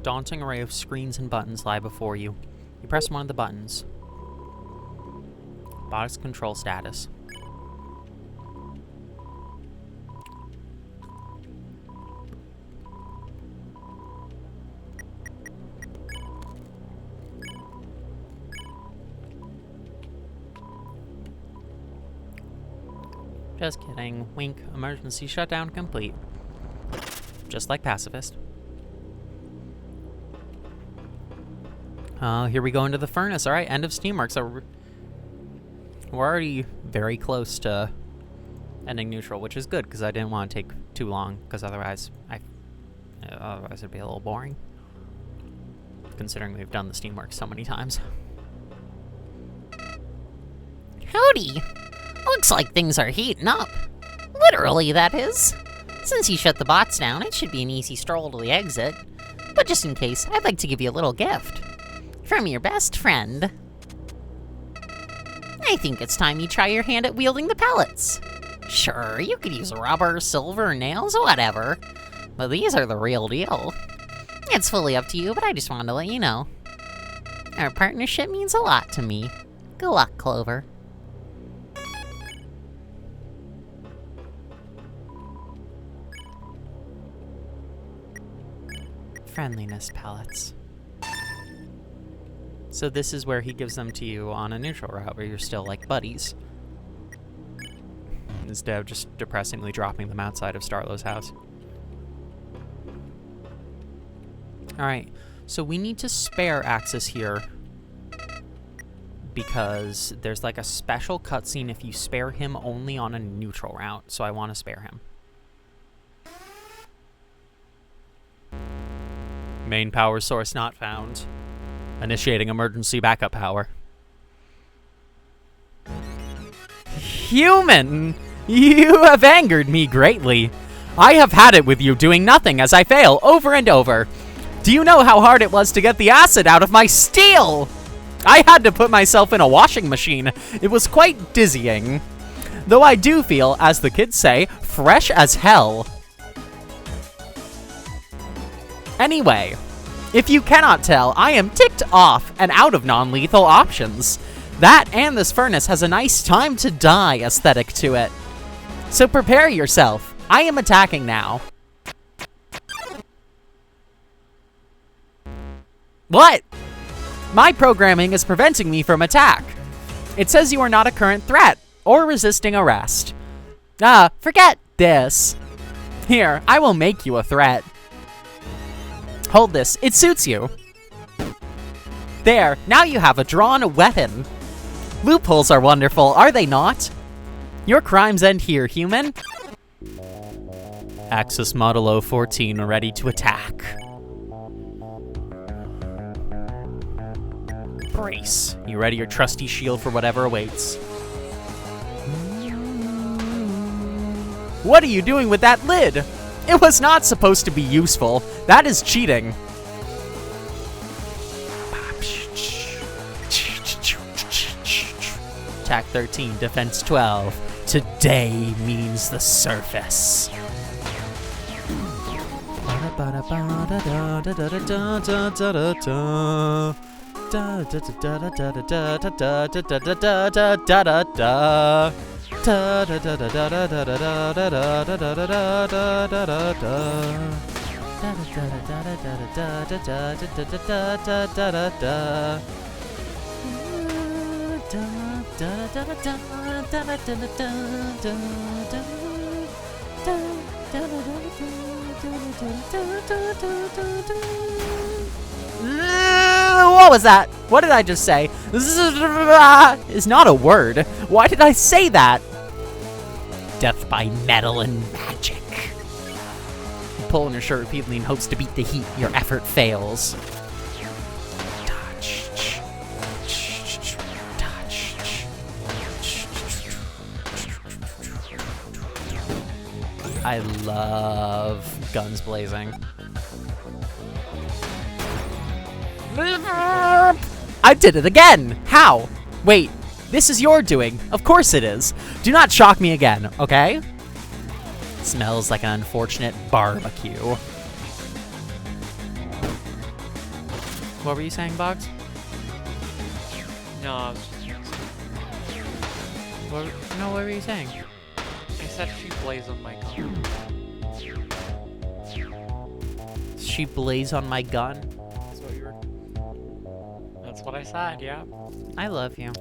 Daunting array of screens and buttons lie before you. You press one of the buttons. Box control status. Just kidding. Wink. Emergency shutdown complete. Just like Pacifist. Here we go into the furnace. Alright, end of Steamworks. So we're already very close to ending neutral, which is good, because I didn't want to take too long, because otherwise it'd be a little boring. Considering we've done the Steamworks so many times.
Howdy! Looks like things are heating up. Literally, that is. Since you shut the bots down, it should be an easy stroll to the exit. But just in case, I'd like to give you a little gift. From your best friend. I think it's time you try your hand at wielding the pellets. Sure, you could use rubber, silver, nails, whatever. But these are the real deal. It's fully up to you, but I just wanted to let you know. Our partnership means a lot to me. Good luck, Clover.
Friendliness pellets. So this is where he gives them to you on a neutral route where you're still like buddies. Instead of just depressingly dropping them outside of Starlow's house. Alright, so we need to spare Axis here because there's like a special cutscene if you spare him only on a neutral route, so I want to spare him. Main power source not found. Initiating emergency backup power. Human! You have angered me greatly. I have had it with you doing nothing as I fail over and over. Do you know how hard it was to get the acid out of my steel? I had to put myself in a washing machine. It was quite dizzying. Though I do feel, as the kids say, fresh as hell. Anyway, if you cannot tell, I am ticked off and out of non-lethal options. That and this furnace has a nice time to die aesthetic to it. So prepare yourself. I am attacking now. What? My programming is preventing me from attack. It says you are not a current threat or resisting arrest. Forget this. Here, I will make you a threat. Hold this, it suits you. There, now you have a drawn weapon. Loopholes are wonderful, are they not? Your crimes end here, human. Axis Model 014 ready to attack. Brace. You ready your trusty shield for whatever awaits. What are you doing with that lid? It was not supposed to be useful. That is cheating. Attack 13, defense 12. Today means the surface. What was that? What did I just say? Is not a word. Why did I say that? Death by metal and magic. You pull on your shirt repeatedly in hopes to beat the heat. Your effort fails. I love guns blazing. I did it again! How? Wait, this is your doing. Of course it is. Do not shock me again, okay? Smells like an unfortunate barbecue. What were you saying, Boggs?
No, I was just...
What were you saying?
I said she blazed on my gun.
She blaze on my gun?
That's what I said, yeah.
I love you.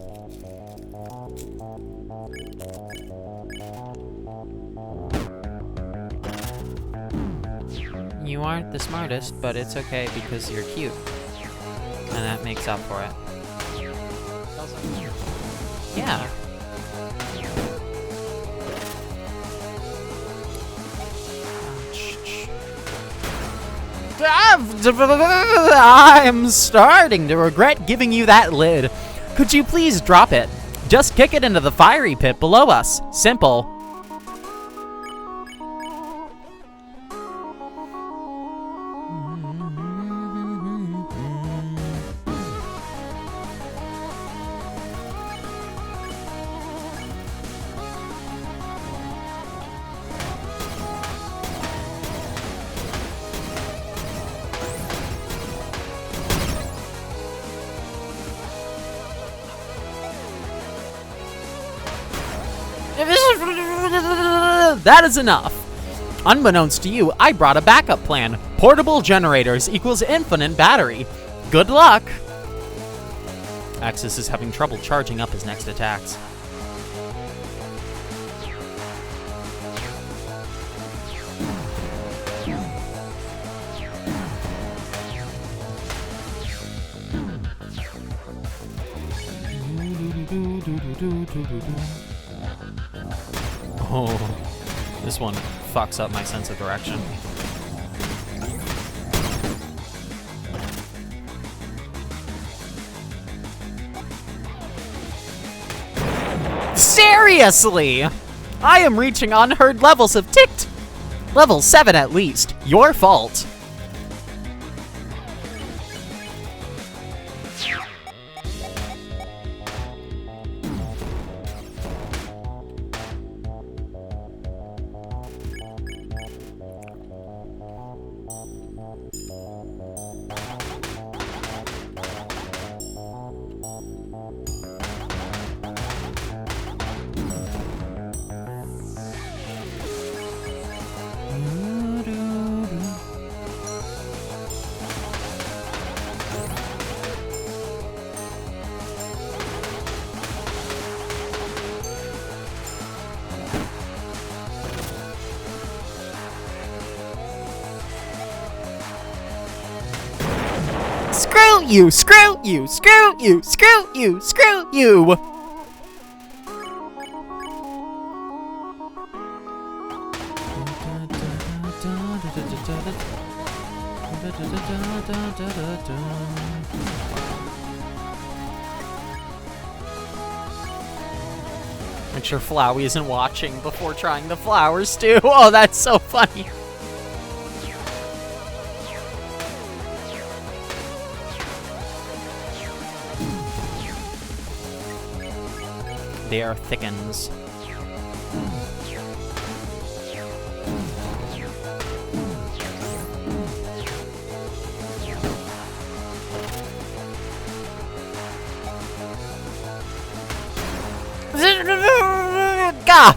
You aren't the smartest, but it's okay because you're cute. And that makes up for it. Yeah. I'm starting to regret giving you that lid. Could you please drop it? Just kick it into the fiery pit below us. Simple.
That is enough. Unbeknownst to you, I brought a backup plan. Portable generators equals infinite battery. Good luck. Axis is having trouble charging up his next attacks. Oh, this one fucks up my sense of direction. Seriously! I am reaching unheard levels of ticked. Level 7 at least. Your fault. Screw you! Screw you! Screw you! Screw you! Screw you! Make sure Flowey isn't watching before trying the flowers too. Oh, that's so funny. The air thickens. Gah!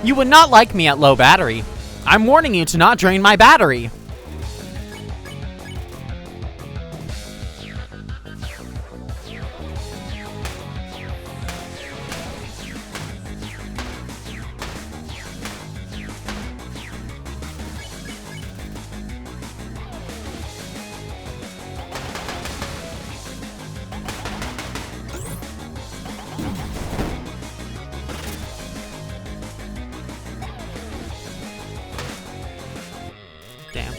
You would not like me at low battery. I'm warning you to not drain my battery. Damn.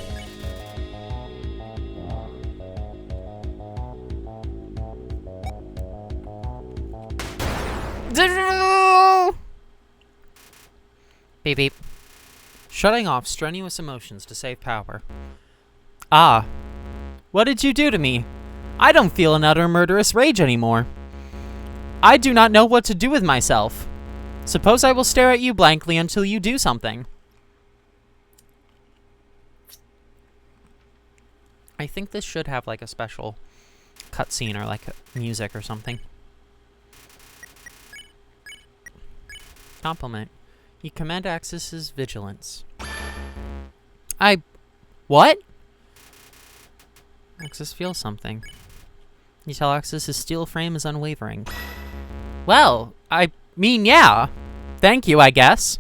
Beep beep. Shutting off strenuous emotions to save power. Ah. What did you do to me? I don't feel an utter murderous rage anymore. I do not know what to do with myself. Suppose I will stare at you blankly until you do something. I think this should have like a special cutscene or like music or something. Compliment. You command Axis's vigilance. What? Axis feels something. You tell Axis his steel frame is unwavering. Well, I mean, yeah. Thank you, I guess.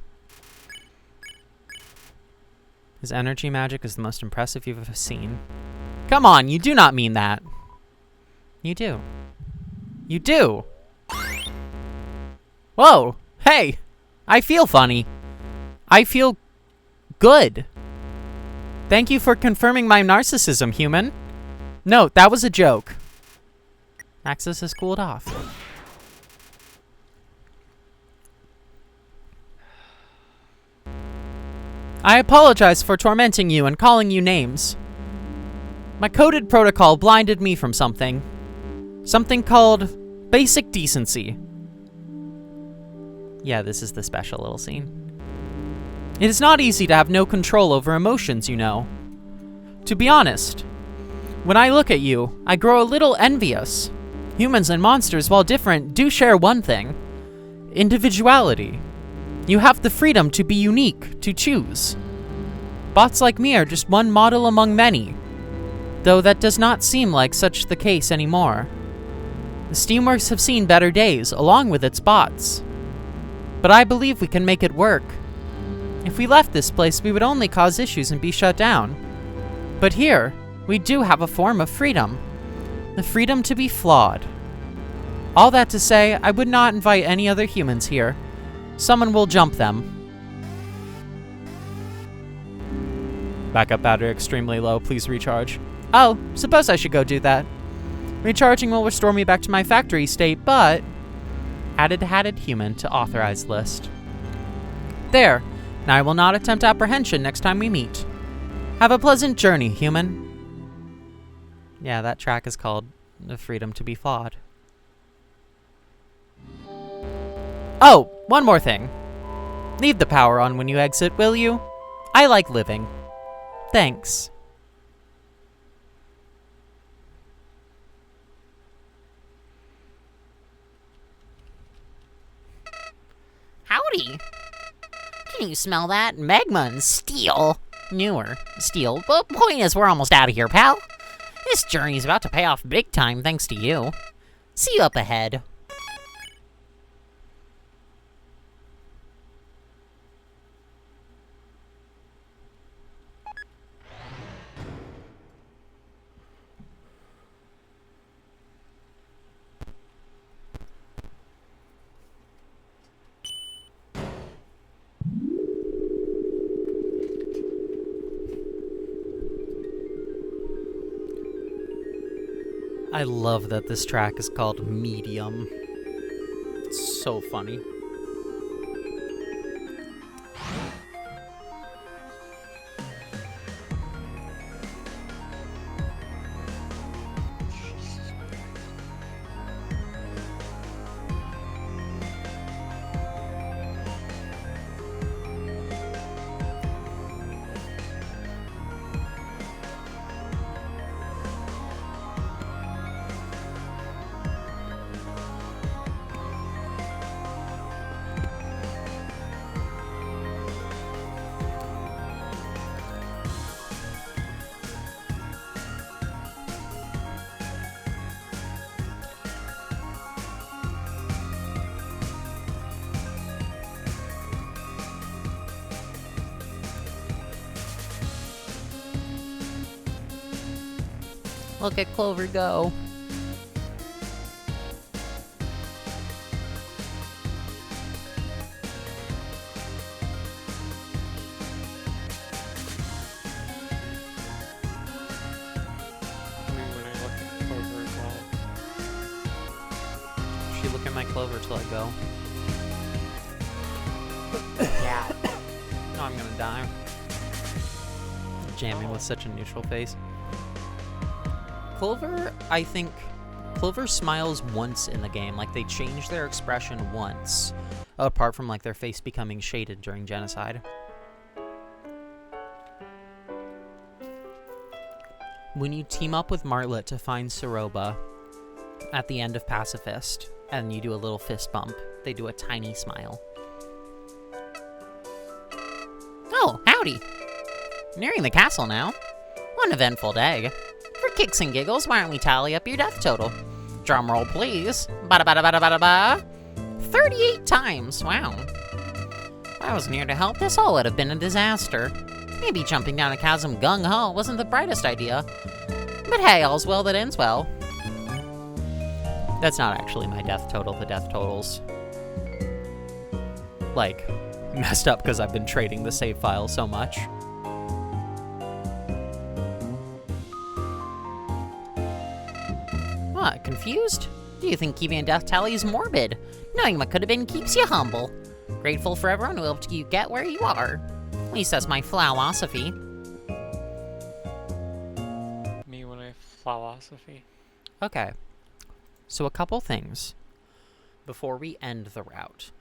His energy magic is the most impressive you've ever seen. Come on, you do not mean that. You do. You do. Whoa, hey, I feel funny. I feel good. Thank you for confirming my narcissism, human. No, that was a joke. Axis has cooled off. I apologize for tormenting you and calling you names. My coded protocol blinded me from something. Something called basic decency. Yeah, this is the special little scene. It is not easy to have no control over emotions, you know. To be honest, when I look at you, I grow a little envious. Humans and monsters, while different, do share one thing. Individuality. You have the freedom to be unique, to choose. Bots like me are just one model among many, though that does not seem like such the case anymore. The Steamworks have seen better days, along with its bots. But I believe we can make it work. If we left this place, we would only cause issues and be shut down. But here, we do have a form of freedom. The freedom to be flawed. All that to say, I would not invite any other humans here. Someone will jump them. Backup battery extremely low, please recharge. Oh, suppose I should go do that. Recharging will restore me back to my factory state, but... added human to authorized list. There. Now I will not attempt apprehension next time we meet. Have a pleasant journey, human. Yeah, that track is called The Freedom to Be Flawed. Oh, one more thing. Leave the power on when you exit, will you? I like living. Thanks.
Howdy. Can you smell that? Magma and steel. Newer. Steel. But point is, we're almost out of here, pal. This journey's about to pay off big time thanks to you. See you up ahead.
I love that this track is called Medium. It's so funny.
Look at Clover go.
When I look at Clover as well.
She look at my Clover till I go.
Yeah.
No, I'm gonna die. Jamming with such a neutral face. Clover, I think... Clover smiles once in the game. Like, they change their expression once. Apart from, like, their face becoming shaded during Genocide. When you team up with Martlet to find Saroba at the end of Pacifist, and you do a little fist bump, they do a tiny smile.
Oh, howdy. Nearing the castle now. One eventful day. For kicks and giggles, why don't we tally up your death total? Drum roll, please. Ba-da-ba-da-ba-da-ba-da-ba. 38 times, wow. If I was near to help, this all would have been a disaster. Maybe jumping down a chasm gung-ho wasn't the brightest idea. But hey, all's well that ends well.
That's not actually my death total. The death total's... like, messed up because I've been trading the save file so much.
What, confused? Do you think keeping a death tally is morbid? Knowing what could have been keeps you humble. Grateful for everyone who helped you get where you are. At least that's my philosophy.
Me when I philosophy.
Okay. So a couple things before we end the route.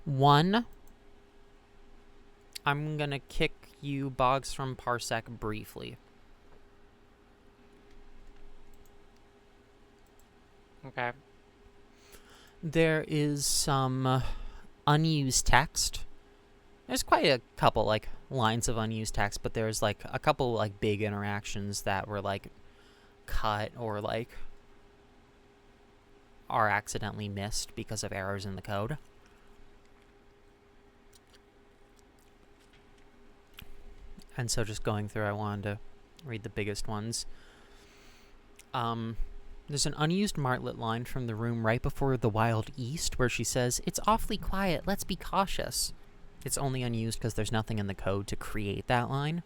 One, I'm gonna kick you Boggs from Parsec briefly.
Okay.
There is some unused text. There's quite a couple, like, lines of unused text, but there's, like, a couple, like, big interactions that were, like, cut or, like, are accidentally missed because of errors in the code. And so just going through, I wanted to read the biggest ones. There's an unused Martlet line from the room right before the Wild East where she says, "It's awfully quiet, let's be cautious." It's only unused because there's nothing in the code to create that line.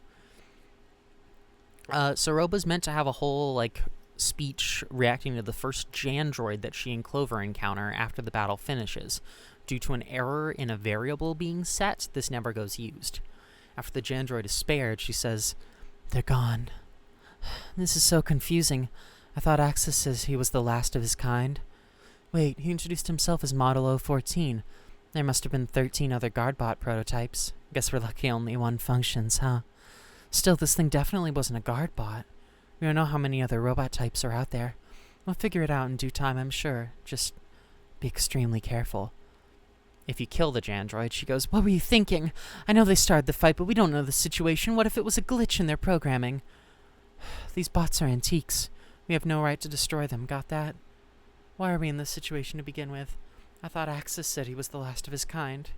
Soroba's meant to have a whole, like, speech reacting to the first Jandroid that she and Clover encounter after the battle finishes. Due to an error in a variable being set, this never goes used. After the Jandroid is spared, she says, "They're gone. This is so confusing. I thought Axis says he was the last of his kind. Wait, he introduced himself as Model 014. There must have been 13 other Guardbot prototypes. Guess we're lucky only one functions, huh? Still, this thing definitely wasn't a Guardbot. We don't know how many other robot types are out there. We'll figure it out in due time, I'm sure. Just be extremely careful." If you kill the Jandroid, she goes, "What were you thinking? I know they started the fight, but we don't know the situation. What if it was a glitch in their programming? These bots are antiques. We have no right to destroy them, got that? Why are we in this situation to begin with? I thought Axis said he was the last of his kind.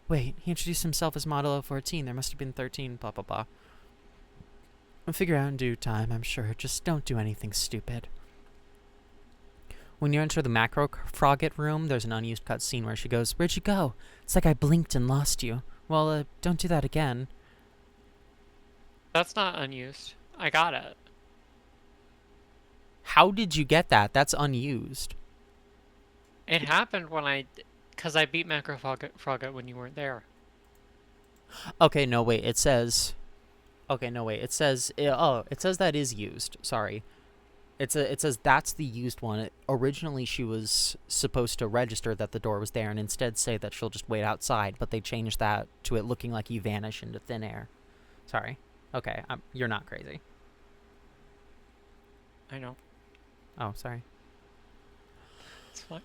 Wait, he introduced himself as Model 014. There must have been 13, blah, blah, blah. We'll figure it out in due time, I'm sure. Just don't do anything stupid." When you enter the Macro Frogget room, there's an unused cutscene where she goes, "Where'd you go? It's like I blinked and lost you. Well, don't do that again."
That's not unused. I got it.
How did you get that? That's unused.
It happened when because I beat Macro Frogget when you weren't there.
Okay, no, wait, it says... Okay, no, wait, it says... it says that is used. Sorry. It says that's the used one. Originally, she was supposed to register that the door was there and instead say that she'll just wait outside, but they changed that to it looking like you vanish into thin air. Sorry. Okay, you're not crazy.
I know.
Oh, sorry.
It's fine.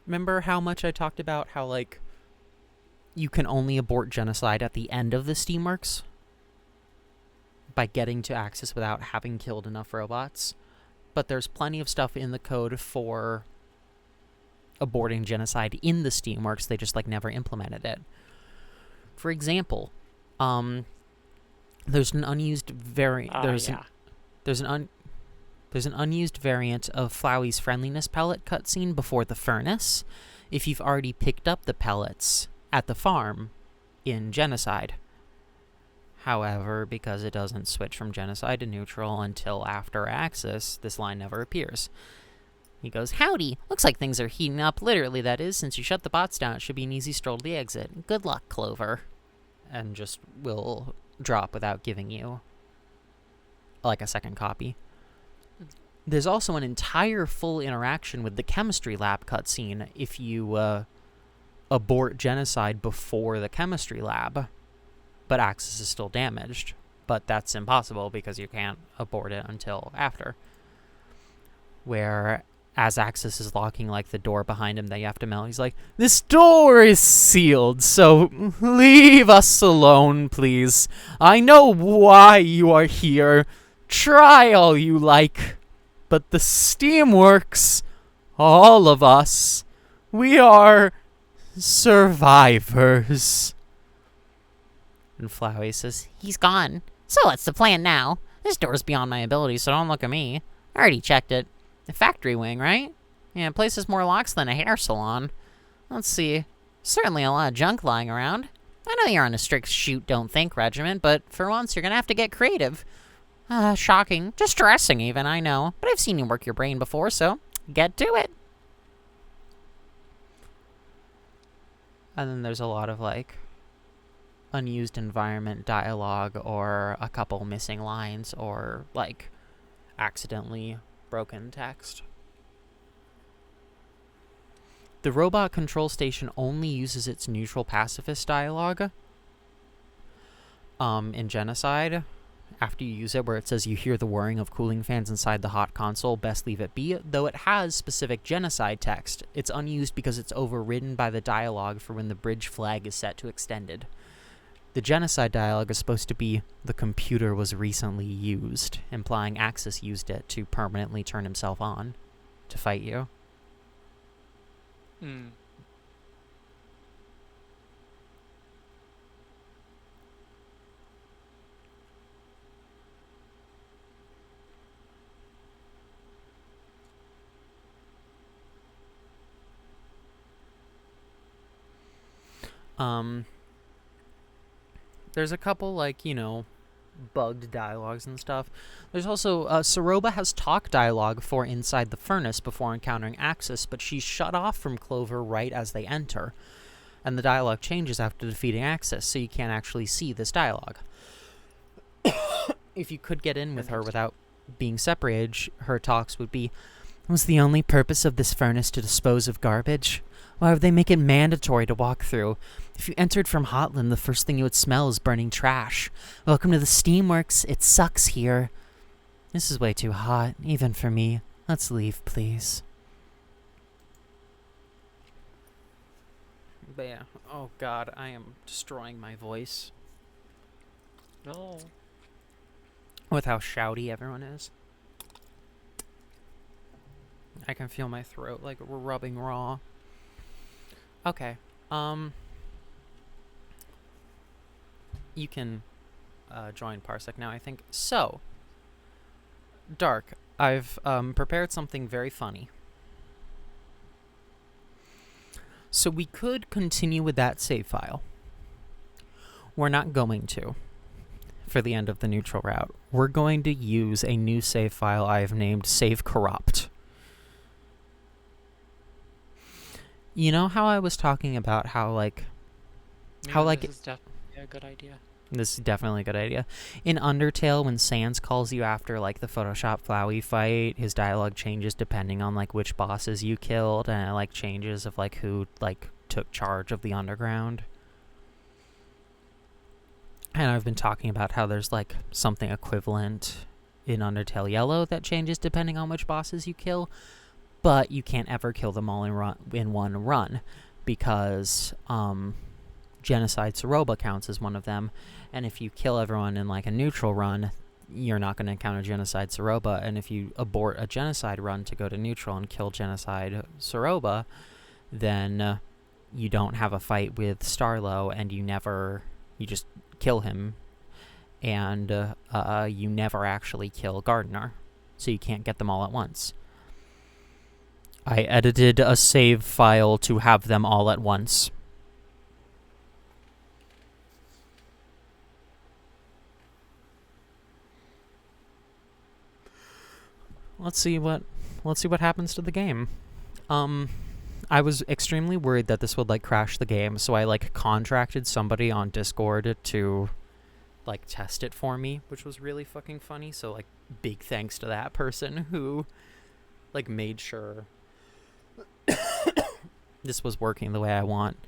Remember how much I talked about how, like, you can only abort genocide at the end of the Steamworks? By getting to Axis without having killed enough robots. But there's plenty of stuff in the code for aborting genocide in the Steamworks. They just, like, never implemented it. For example, there's an unused there's an unused variant of Flowey's friendliness pellet cutscene before the furnace if you've already picked up the pellets at the farm in Genocide. However, because it doesn't switch from Genocide to neutral until after Axis, this line never appears. He goes, "Howdy, looks like things are heating up, literally that is, since you shut the bots down. It should be an easy stroll to the exit. Good luck, Clover." And just will drop without giving you, like, a second copy. There's also an entire full interaction with the chemistry lab cutscene if you abort Genocide before the chemistry lab. But Axis is still damaged. But that's impossible because you can't abort it until after. Where, as Axis is locking, like, the door behind him that you have to melt, he's like, "This door is sealed, so leave us alone, please. I know why you are here. Try all you like. But the Steamworks, all of us, we are survivors." And Flowey says, "He's gone. So what's the plan now? This door's beyond my ability, so don't look at me. I already checked it. The factory wing, right? Yeah, the place has more locks than a hair salon. Let's see. Certainly a lot of junk lying around. I know you're on a strict shoot, don't think regiment, but for once you're gonna have to get creative. Shocking. Distressing even, I know. But I've seen you work your brain before, so get to it." And then there's a lot of, like, unused environment dialogue or a couple missing lines or, like, accidentally broken text. The robot control station only uses its neutral pacifist dialogue in Genocide, after you use it, where it says you hear the whirring of cooling fans inside the hot console, best leave it be. Though it has specific genocide text, it's unused because it's overridden by the dialogue for when the bridge flag is set to extended. The genocide dialogue is supposed to be, the computer was recently used, implying Axis used it to permanently turn himself on to fight you.
Hmm.
There's a couple, like, you know, bugged dialogues and stuff. There's also, Soroba has talk dialogue for inside the furnace before encountering Axis, but she's shut off from Clover right as they enter. And the dialogue changes after defeating Axis, so you can't actually see this dialogue. If you could get in with her without being separated, her talks would be, "Was the only purpose of this furnace to dispose of garbage? Why would they make it mandatory to walk through? If you entered from Hotland, the first thing you would smell is burning trash. Welcome to the Steamworks. It sucks here. This is way too hot, even for me. Let's leave, please." But yeah, oh god, I am destroying my voice
No.
with how shouty everyone is. I can feel my throat like we're rubbing raw. Okay, you can join Parsec now, I think. So, Dark, I've prepared something very funny. So we could continue with that save file. We're not going to, for the end of the neutral route. We're going to use a new save file I've named Save Corrupt. You know how I was talking about how, like...
This is definitely a good idea.
This is definitely a good idea. In Undertale, when Sans calls you after, like, the Photoshop Flowey fight, his dialogue changes depending on, like, which bosses you killed, and it, like, changes of, like, who, like, took charge of the underground. And I've been talking about how there's, like, something equivalent in Undertale Yellow that changes depending on which bosses you kill, but you can't ever kill them all in one run, because, Genocide Soroba counts as one of them, and if you kill everyone in, like, a neutral run, you're not going to encounter Genocide Soroba, and if you abort a Genocide run to go to neutral and kill Genocide Soroba, then you don't have a fight with Starlo, and you just kill him, and you never actually kill Gardener, so you can't get them all at once. I edited a save file to have them all at once. Let's see what happens to the game. I was extremely worried that this would, like, crash the game, so I, like, contracted somebody on Discord to, like, test it for me, which was really fucking funny. So, like, big thanks to that person who, like, made sure this was working the way I want.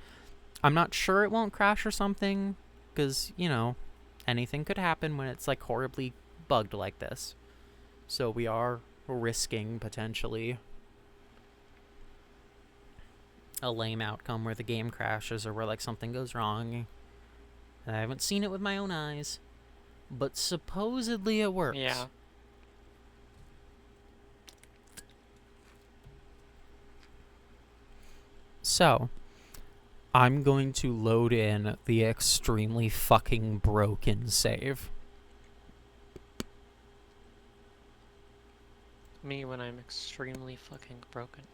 I'm not sure it won't crash or something, because, you know, anything could happen when it's, like, horribly bugged like this. So we are risking, potentially, a lame outcome where the game crashes or where, like, something goes wrong. And I haven't seen it with my own eyes, but supposedly it works.
Yeah.
So, I'm going to load in the extremely fucking broken save.
Me when I'm extremely fucking broken.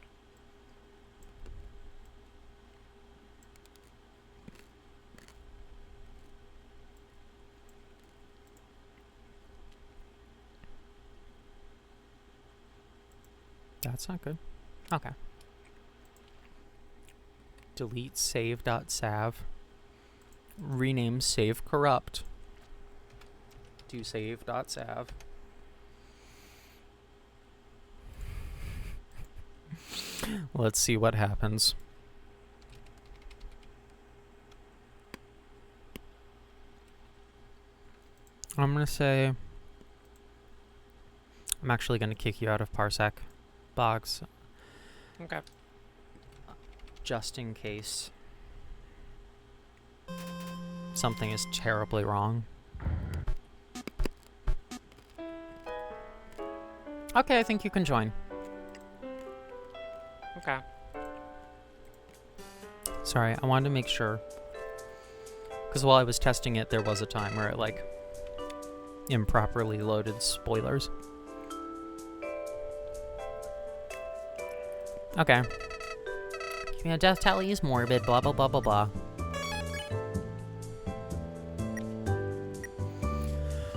That's not good. Okay. Delete save.sav. Rename save corrupt to save.sav. Let's see what happens. I'm gonna say I'm actually going to kick you out of Parsec, Boggs,
Okay.
just in case something is terribly wrong. Okay, I think you can join.
Okay.
Sorry, I wanted to make sure. Because while I was testing it, there was a time where it, like, improperly loaded spoilers. Okay. You know, death tally is morbid, blah, blah, blah, blah, blah.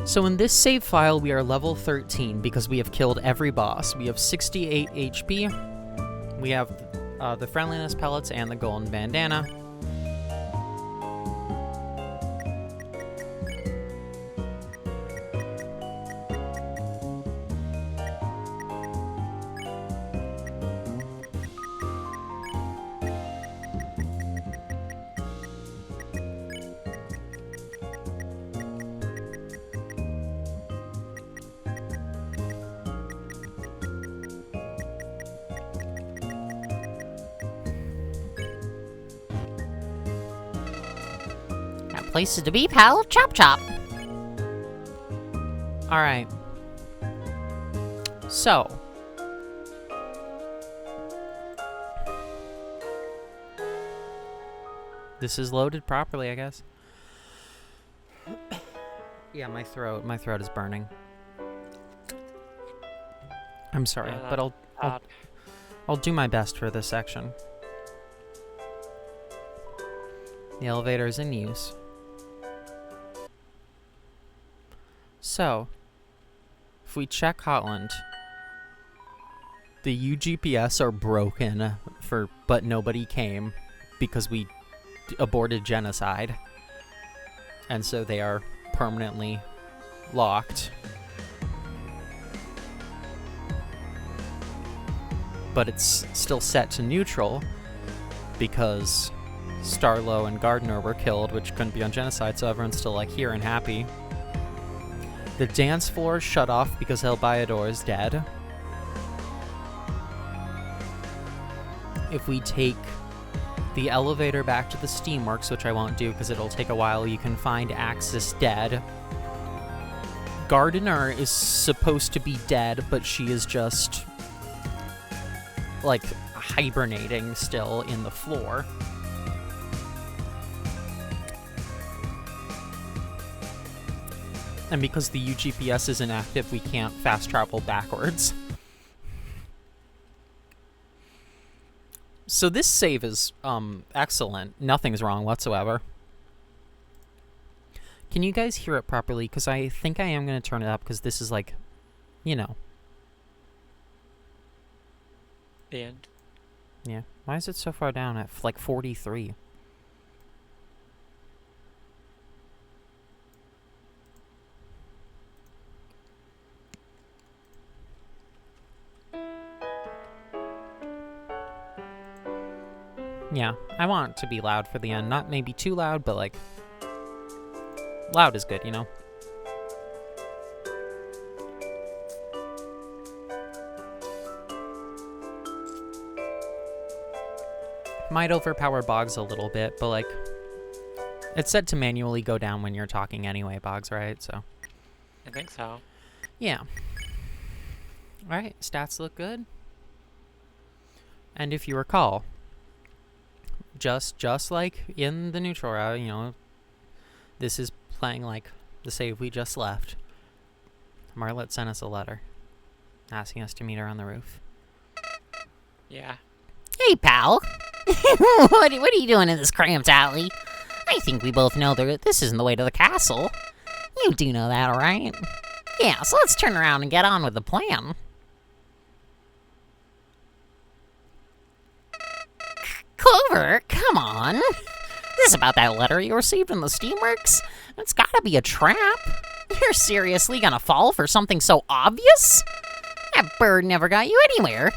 So in this save file, we are level 13 because we have killed every boss. We have 68 HP. We have the friendliness pellets and the golden bandana.
Got places to be, pal. Chop chop.
Alright. So. This is loaded properly, I guess. Yeah, my throat is burning. I'm sorry,
Yeah,
but I'll do my best for this section. The elevator is in use. So, if we check Hotland, the UGPS are broken but nobody came because we aborted genocide. And so they are permanently locked. But it's still set to neutral because Starlow and Gardner were killed, which couldn't be on genocide, so everyone's still like here and happy. The dance floor is shut off because Helbayador is dead. If we take the elevator back to the Steamworks, which I won't do because it'll take a while, you can find Axis dead. Gardner is supposed to be dead, but she is just like hibernating still in the floor. And because the UGPS is inactive, we can't fast travel backwards. So this save is excellent. Nothing's wrong whatsoever. Can you guys hear it properly? Because I think I am going to turn it up because this is like, you know.
The end.
Yeah. Why is it so far down at like 43? Yeah, I want it to be loud for the end. Not maybe too loud, but like, loud is good, you know? Might overpower Boggs a little bit, but like, it's set to manually go down when you're talking anyway, Boggs, right? So,
I think so.
yeah. Alright, stats look good. And if you recall, just like in the neutral route, you know, this is playing like the save we just left. Marlet sent us a letter asking us to meet her on the roof.
Yeah.
Hey, pal. what are you doing in this cramped alley? I think we both know that this isn't the way to the castle. You do know that, right? Yeah, so let's turn around and get on with the plan. Clover, come on. This is about that letter you received in the Steamworks? It's gotta be a trap. You're seriously gonna fall for something so obvious? That bird never got you anywhere.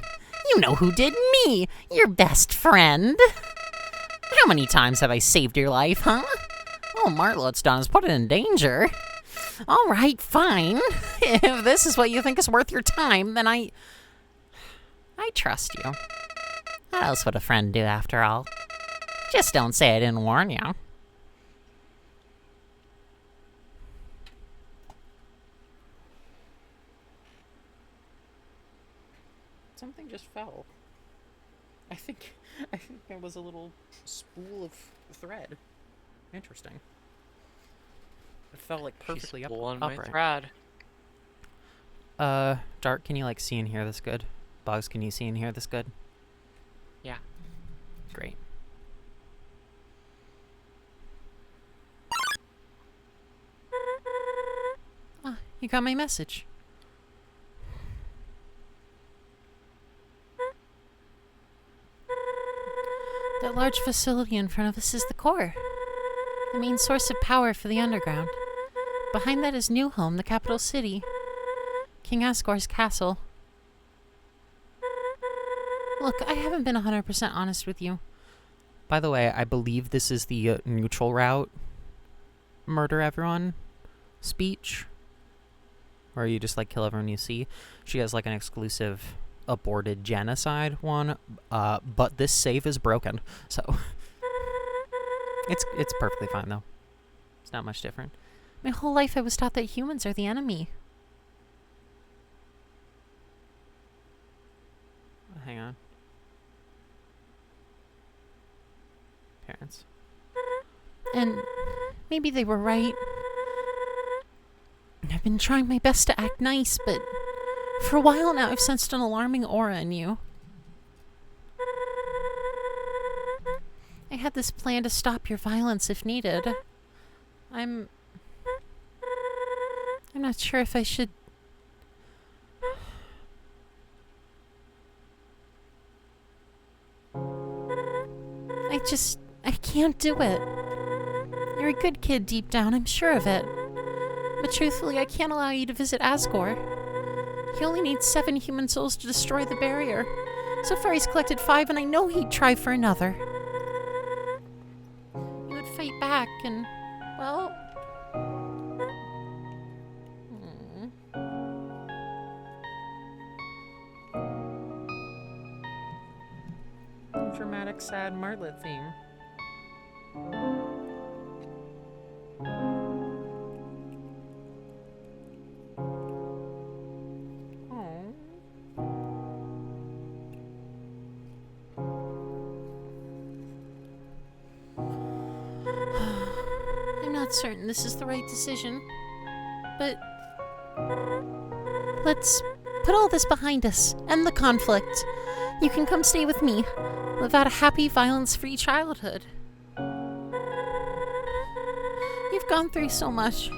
You know who did me, your best friend. How many times have I saved your life, huh? All Martlet's done is put it in danger. All right, fine. If this is what you think is worth your time, then I trust you. What else would a friend do after all? Just don't say I didn't warn you.
Something just fell. I think there was a little spool of thread. Interesting. It fell like perfectly
She's pulling my
upright.
thread.
Dart, can you like see and hear this good? Bugs, can you see and hear this good?
Yeah.
Great.
Ah, you got my message. That large facility in front of us is the core, the main source of power for the underground. Behind that is New Home, the capital city, King Asgore's castle. Look, I haven't been 100% honest with you.
By the way, I believe this is the neutral route murder everyone speech, where you just like kill everyone you see. She has like an exclusive aborted genocide one, but this save is broken, so it's perfectly fine though. It's not much different.
My whole life I was taught that humans are the enemy.
Hang on. Parents.
And maybe they were right. I've been trying my best to act nice, but for a while now I've sensed an alarming aura in you. I had this plan to stop your violence if needed. I'm not sure if I should... I can't do it. You're a good kid deep down, I'm sure of it. But truthfully, I can't allow you to visit Asgore. He only needs 7 human souls to destroy the barrier. So far he's collected 5, and I know he'd try for another. You would fight back, and, well...
Dramatic, sad Martlet theme.
I'm not certain this is the right decision, but let's put all this behind us, end the conflict. You can come stay with me, live out a happy, violence-free childhood. You've gone through so much,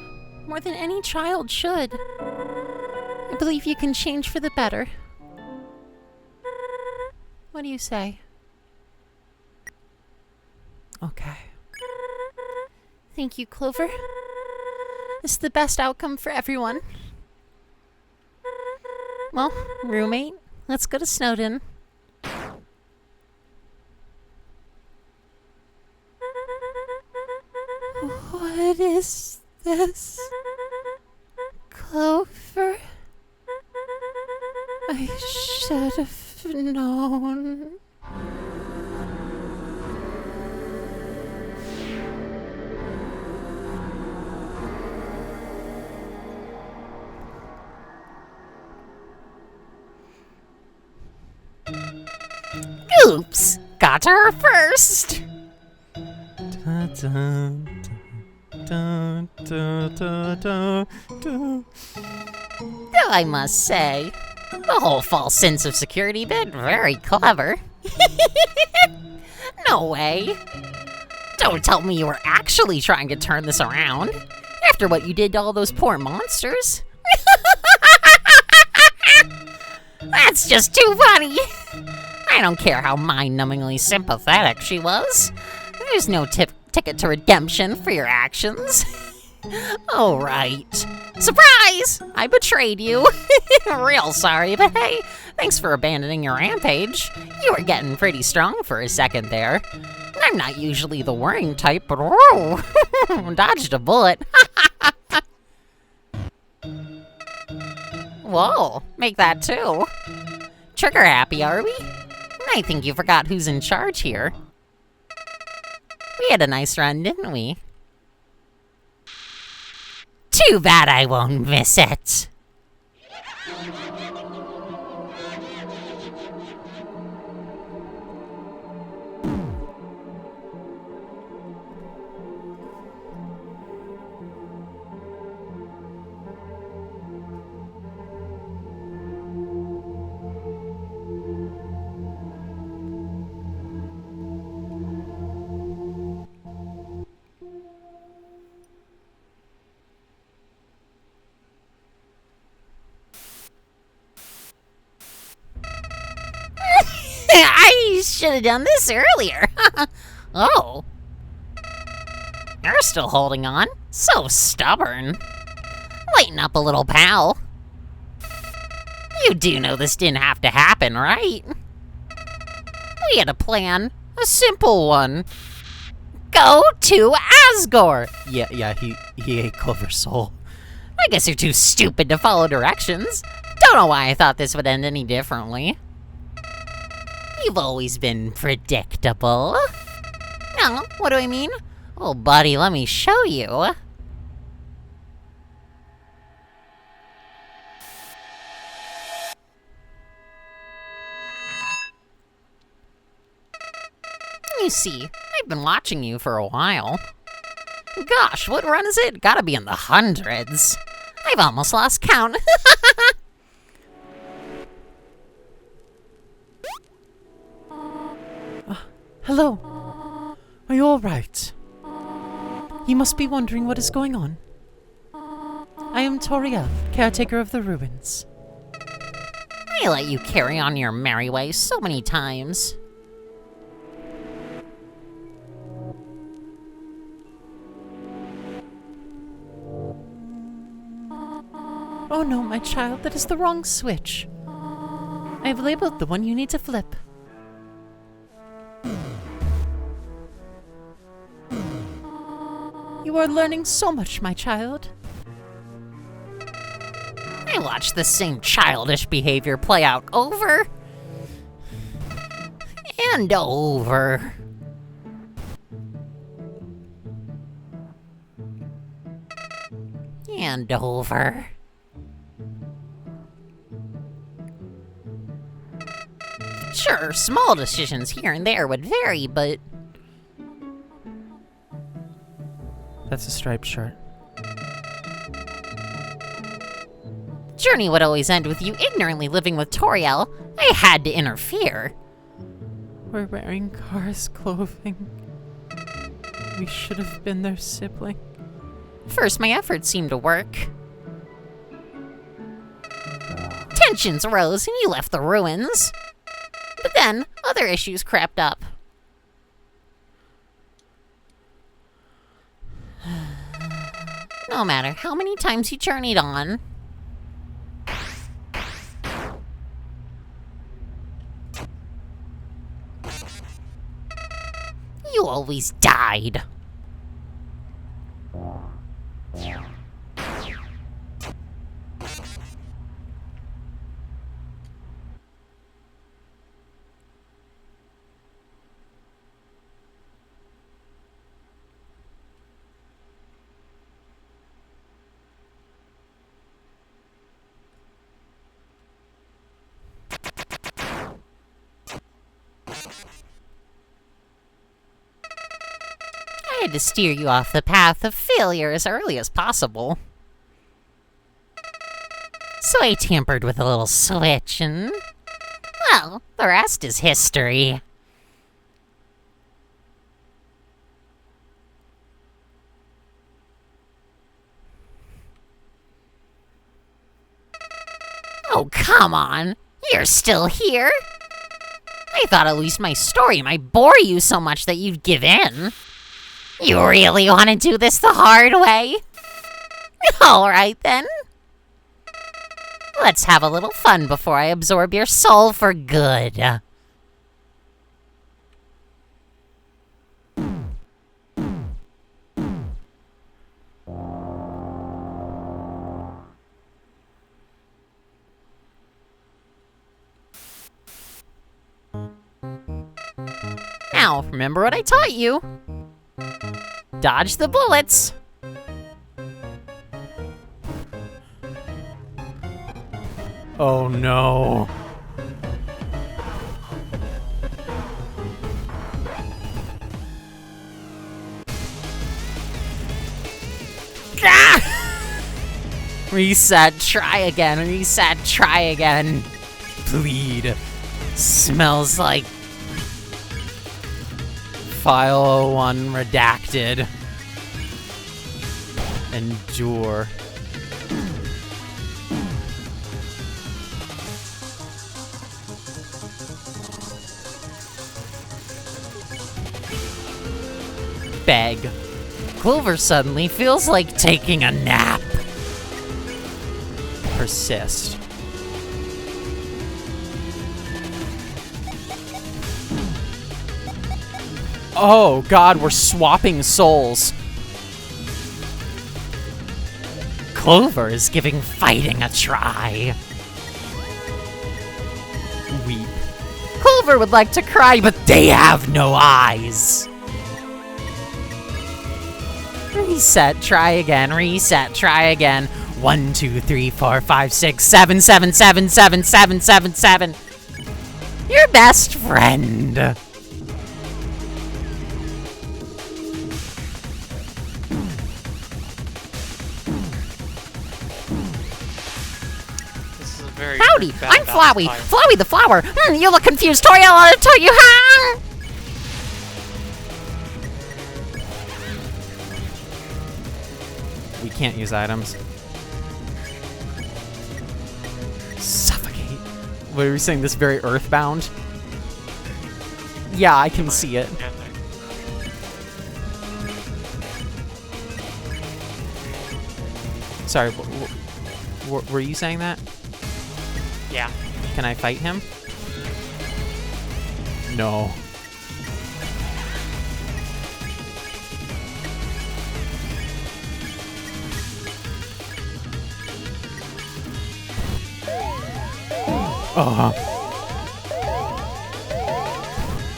more than any child should. I believe you can change for the better. What do you say?
Okay.
Thank you, Clover. This is the best outcome for everyone. Well, roommate, let's go to Snowdon. What is this? Clover? I should have known. Oops! Got to her first!
Dun, dun, dun, dun, dun, dun, dun.
Though I must say, the whole false sense of security bit, very clever. No way. Don't tell me you were actually trying to turn this around, after what you did to all those poor monsters. That's just too funny. I don't care how mind-numbingly sympathetic she was. There's no ticket to redemption for your actions. Oh, right. Surprise! I betrayed you. Real sorry, but hey, thanks for abandoning your rampage. You were getting pretty strong for a second there. I'm not usually the worrying type, but whoa! Dodged a bullet. Whoa, make that too. Trigger happy, are we? I think you forgot who's in charge here. We had a nice run, didn't we? Too bad I won't miss it. I should have done this earlier. Oh. You're still holding on. So stubborn. Lighten up a little, pal. You do know this didn't have to happen, right? We had a plan. A simple one. Go to Asgore.
Yeah, he ate Clover's soul.
I guess you're too stupid to follow directions. Don't know why I thought this would end any differently. You've always been predictable. No, what do I mean? Oh, buddy, let me show you. You see, I've been watching you for a while. Gosh, what run is it? Gotta be in the hundreds. I've almost lost count.
Hello. Are you all right? You must be wondering what is going on. I am Toriel, caretaker of the ruins.
I let you carry on your merry way so many times.
Oh no, my child, that is the wrong switch. I have labeled the one you need to flip. You are learning so much, my child.
I watched the same childish behavior play out over and over. And over. Sure, small decisions here and there would vary, but
That's a striped shirt.
journey would always end with you ignorantly living with Toriel. I had to interfere.
We're wearing Kara's clothing. We should have been their sibling.
First, my efforts seemed to work. Tensions rose and you left the ruins. But then, other issues crept up. No matter how many times you journeyed on, you always died. I had to steer you off the path of failure as early as possible. So I tampered with a little switch and, well, the rest is history. Oh, come on. You're still here? I thought at least my story might bore you so much that you'd give in. You really want to do this the hard way? All right, then. Let's have a little fun before I absorb your soul for good. Now, remember what I taught you? Dodge the bullets.
Oh no.
Reset, try again, reset, try again.
Bleed.
Smells like
File 01 redacted. Endure.
beg. Clover suddenly feels like taking a nap.
Persist. Oh god, we're swapping souls.
Clover is giving fighting a try.
Weep.
Clover would like to cry, but they have no eyes. Reset, try again, reset, try again. 1, 2, 3, 4, 5, 6, 7, 7, 7, 7, 7, 7, 7. Your best friend.
This is a very
Howdy,
bad
I'm Flowey.
fire.
Flowey the flower. You look confused, Toriel. I'll tell you how.
We can't use items. Suffocate. What are we saying? This very earthbound? Yeah, I can see it.
Yeah,
Sorry, were you saying that?
yeah.
Can I fight him? No.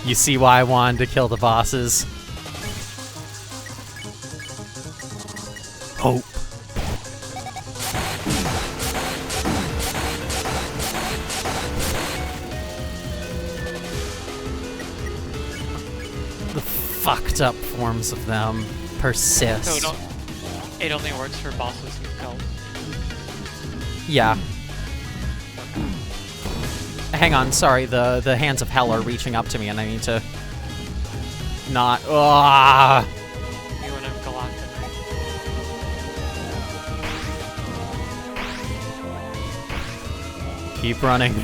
You see why I wanted to kill the bosses? Hope. The fucked up forms of them persist.
So it only works for bosses you've killed.
Yeah. Hang on, sorry, the hands of hell are reaching up to me and I need to not. Ah!
You and him galactic.
Keep running.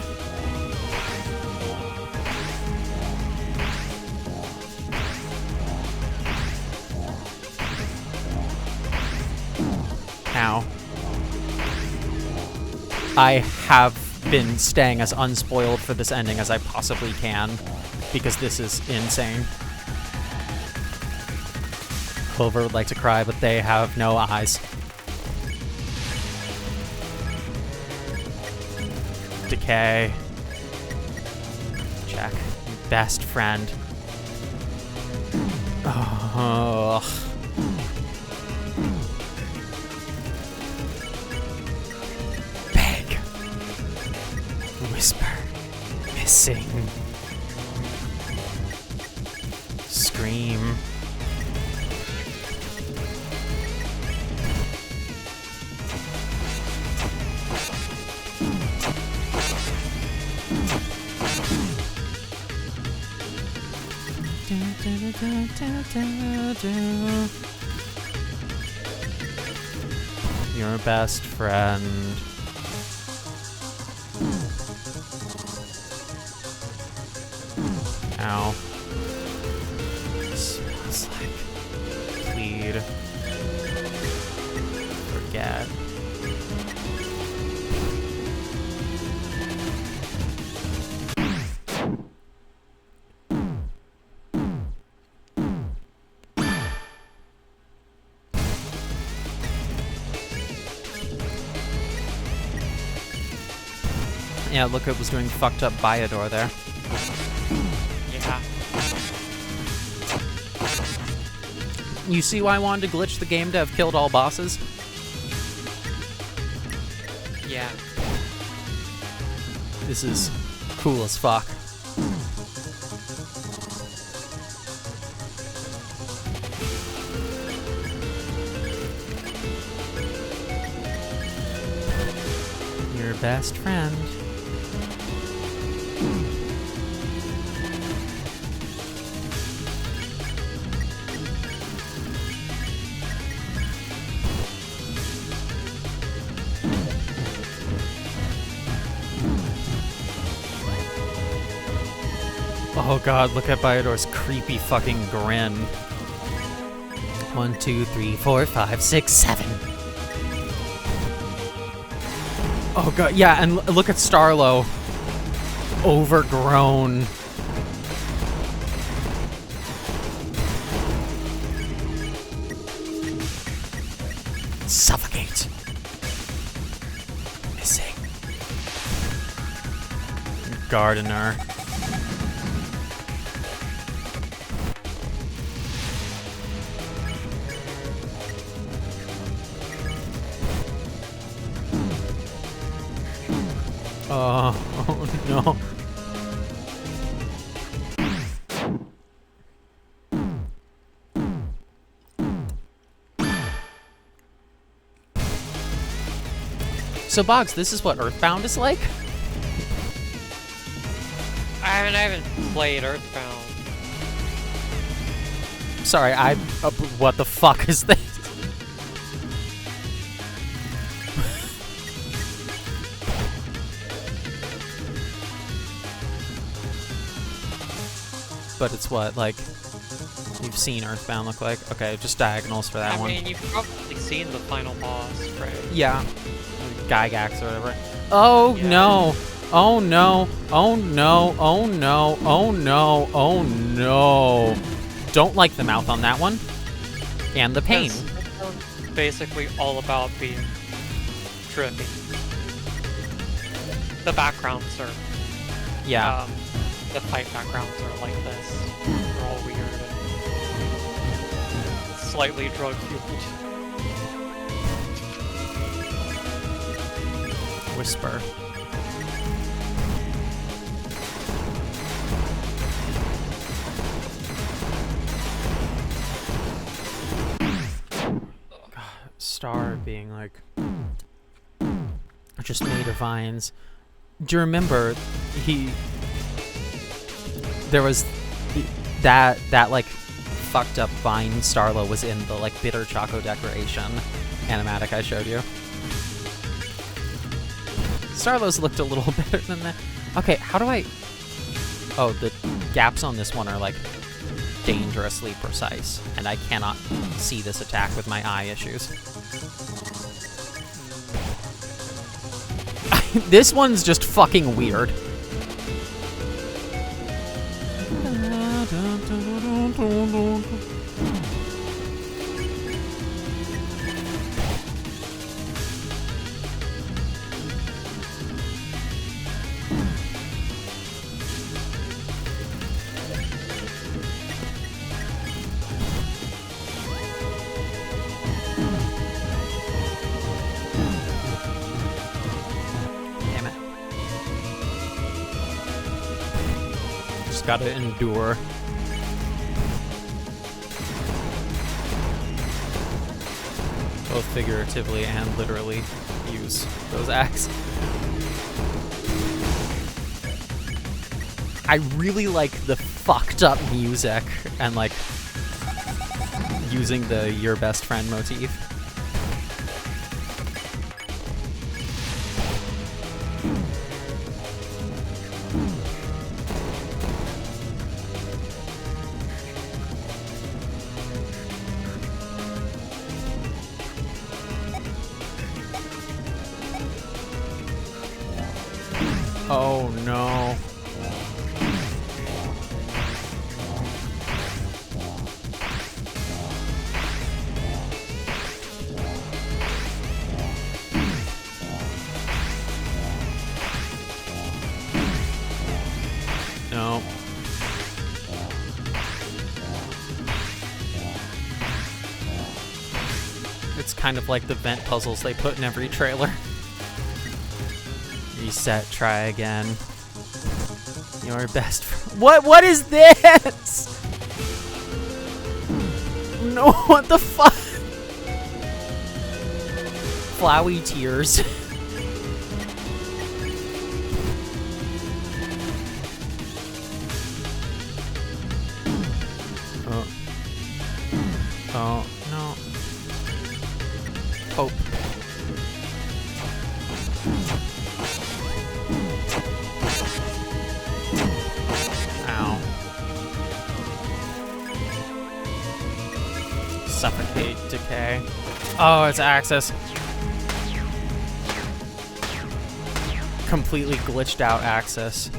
Ow. I have been staying as unspoiled for this ending as I possibly can, because this is insane. Clover would like to cry, but they have no eyes. Decay. Check. Best friend. Ugh. Beg. Whisper. Missing. Scream. Your best friend. Ow. Smells like plead. Forget. Yeah, look, it was doing fucked up Biodor there.
Yeah.
You see why I wanted to glitch the game to have killed all bosses?
Yeah.
This is cool as fuck. Your best friend. Oh god, look at Biodor's creepy fucking grin. 1, 2, 3, 4, 5, 6, 7. Oh god, yeah, and look at Starlo. Overgrown. Suffocate. Missing. Gardener. Oh no. So Boggs, this is what Earthbound is like?
I haven't played Earthbound.
Sorry, what the fuck is this? But it's what, like, you've seen Earthbound look like? Okay, just diagonals for that one.
I mean, you've probably seen the final boss, right?
Yeah. Gygax or whatever. Oh
Yeah.
no! Oh no! Oh no! Oh no! Oh no! Oh no! Don't like the mouth on that one. And the pain.
It's basically all about being trippy. The backgrounds are,
Yeah.
the fight backgrounds are like this. They're all weird and slightly drug-fueled.
Whisper. God, Star being like, just made of vines. Do you remember there was that like fucked up vine Starlo was in the like bitter choco decoration animatic I showed you? Starlo's looked a little better than that. Okay, how do I... Oh, the gaps on this one are, like, dangerously precise, and I cannot see this attack with my eye issues. This one's just fucking weird. Damn it. Just gotta endure. Both figuratively and literally use those acts. I really like the fucked up music and like using the your best friend motif. Oh no. kind of like the vent puzzles they put in every trailer. Reset, try again. Your best What is this? No, what the fuck? Flowey tears. Oh. Oh, no. Hope. Ow. Suffocate, decay. Oh, it's Axis. Completely glitched out Axis.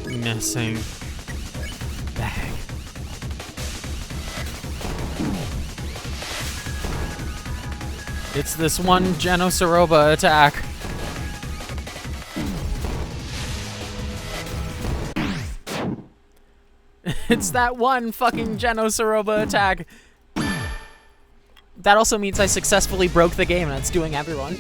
Missing. Bag. It's this one Genosauroba attack. It's that one fucking Genosauroba attack. That also means I successfully broke the game and it's doing everyone.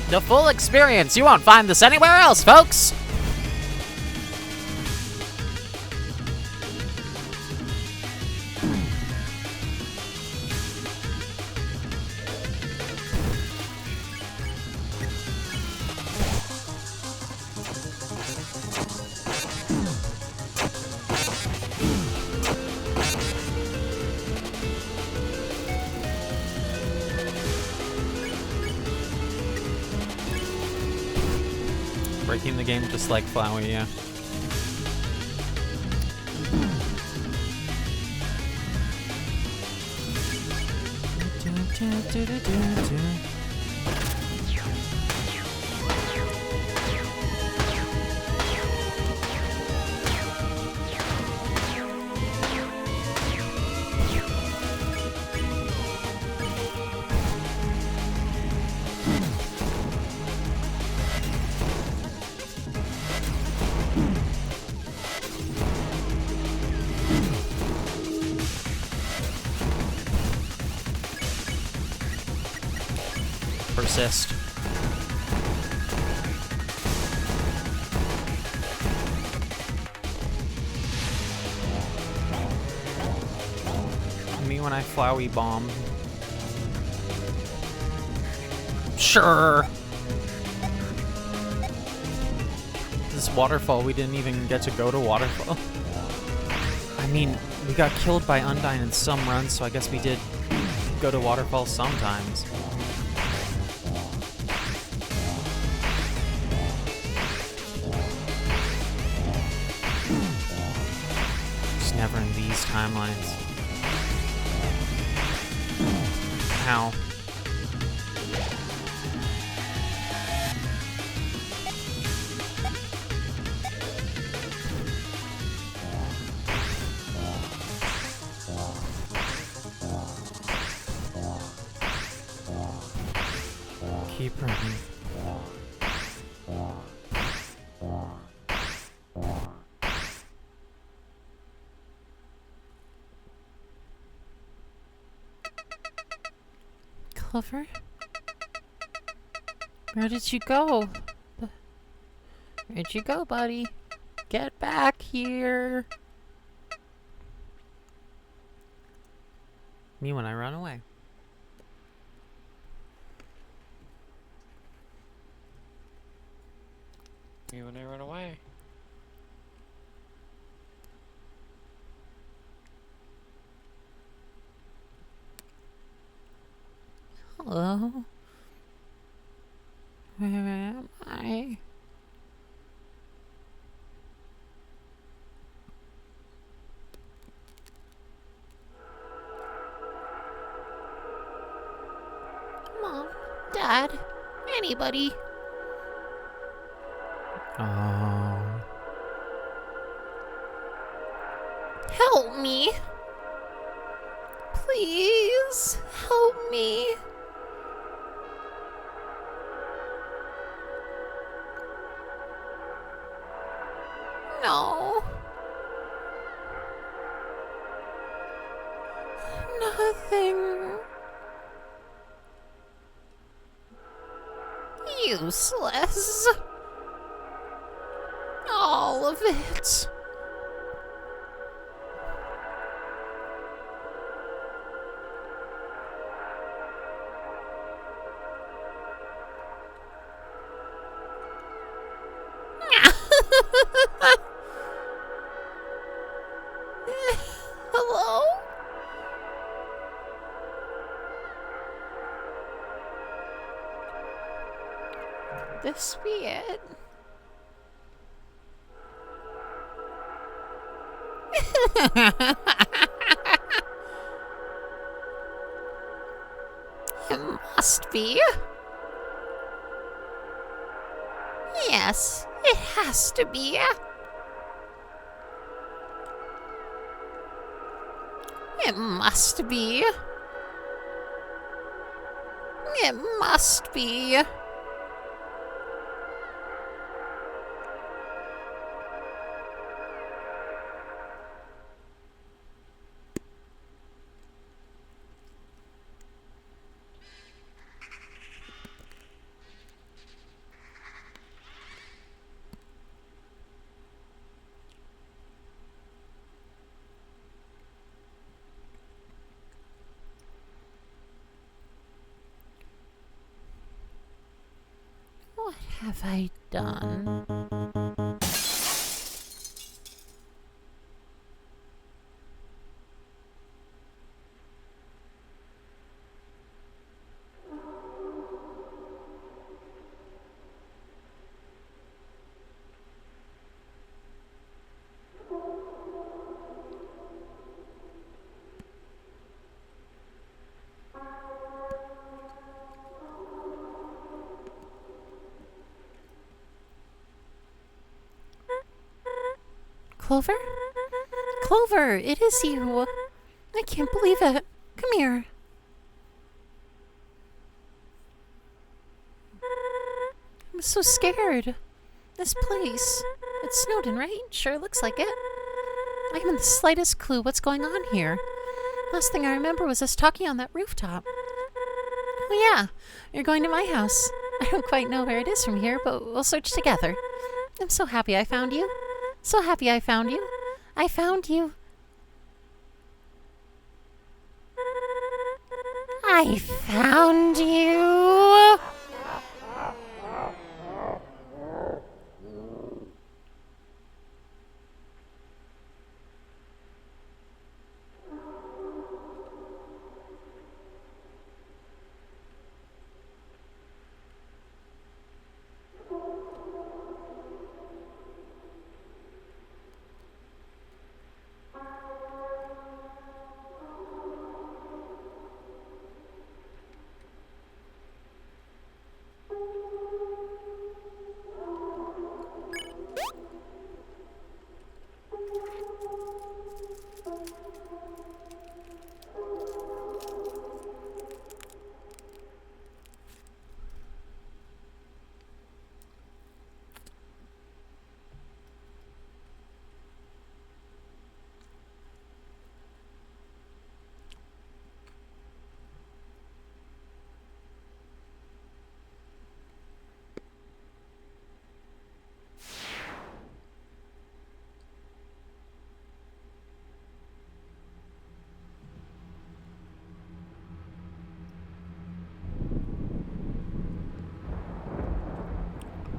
The full experience. You won't find this anywhere else, folks. Breaking the game just like Flowey, yeah. Persist. Me when I Flowey bomb. Sure. This waterfall, we didn't even get to go to waterfall. I mean, we got killed by Undyne in some runs, so I guess we did go to waterfall sometimes. Never in these timelines. Ow. Keep running.
Clover? Where did you go? Where'd you go, buddy? Get back here.
Me when I run away.
Me when I run away.
Hello? Where am I? Mom, Dad, anybody?
Oh.
Help me. Please, help me. No. Useless. All of it. Hello? This be it? It must be. Yes, it has to be. It must be. It must be. What have I done? Clover? Clover, it is you. I can't believe it. Come here. I'm so scared. This place. It's Snowden, right? Sure looks like it. I haven't the slightest clue what's going on here. Last thing I remember was us talking on that rooftop. Oh yeah, you're going to my house. I don't quite know where it is from here, but we'll search together. I'm so happy I found you. So happy I found you. I found you. I found you.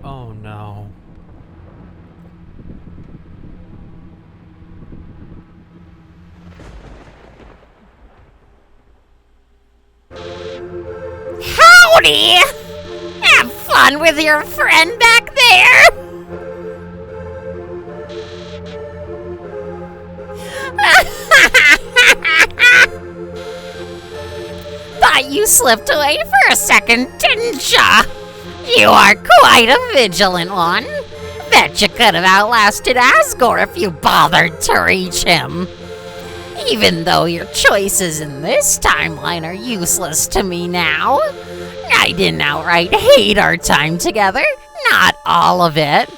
Oh no.
Howdy! Have fun with your friend back there! Thought you slipped away for a second, didn't ya? You are quite a vigilant one. Bet you could have outlasted Asgore if you bothered to reach him. Even though your choices in this timeline are useless to me now, I didn't outright hate our time together. Not all of it.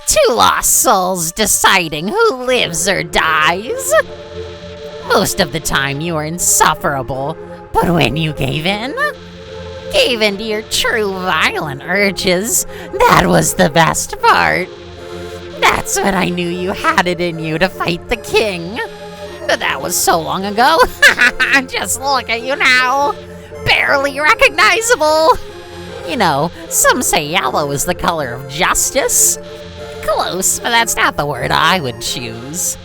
Two lost souls deciding who lives or dies. Most of the time you were insufferable, but when you gave in, gave in to your true violent urges. That was the best part. That's when I knew you had it in you to fight the king. But that was so long ago. Just look at you now. Barely recognizable. You know, some say yellow is the color of justice. Close, but that's not the word I would choose.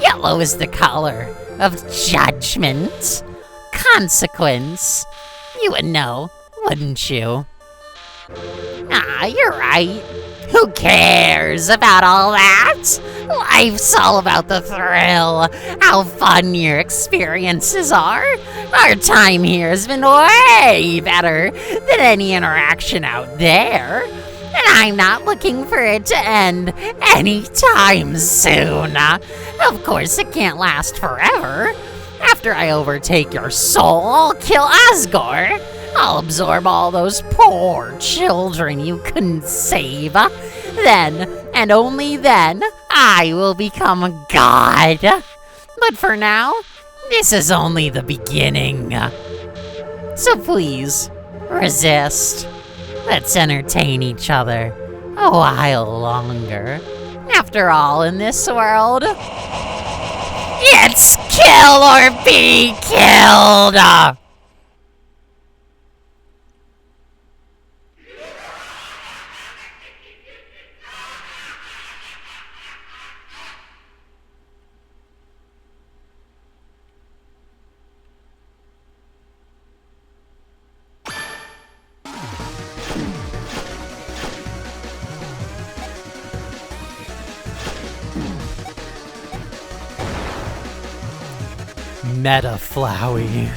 Yellow is the color of judgment, consequence. You would know, wouldn't you? Ah, you're right. Who cares about all that? Life's all about the thrill, how fun your experiences are. Our time here has been way better than any interaction out there. And I'm not looking for it to end anytime soon. Of course, it can't last forever. After I overtake your soul, I'll kill Asgore. I'll absorb all those poor children you couldn't save. Then, and only then, I will become a god. But for now, this is only the beginning. So please, resist. Let's entertain each other a while longer. After all, in this world, it's kill or be killed!
Meta Flowey.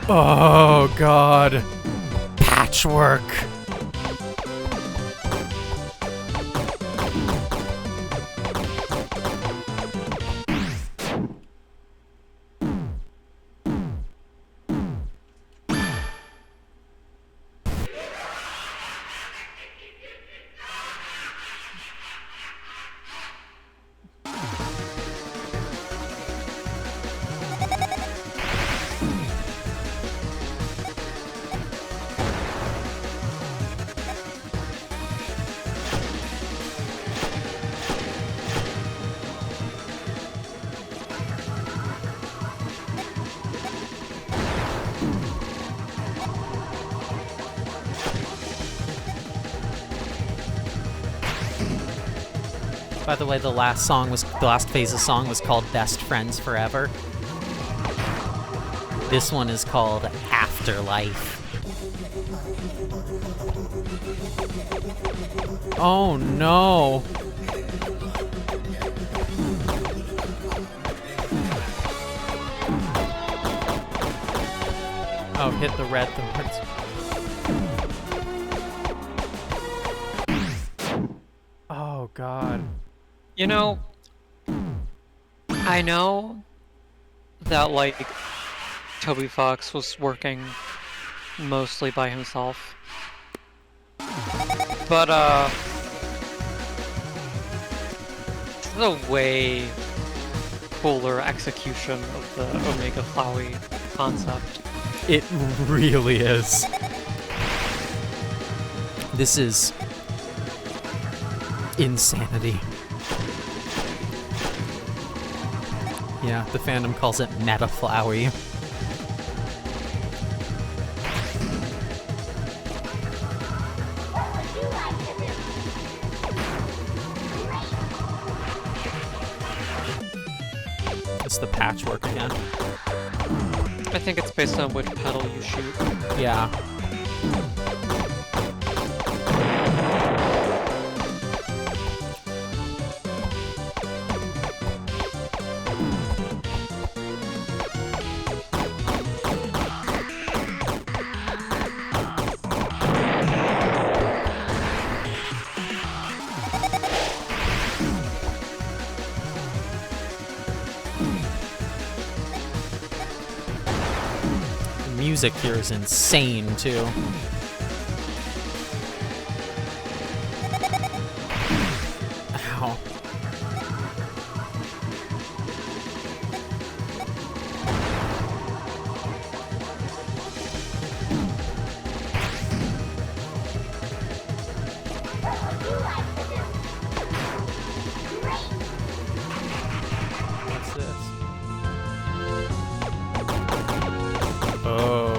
Oh, God. Patchwork. By the way, the last phase of song was called Best Friends Forever. This one is called Afterlife. Oh no. Oh, hit the red thorns. Oh God.
You know, I know that, like, Toby Fox was working mostly by himself. But, this is a way cooler execution of the Omega Flowey concept.
It really is. This is insanity. Yeah, the fandom calls it Meta Flowey. It's the patchwork again.
I think it's based on which petal you shoot.
Yeah.
music here is insane, too. Ow. What's this? Oh.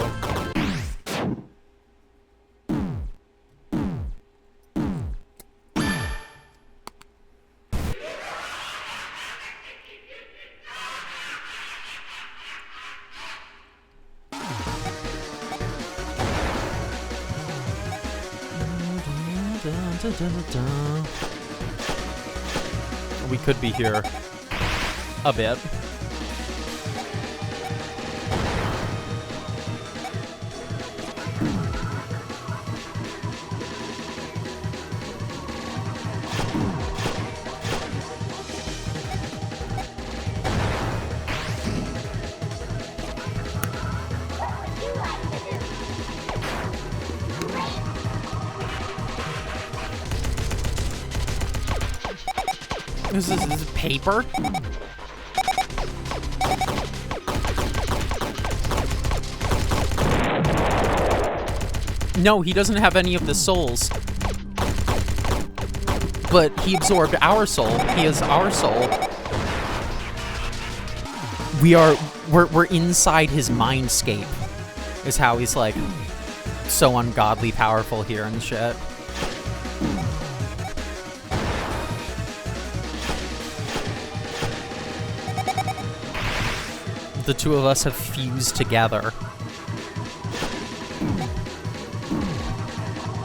We could be here a bit. This is paper? No, he doesn't have any of the souls. But he absorbed our soul. He is our soul. We're inside his mindscape. Is how he's like so ungodly powerful here and shit. The two of us have fused together.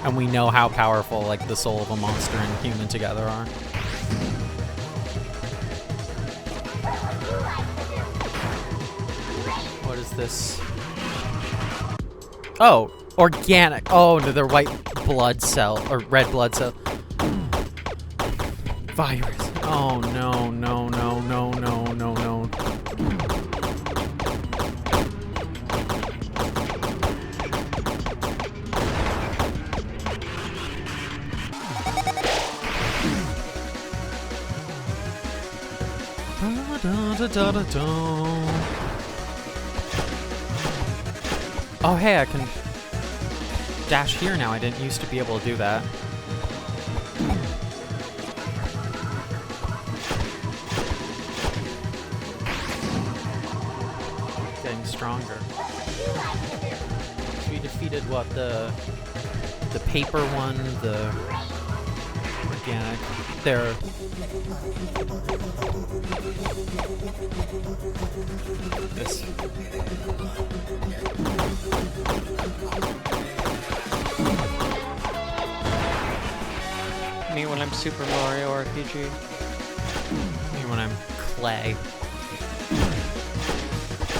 And we know how powerful, like, the soul of a monster and human together are. What is this? Oh, organic. Oh, no, they're white blood cell, or red blood cell. Virus. Oh, no, no, no, no, no, no, no. Oh, hey, I can dash here now. I didn't used to be able to do that. Getting stronger. So we defeated what, the paper one, the organic. There. This.
Me when I'm Super Mario RPG.
Me when I'm Clay.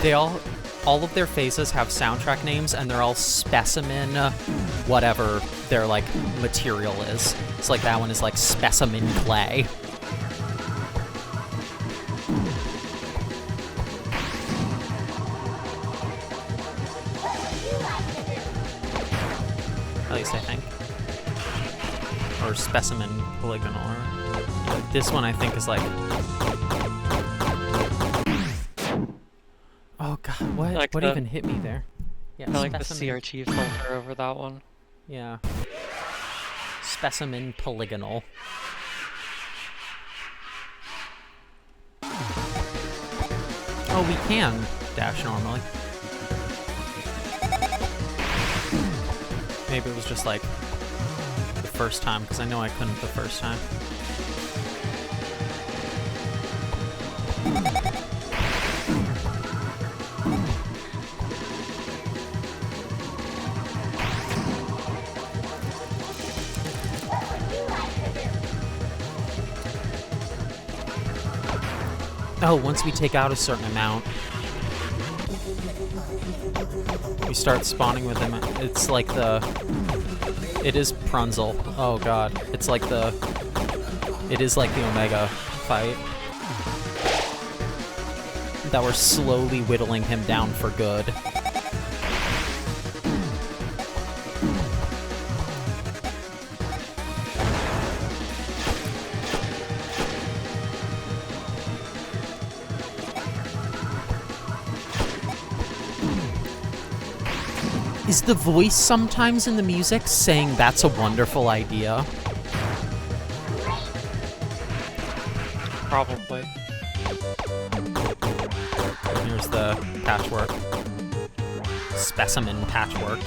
They all of their faces have soundtrack names, and they're all Specimen, whatever their, like, material is. It's like that one is, like, Specimen Clay. At least I think. Or Specimen Polygonal. This one I think is like... Oh god, what?
Like
What
the-
even hit me there? Yeah,
I like the
Specimen.
CRT filter over that one.
Yeah. Specimen Polygonal. Oh, we can dash normally. Maybe it was just like the first time, because I know I couldn't the first time. Oh, once we take out a certain amount, we start spawning with them. It's like the... It is Prunzel. Oh god. It's like the... It is like the Omega fight. That we're slowly whittling him down for good. Is the voice sometimes in the music saying that's a wonderful idea?
Probably.
Here's the patchwork. Specimen patchwork.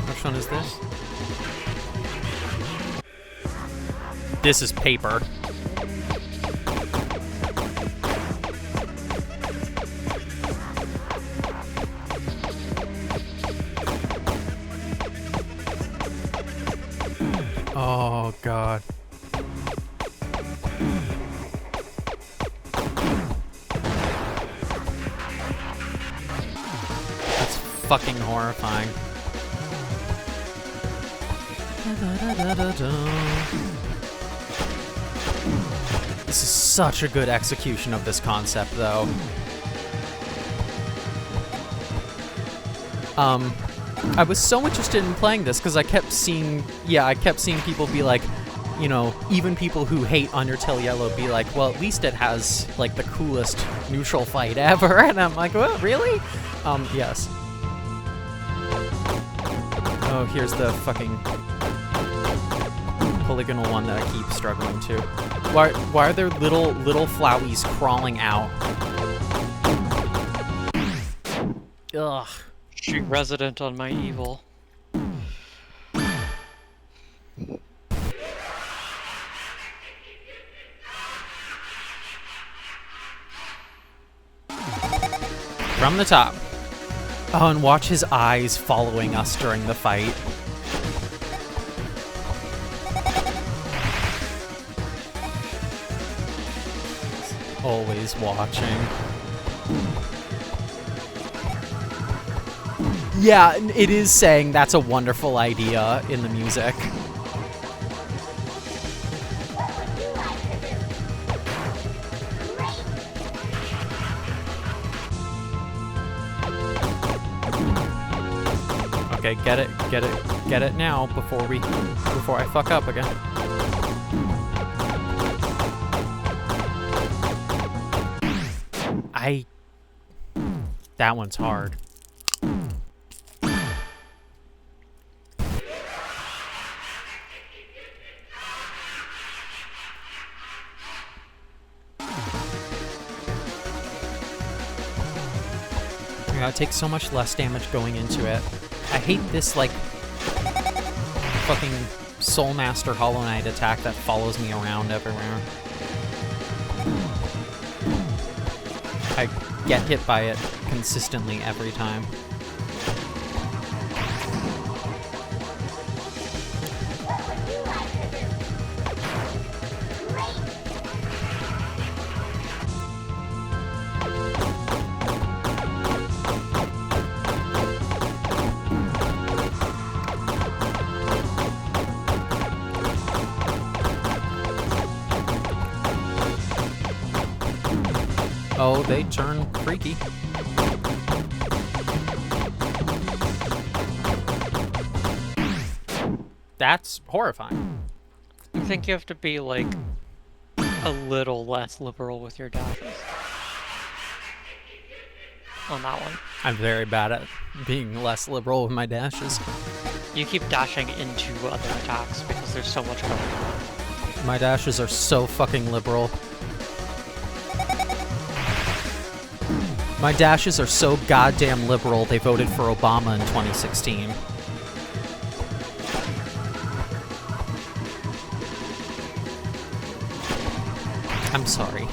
Which one is this? This is paper. Oh, God. That's fucking horrifying. This is such a good execution of this concept, though. I was so interested in playing this because I kept seeing people be like, you know, even people who hate Undertale Yellow be like, well, at least it has, like, the coolest neutral fight ever. And I'm like, well, really? Yes. Oh, here's the fucking polygonal one that I keep struggling to. Why are there little flowies crawling out? Ugh.
Shoot resident on my evil.
From the top. Oh, and watch his eyes following us during the fight. Always watching. Yeah, it is saying that's a wonderful idea in the music. Okay, get it now before I fuck up again. That one's hard. Yeah, it takes so much less damage going into it. I hate this, like, fucking Soul Master Hollow Knight attack that follows me around everywhere. I get hit by it consistently every time. Oh, they turn freaky. That's horrifying.
I think you have to be, like, a little less liberal with your dashes. On that one.
I'm very bad at being less liberal with my dashes.
You keep dashing into other attacks because there's so much going on.
My dashes are so fucking liberal. My dashes are so goddamn liberal, they voted for Obama in 2016. I'm sorry.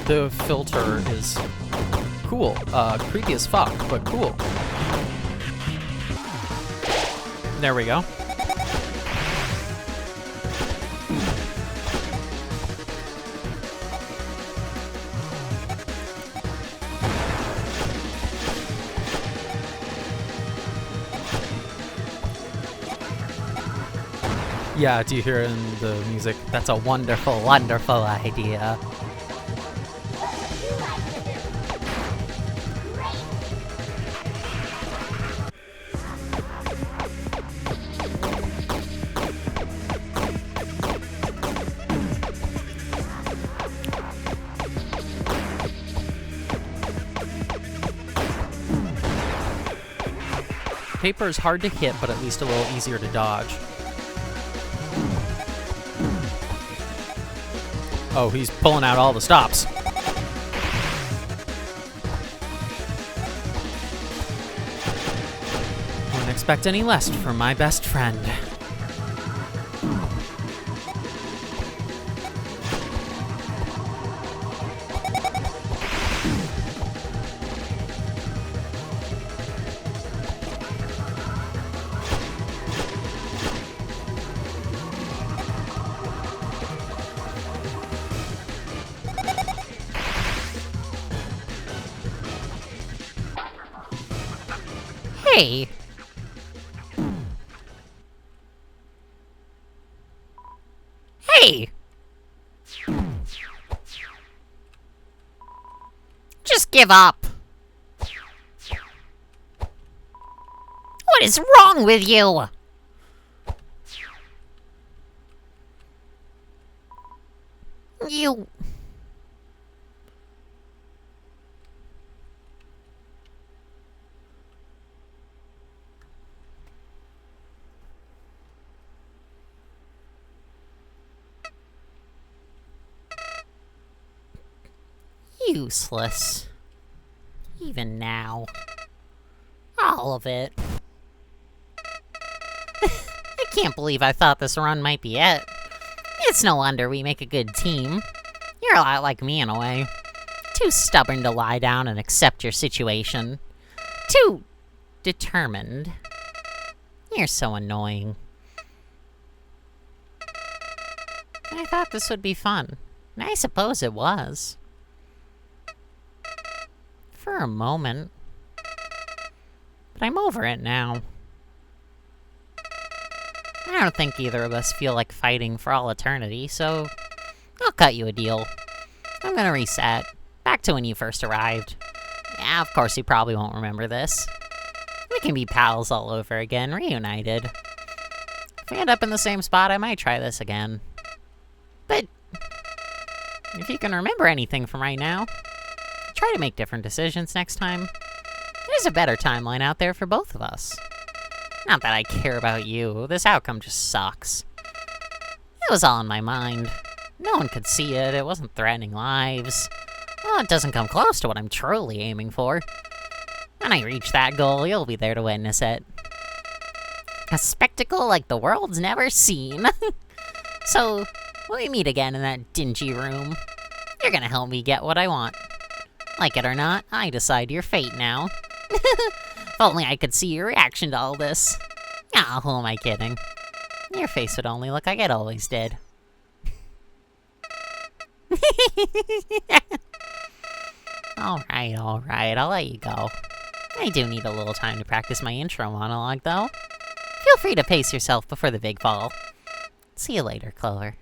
The filter is cool. Creepy as fuck, but cool. There we go. Yeah, do you hear it in the music? That's a wonderful, wonderful idea. Paper is hard to hit, but at least a little easier to dodge. Oh, he's pulling out all the stops. Wouldn't expect any less from my best friend.
Hey! Hey! Just give up! What is wrong with you? You... useless. Even now. All of it. I can't believe I thought this run might be it. It's no wonder we make a good team. You're a lot like me in a way. Too stubborn to lie down and accept your situation. Too determined. You're so annoying. I thought this would be fun. And I suppose it was. For a moment. But I'm over it now. I don't think either of us feel like fighting for all eternity, so I'll cut you a deal. I'm gonna reset. Back to when you first arrived. Yeah, of course you probably won't remember this. We can be pals all over again, reunited. If we end up in the same spot, I might try this again. But if you can remember anything from right now, try to make different decisions next time. There's a better timeline out there for both of us. Not that I care about you, this outcome just sucks. It was all in my mind. No one could see it, it wasn't threatening lives. Well, it doesn't come close to what I'm truly aiming for. When I reach that goal, you'll be there to witness it. A spectacle like the world's never seen. So, when we meet again in that dingy room, you're gonna help me get what I want. Like it or not, I decide your fate now. If only I could see your reaction to all this. Ah, who am I kidding? Your face would only look like it always did. Alright, I'll let you go. I do need a little time to practice my intro monologue, though. Feel free to pace yourself before the big fall. See you later, Clover.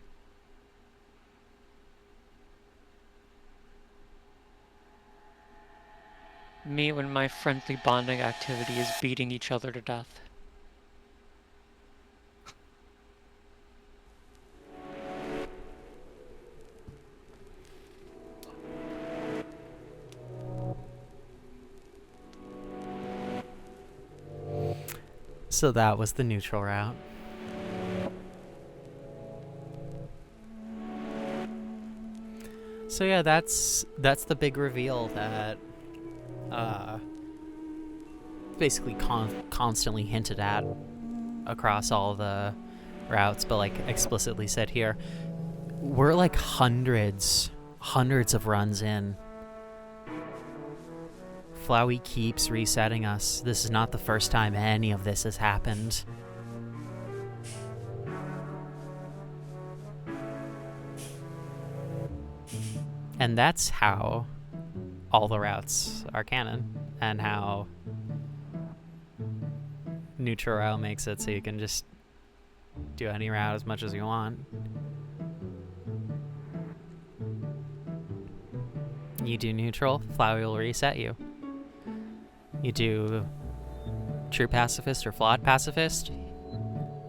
Me when my friendly bonding activity is beating each other to death.
So that was the neutral route. So yeah, that's the big reveal that basically constantly hinted at across all the routes, but like explicitly said here. We're like hundreds hundreds of runs in. Flowey keeps resetting us. This is not the first time any of this has happened. And that's how all the routes are canon, and how neutral route makes it so you can just do any route as much as you want. You do neutral, Flowey will reset you. You do true pacifist or flawed pacifist,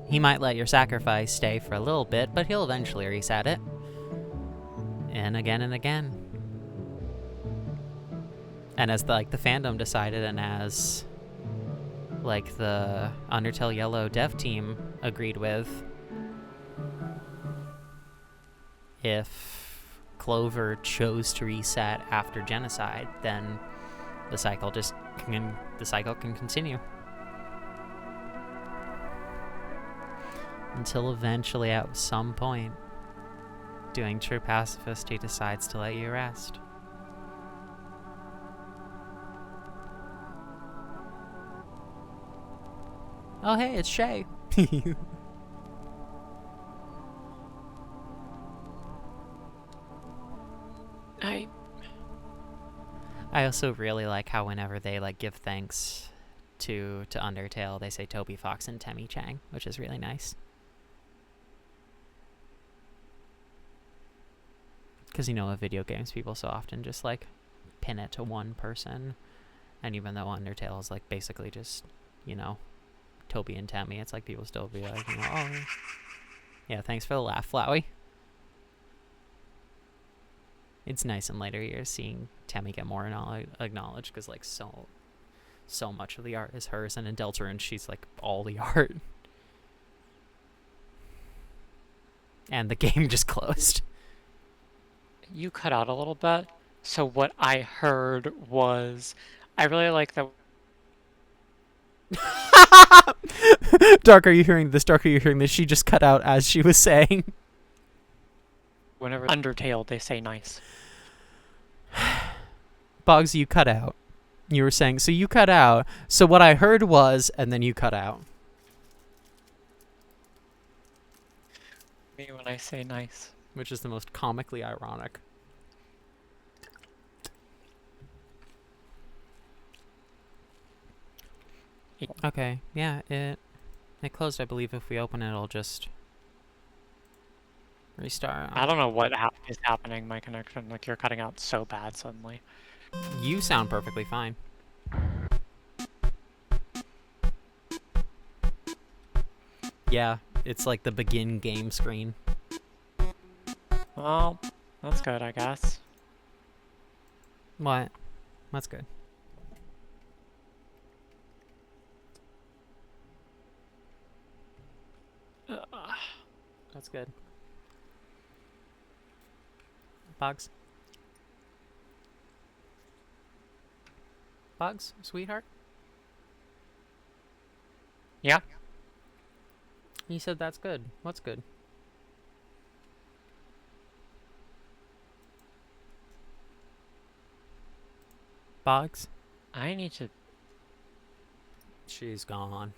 he might let your sacrifice stay for a little bit, but he'll eventually reset it. And again and again. And as the fandom decided, and as the Undertale Yellow dev team agreed with, if Clover chose to reset after genocide, then the cycle can continue. Until eventually, at some point, doing true pacifist, he decides to let you rest. Oh hey, it's Shay. I also really like how whenever they give thanks to Undertale, they say Toby Fox and Temmie Chang, which is really nice. Because with video games, people so often just pin it to one person, and even though Undertale is basically just Toby and Temmie, it's people still be oh yeah, thanks for the laugh, Flowey. It's nice in later years seeing Temmie get more acknowledged, because so much of the art is hers, and in Deltarune she's all the art. And the game just closed.
You cut out a little bit. So what I heard was, I really like that.
Dark, are you hearing this? Dark, are you hearing this? She just cut out as she was saying.
Whenever Undertale, they say nice.
Boggs, you cut out. You were saying, so you cut out. So what I heard was, and then you cut out.
Me when I say nice.
Which is the most comically ironic. Okay, yeah, it closed, I believe. If we open it, it'll just restart.
I don't know what is happening, my connection. You're cutting out so bad suddenly.
You sound perfectly fine. Yeah, it's the begin game screen.
Well, that's good, I guess.
What? That's good. That's good. Boggs? Boggs, sweetheart?
Yeah?
You said that's good. What's good? Boggs?
I need to...
She's gone.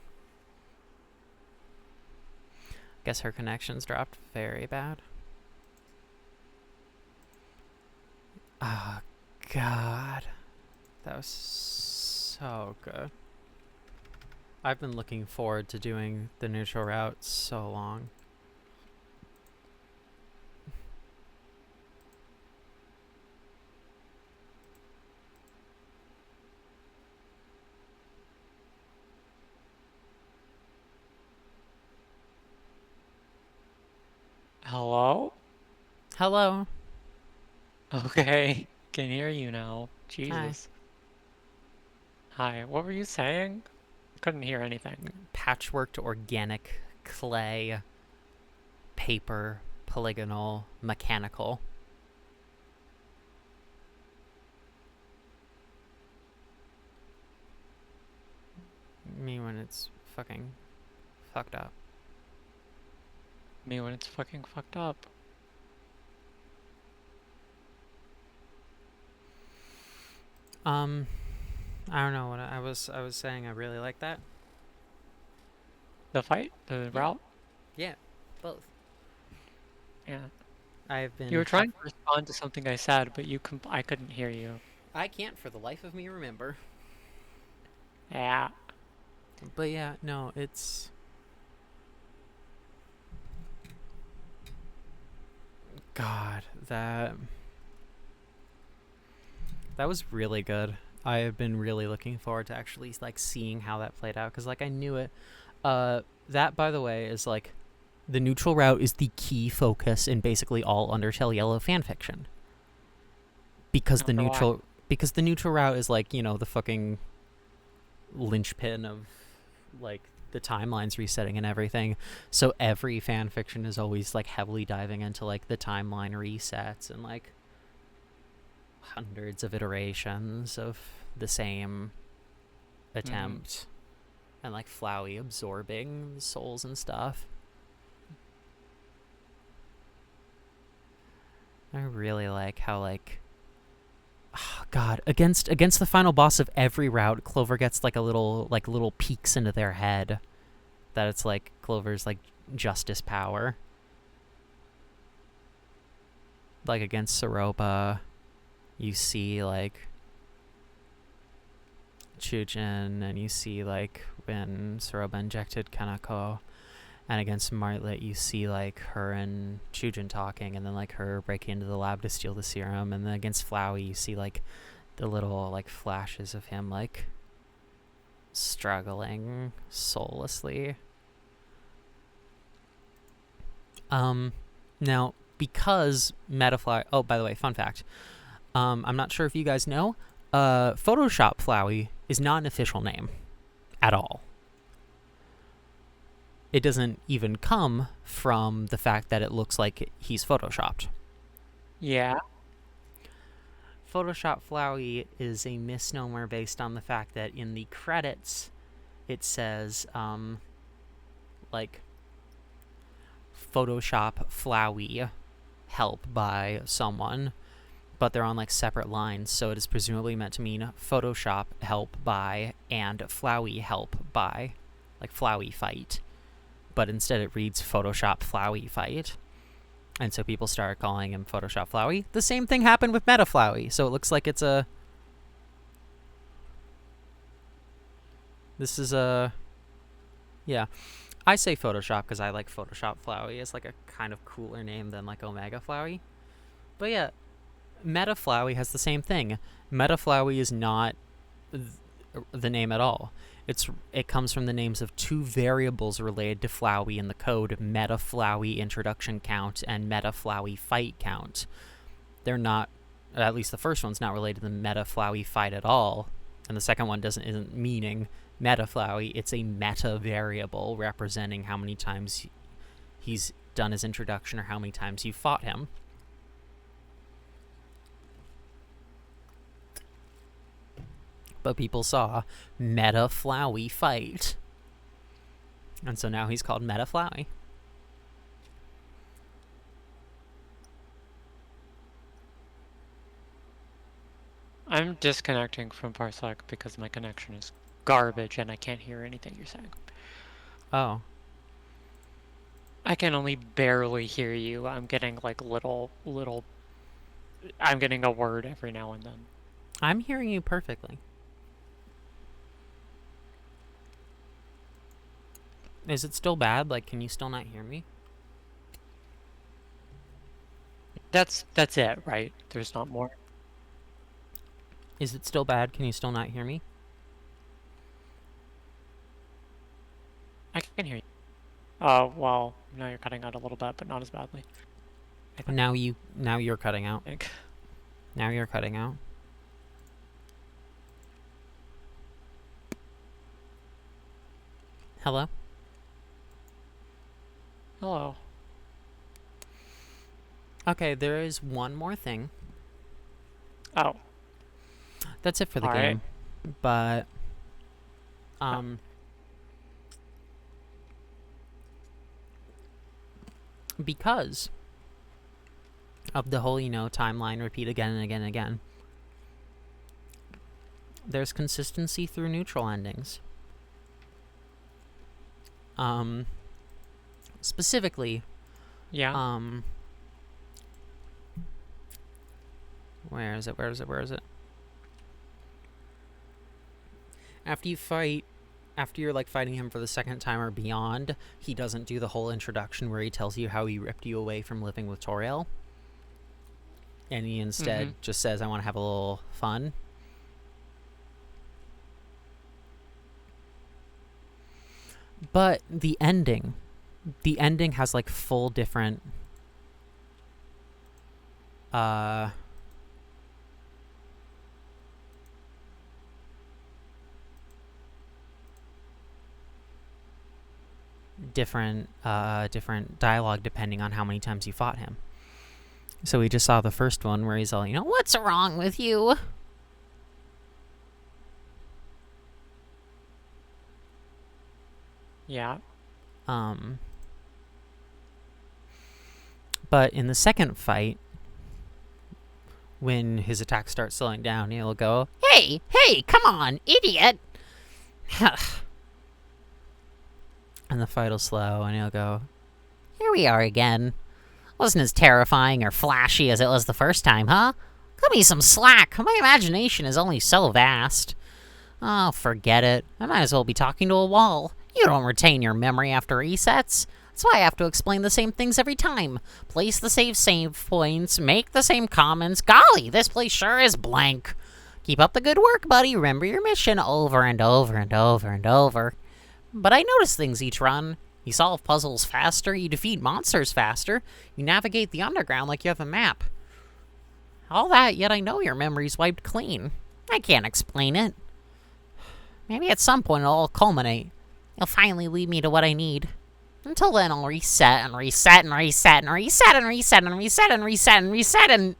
Guess her connection's dropped very bad. Oh, God. That was so good. I've been looking forward to doing the neutral route so long.
Hello?
Hello.
Okay, can hear you now. Jesus. Hi, what were you saying? Couldn't hear anything.
Patchworked organic clay, paper, polygonal, mechanical. Me when it's fucking fucked up.
Me when it's fucking fucked up.
I don't know what I was saying. I really like that.
The fight? The
Yeah.
route?
Yeah, both.
Yeah.
I've been.
You were trying to respond to something I said, but I couldn't hear you.
I can't for the life of me remember.
Yeah.
But yeah, no, it's. God, that was really good. I have been really looking forward to actually like seeing how that played out because like I knew it. That by the way is like the neutral route is the key focus in basically all Undertale Yellow fanfiction. Because
I wonder why.
the neutral route is like, you know, the fucking linchpin of like the timelines resetting and everything. So every fan fiction is always like heavily diving into like the timeline resets and like hundreds of iterations of the same attempt and like Flowey absorbing the souls and stuff. I really like how like God, against the final boss of every route, Clover gets like little peeks into their head that it's like Clover's like justice power. Like against Soroba, you see like Chujin, and you see like when Soroba injected Kanako, and against Martlet you see like her and Chujin talking, and then like her breaking into the lab to steal the serum, and then against Flowey you see like the little like flashes of him like struggling soullessly. Now because Metaflowy, oh by the way, fun fact, I'm not sure if you guys know, Photoshop Flowey is not an official name at all. It doesn't even come from the fact that it looks like he's photoshopped.
Yeah.
Photoshop Flowey is a misnomer based on the fact that in the credits it says like Photoshop Flowey help by someone, but they're on like separate lines, so it is presumably meant to mean Photoshop help by and Flowey help by, like Flowey fight. But instead it reads Photoshop Flowey fight. And so people started calling him Photoshop Flowey. The same thing happened with Meta Flowey, so it looks like it's a... This is a... Yeah. I say Photoshop because I like Photoshop Flowey. It's like a kind of cooler name than like Omega Flowey. But yeah, Meta Flowey has the same thing. Meta Flowey is not the name at all. It comes from the names of two variables related to Flowey in the code, Meta Flowey introduction count and Meta Flowey fight count. They're not, at least the first one's not related to the Meta Flowey fight at all, and the second one isn't meaning Meta Flowey. It's a meta variable representing how many times he's done his introduction or how many times you fought him. But people saw Meta Flowey fight. And so now he's called Meta Flowey.
I'm disconnecting from Parsec because my connection is garbage and I can't hear anything you're saying.
Oh.
I can only barely hear you. I'm getting like little I'm getting a word every now and then.
I'm hearing you perfectly. Is it still bad? Like, can you still not hear me?
That's it, right? There's not more.
Is it still bad? Can you still not hear me?
I can hear you. Oh, well, now you're cutting out a little bit, but not as badly.
Now you're cutting out.
I think.
Now you're cutting out. Hello?
Hello.
Okay, there is one more thing.
Oh.
That's it for the
All
game.
right.
But because of the whole, timeline repeat again and again and again, there's consistency through neutral endings. Specifically,
Yeah.
where is it? After you're like fighting him for the second time or beyond, he doesn't do the whole introduction where he tells you how he ripped you away from living with Toriel. And he instead just says, I want to have a little fun. But the ending has like full different different dialogue depending on how many times you fought him. So we just saw the first one where he's all, what's wrong with you?
Yeah.
But in the second fight, when his attack starts slowing down, he'll go,
Hey, come on, idiot!
and the fight will slow, and he'll go,
Here we are again. Wasn't as terrifying or flashy as it was the first time, huh? Cut me some slack. My imagination is only so vast. Oh, forget it. I might as well be talking to a wall. You don't retain your memory after resets. That's why I have to explain the same things every time. Place the save points, make the same comments. Golly, this place sure is blank. Keep up the good work, buddy. Remember your mission over and over and over and over. But I notice things each run. You solve puzzles faster, you defeat monsters faster, you navigate the underground like you have a map. All that, yet I know your memory's wiped clean. I can't explain it. Maybe at some point it'll all culminate. You'll finally lead me to what I need. Until then, I'll reset and reset and reset and reset and reset and reset and reset and reset and...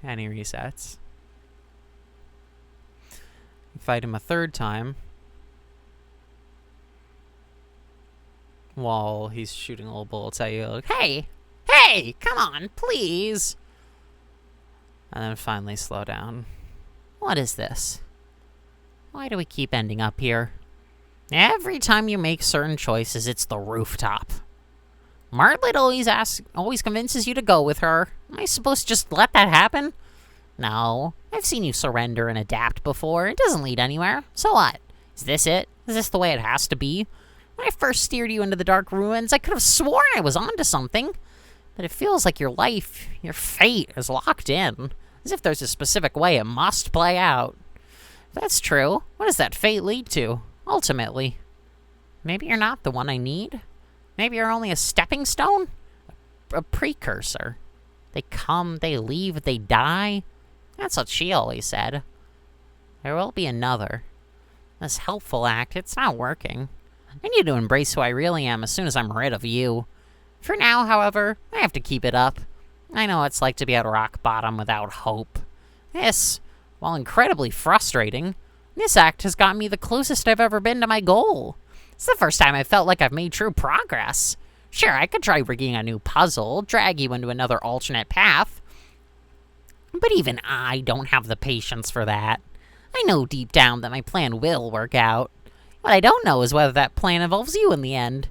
and he resets. You fight him a third time, while he's shooting little bullets at you, like,
Hey, come on, please.
and then finally slow down.
What is this? Why do we keep ending up here? Every time you make certain choices, it's the rooftop. Martlet always convinces you to go with her. Am I supposed to just let that happen? No. I've seen you surrender and adapt before. It doesn't lead anywhere. So what? Is this it? Is this the way it has to be? When I first steered you into the dark ruins, I could have sworn I was onto something. But it feels like your life, your fate, is locked in. As if there's a specific way it must play out. If that's true, what does that fate lead to, ultimately? Maybe you're not the one I need. Maybe you're only a stepping stone? A precursor. They come, they leave, they die. That's what she always said. There will be another. This helpful act, it's not working. I need to embrace who I really am as soon as I'm rid of you. For now, however, I have to keep it up. I know what it's like to be at rock bottom without hope. This, while incredibly frustrating, this act has gotten me the closest I've ever been to my goal. It's the first time I felt like I've made true progress. Sure, I could try rigging a new puzzle, drag you into another alternate path. But even I don't have the patience for that. I know deep down that my plan will work out. What I don't know is whether that plan involves you in the end.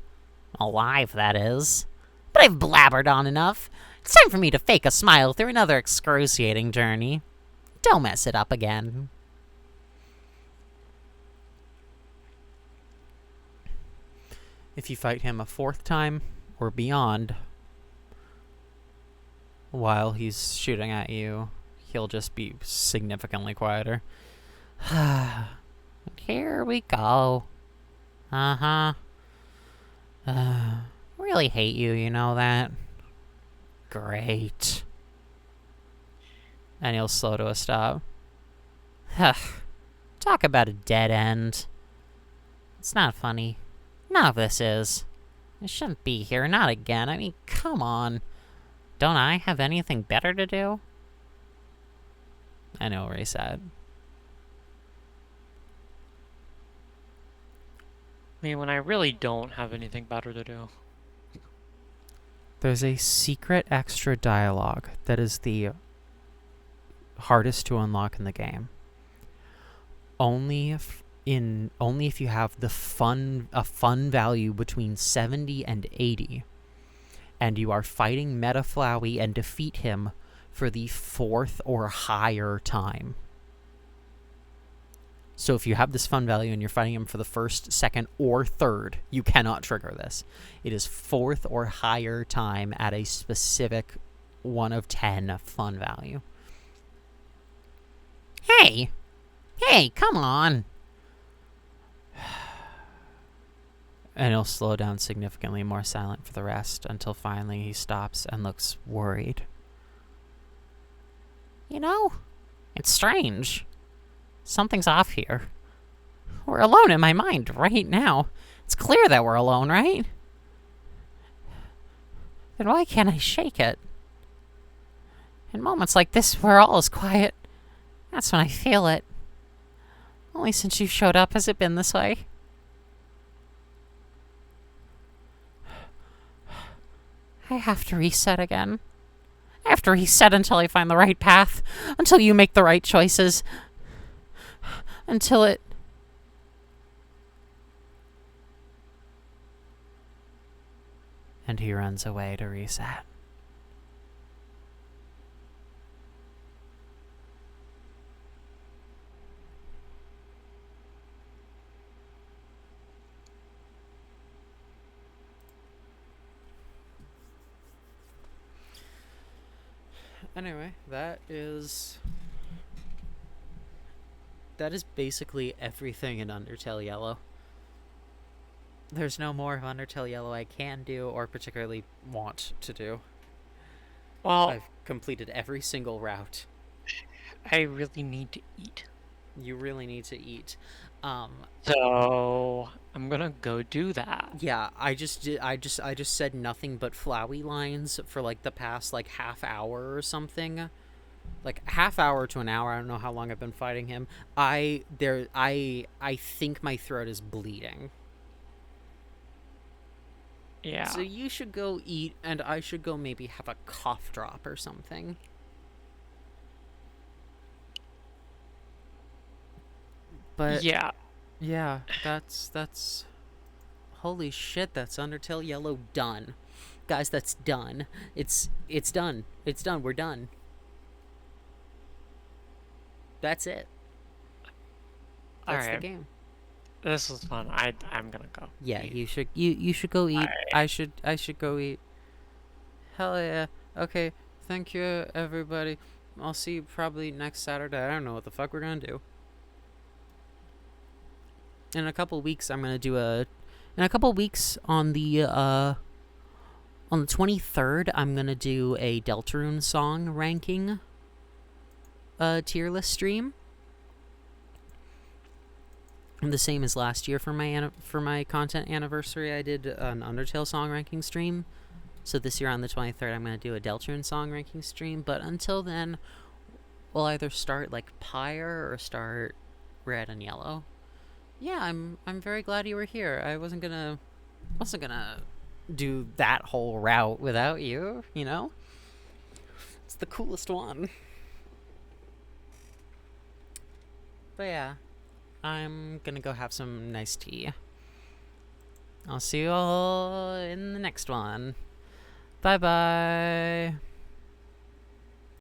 Alive, that is. But I've blabbered on enough. It's time for me to fake a smile through another excruciating journey. Don't mess it up again.
If you fight him a fourth time or beyond, while he's shooting at you, he'll just be significantly quieter.
Here we go. Really hate you, you know that? Great.
And he'll slow to a stop.
Talk about a dead end. It's not funny. None of this is. I shouldn't be here, not again. I mean, come on. Don't I have anything better to do?
And he'll reset.
I mean, when I really don't have anything better to do.
There's a secret extra dialogue that is the hardest to unlock in the game. Only if you have a fun value between 70 and 80, and you are fighting Meta Flowey and defeat him for the 4th or higher time. So if you have this fun value and you're fighting him for the 1st, 2nd, or 3rd, you cannot trigger this. It is 4th or higher time at a specific 1 of 10 fun value. Hey! Hey, come on! And he'll slow down significantly, more silent for the rest, until finally he stops and looks worried. You know, it's strange. Something's off here. We're alone in my mind right now. It's clear that we're alone, right? Then why can't I shake it? In moments like this where all is quiet, that's when I feel it. Only since you showed up has it been this way. I have to reset again. I have to reset until I find the right path, until you make the right choices, until it... And he runs away to reset. Anyway, that is basically everything in Undertale Yellow. There's no more of Undertale Yellow I can do or particularly want to do.
Well,
I've completed every single route.
I really need to eat.
You really need to eat.
So I'm gonna go do that.
Yeah, I just said nothing but flowy lines for like the past like half hour or something. Like half hour to an hour. I don't know how long I've been fighting him. I think my throat is bleeding.
Yeah.
So you should go eat, and I should go maybe have a cough drop or something. But
yeah.
yeah, that's holy shit, that's Undertale Yellow done. Guys, that's done. It's done. It's done. We're done. That's it. That's the
Alright.
game.
This was fun. I'm gonna go.
Yeah,
eat.
you should go eat.
I
should go eat. Hell yeah. Okay, thank you everybody. I'll see you probably next Saturday. I don't know what the fuck we're gonna do. In a couple weeks I'm gonna do in a couple weeks on the 23rd I'm gonna do a Deltarune song ranking tier list stream. The same as last year for my content anniversary. I did an Undertale song ranking stream. So this year on the 23rd, I'm going to do a Deltarune song ranking stream. But until then, we'll either start like Pyre or start Red and Yellow. Yeah, I'm very glad you were here. I wasn't gonna do that whole route without you. You know, it's the coolest one. But yeah. I'm gonna go have some nice tea. I'll see you all in the next one. Bye-bye.